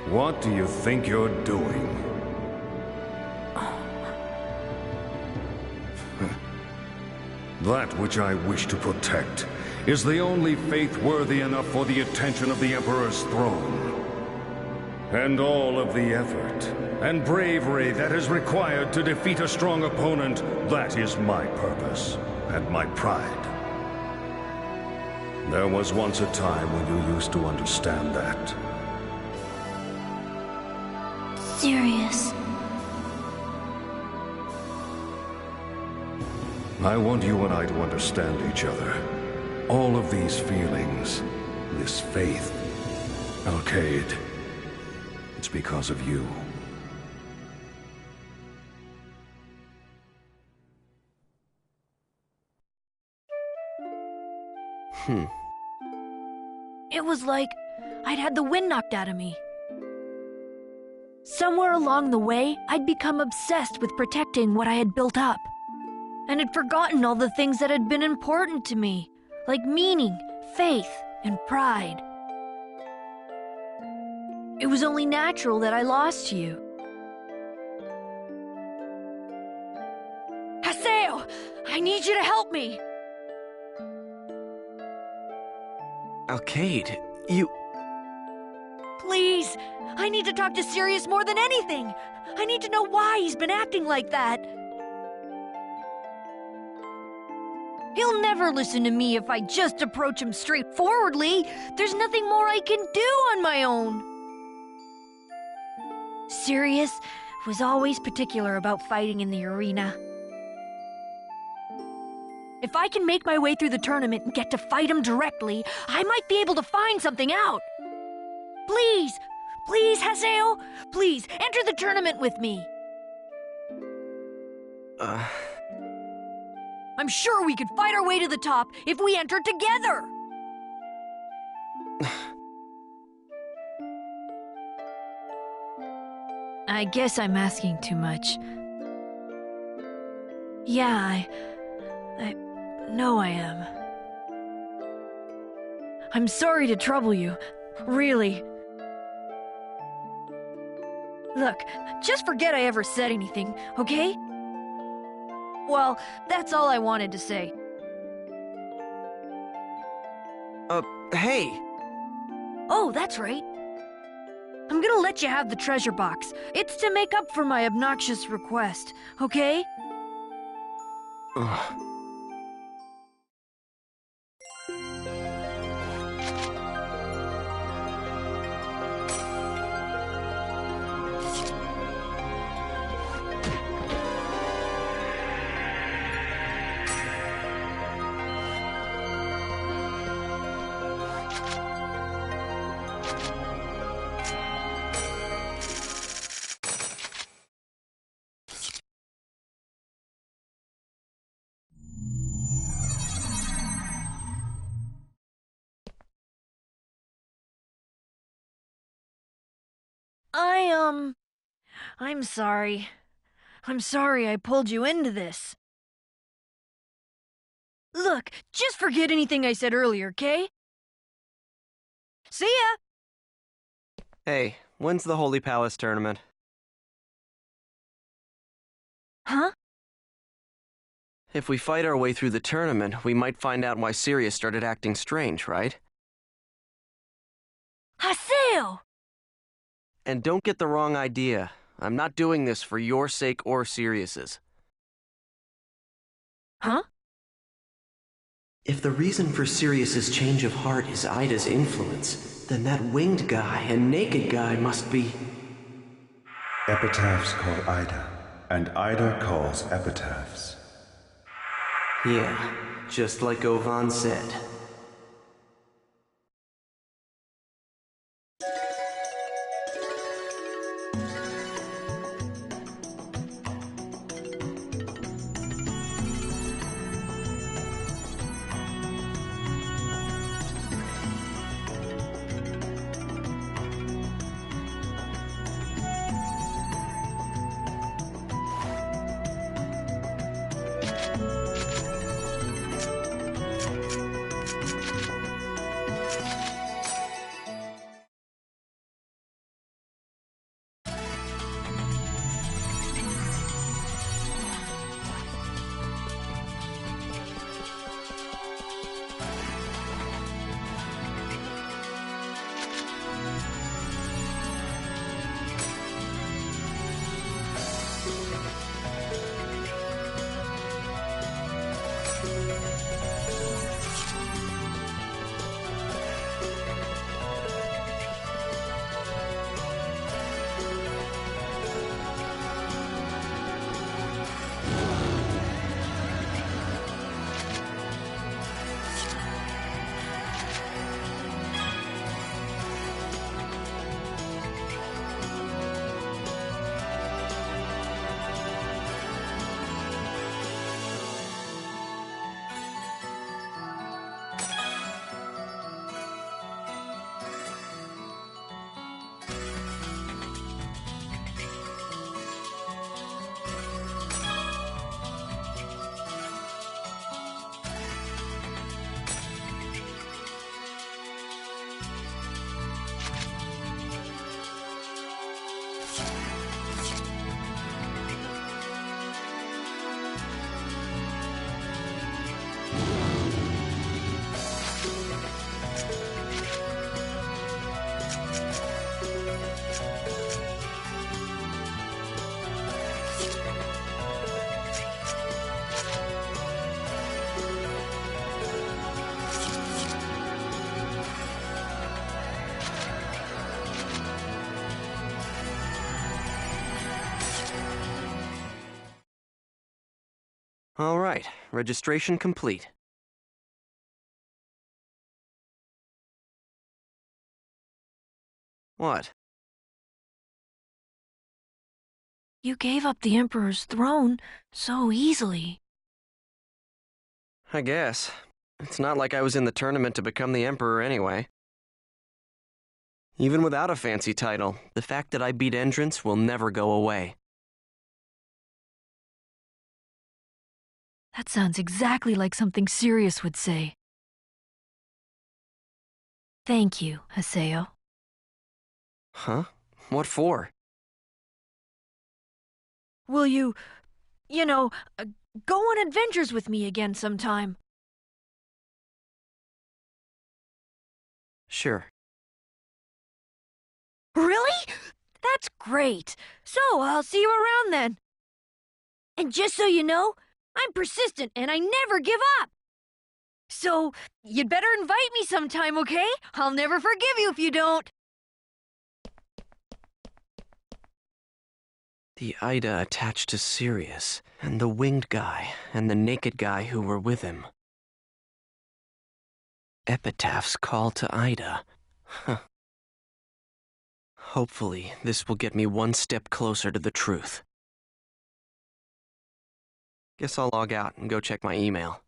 What do you think you're doing? That which I wish to protect is the only faith worthy enough for the attention of the Emperor's throne. And all of the effort and bravery that is required to defeat a strong opponent, that is my purpose and my pride. There was once a time when you used to understand that. Serious. I want you and I to understand each other. All of these feelings, this faith, Alkaid, it's because of you. It was like I'd had the wind knocked out of me. Somewhere along the way, I'd become obsessed with protecting what I had built up. And had forgotten all the things that had been important to me, like meaning, faith, and pride. It was only natural that I lost you. Haseo! I need you to help me! Alkaid, you... Please! I need to talk to Sirius more than anything! I need to know why he's been acting like that! He'll never listen to me if I just approach him straightforwardly. There's nothing more I can do on my own. Sirius was always particular about fighting in the arena. If I can make my way through the tournament and get to fight him directly, I might be able to find something out. Please, please, Haseo, please, enter the tournament with me. I'm sure we could fight our way to the top if we entered together! I guess I'm asking too much. Yeah, I know I am. I'm sorry to trouble you, really. Look, just forget I ever said anything, okay? Well, that's all I wanted to say. Hey! Oh, that's right. I'm gonna let you have the treasure box. It's to make up for my obnoxious request, okay? Ugh. I'm sorry. I'm sorry I pulled you into this. Look, just forget anything I said earlier, okay? See ya! Hey, when's the Holy Palace tournament? Huh? If we fight our way through the tournament, we might find out why Sirius started acting strange, right? Haseo! And don't get the wrong idea. I'm not doing this for your sake or Sirius's. Huh? If the reason for Sirius's change of heart is Ida's influence, then that winged guy and naked guy must be... Epitaphs call Ida, and Ida calls epitaphs. Yeah, just like Ovan said. All right, registration complete. What? You gave up the Emperor's throne so easily. I guess. It's not like I was in the tournament to become the Emperor anyway. Even without a fancy title, the fact that I beat Entrance will never go away. That sounds exactly like something Sirius would say. Thank you, Haseo. Huh? What for? Will you, go on adventures with me again sometime? Sure. Really? That's great. So I'll see you around then. And just so you know, I'm persistent and I never give up. So you'd better invite me sometime, okay? I'll never forgive you if you don't. The Ida attached to Sirius, and the winged guy, and the naked guy who were with him. Epitaph's call to Ida. Huh. Hopefully, this will get me one step closer to the truth. Guess I'll log out and go check my email.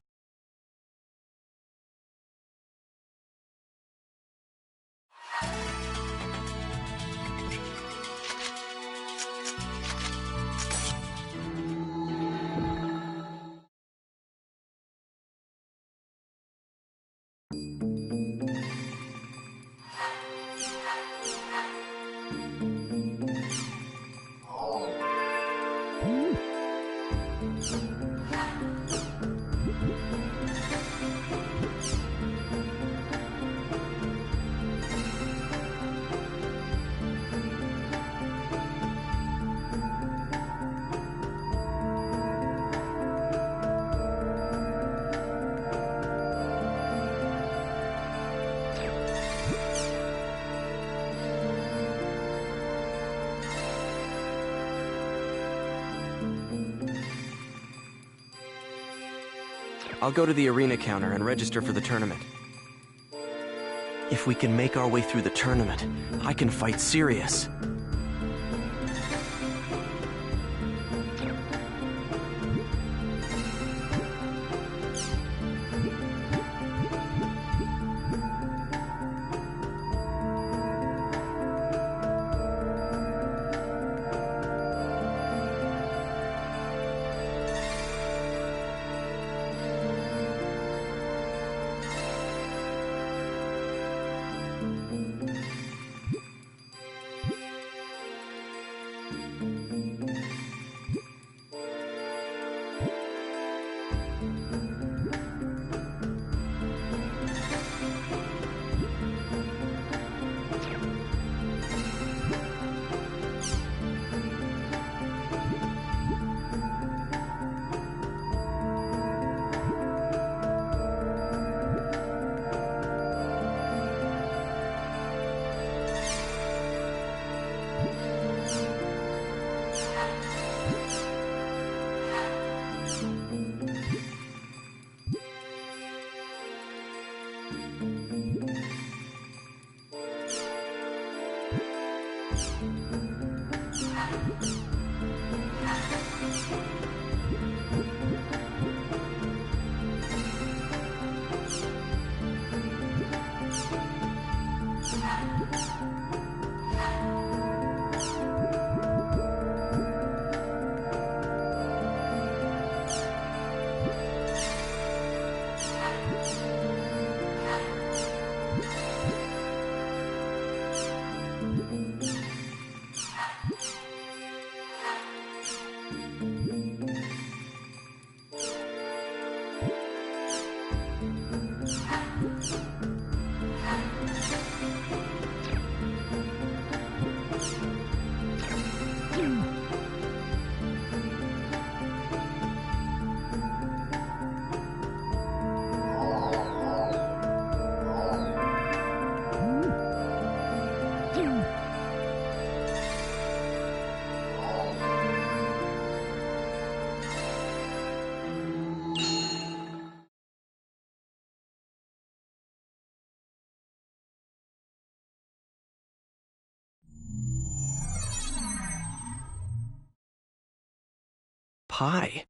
I'll go to the arena counter and register for the tournament. If we can make our way through the tournament, I can fight Sirius. pie.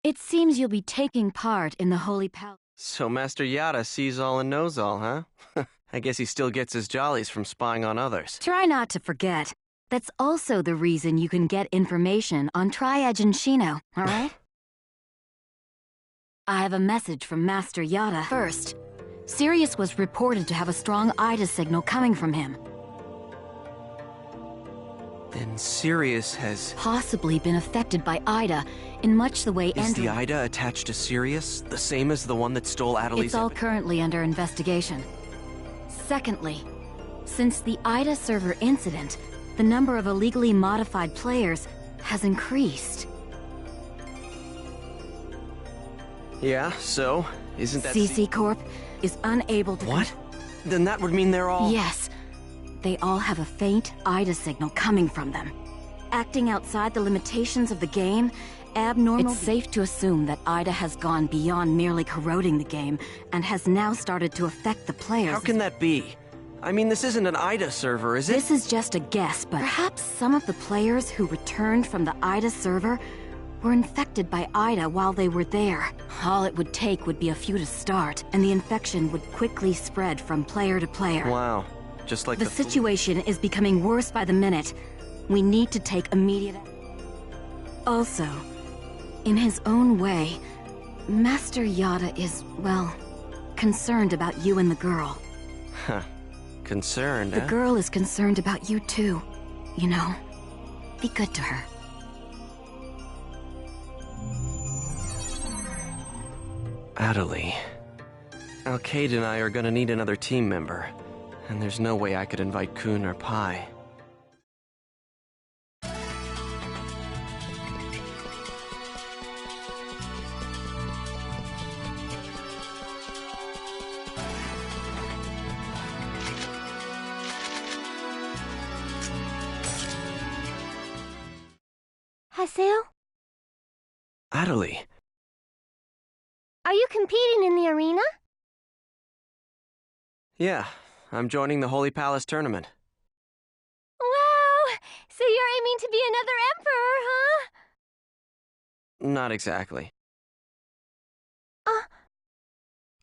It seems you'll be taking part in the Holy Palace. So Master Yada sees all and knows all, huh? I guess he still gets his jollies from spying on others. Try not to forget. That's also the reason you can get information on Tri-Edge and Shino, all right? I have a message from Master Yada. First, Sirius was reported to have a strong Ida signal coming from him. Then Sirius has... possibly been affected by Ida in much the way Is the Ida attached to Sirius, the same as the one that stole Adeli's... It's all currently under investigation. Secondly, since the Ida server incident, the number of illegally modified players has increased. Yeah, so? Isn't that... CC Corp is unable to... What? Then that would mean they're all... Yes. They all have a faint Ida signal coming from them. Acting outside the limitations of the game, abnormal... It's safe to assume that Ida has gone beyond merely corroding the game and has now started to affect the players. How can that be? I mean, this isn't an Ida server, is it? This is just a guess, but perhaps some of the players who returned from the Ida server were infected by Ida while they were there. All it would take would be a few to start, and the infection would quickly spread from player to player. Wow. Just like the situation is becoming worse by the minute. We need to take immediate... Also, in his own way, Master Yada is, well, concerned about you and the girl. Huh. Concerned, The girl is concerned about you too. You know, be good to her. Adeli. Alcade and I are gonna need another team member. And there's no way I could invite Kun or Pai. Haseo? Adeli. Are you competing in the arena? Yeah, I'm joining the Holy Palace tournament. Wow! So you're aiming to be another emperor, huh? Not exactly.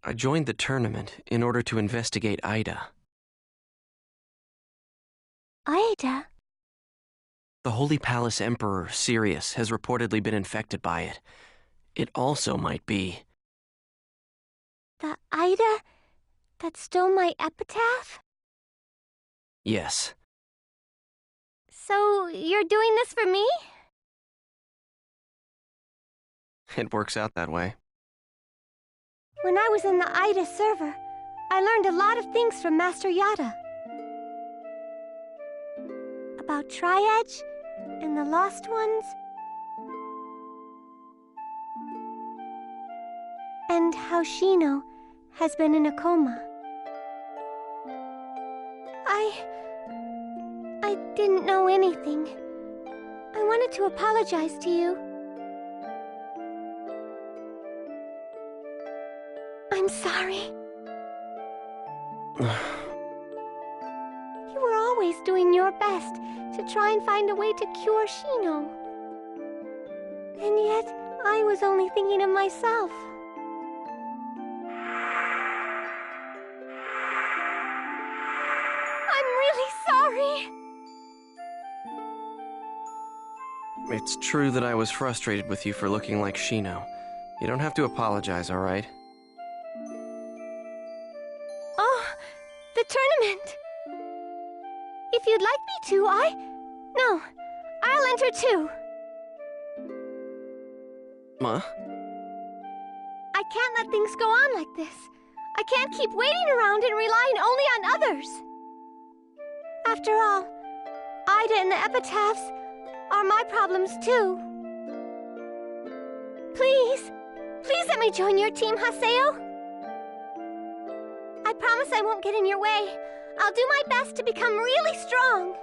I joined the tournament in order to investigate Ida. Ida? The Holy Palace Emperor, Sirius, has reportedly been infected by it. It also might be... The Ida that stole my epitaph? Yes. So, you're doing this for me? It works out that way. When I was in the Ida server, I learned a lot of things from Master Yada. About Tri-Edge and the Lost Ones. And how Shino has been in a coma. I didn't know anything. I wanted to apologize to you. I'm sorry. You were always doing your best to try and find a way to cure Shino. And yet, I was only thinking of myself. I'm really sorry. It's true that I was frustrated with you for looking like Shino. You don't have to apologize, all right? Oh, the tournament. If you'd like me to, No, I'll enter too. Ma? I can't let things go on like this. I can't keep waiting around and relying only on others. After all, Ida and the epitaphs are my problems too. Please let me join your team, Haseo. I promise I won't get in your way. I'll do my best to become really strong.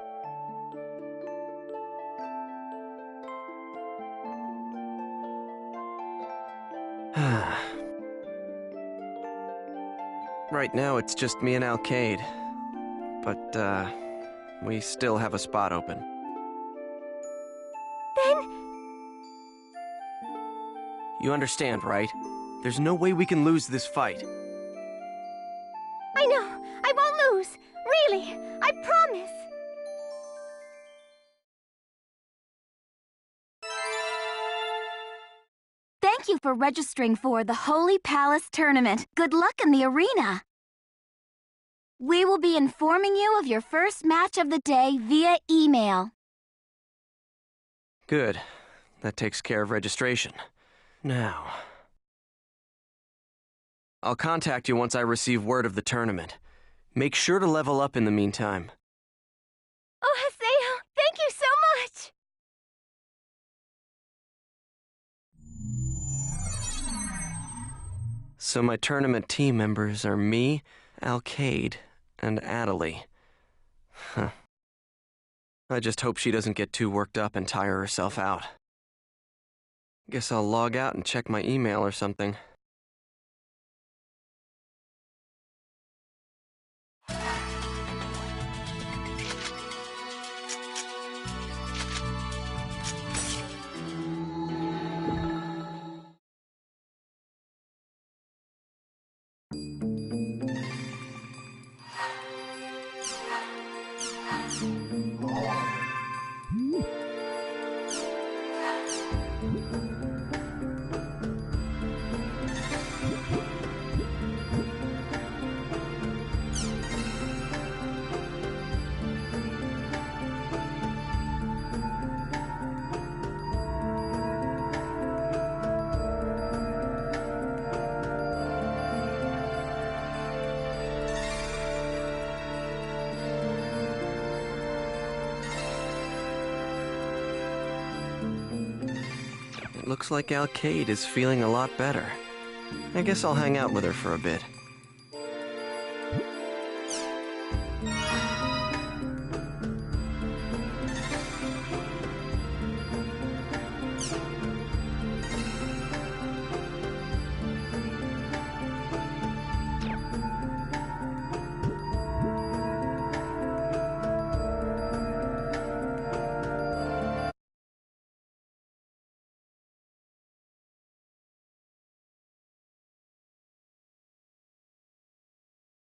Right now, it's just me and Alcade. But, we still have a spot open. You understand, right? There's no way we can lose this fight. I know. I won't lose. Really. I promise. Thank you for registering for the Holy Palace Tournament. Good luck in the arena. We will be informing you of your first match of the day via email. Good. That takes care of registration. Now... I'll contact you once I receive word of the tournament. Make sure to level up in the meantime. Oh, Haseo, thank you so much! So my tournament team members are me, Alkaid, and Adelie. Huh. I just hope she doesn't get too worked up and tire herself out. Guess I'll log out and check my email or something. Looks like Alkaid is feeling a lot better. I guess I'll hang out with her for a bit.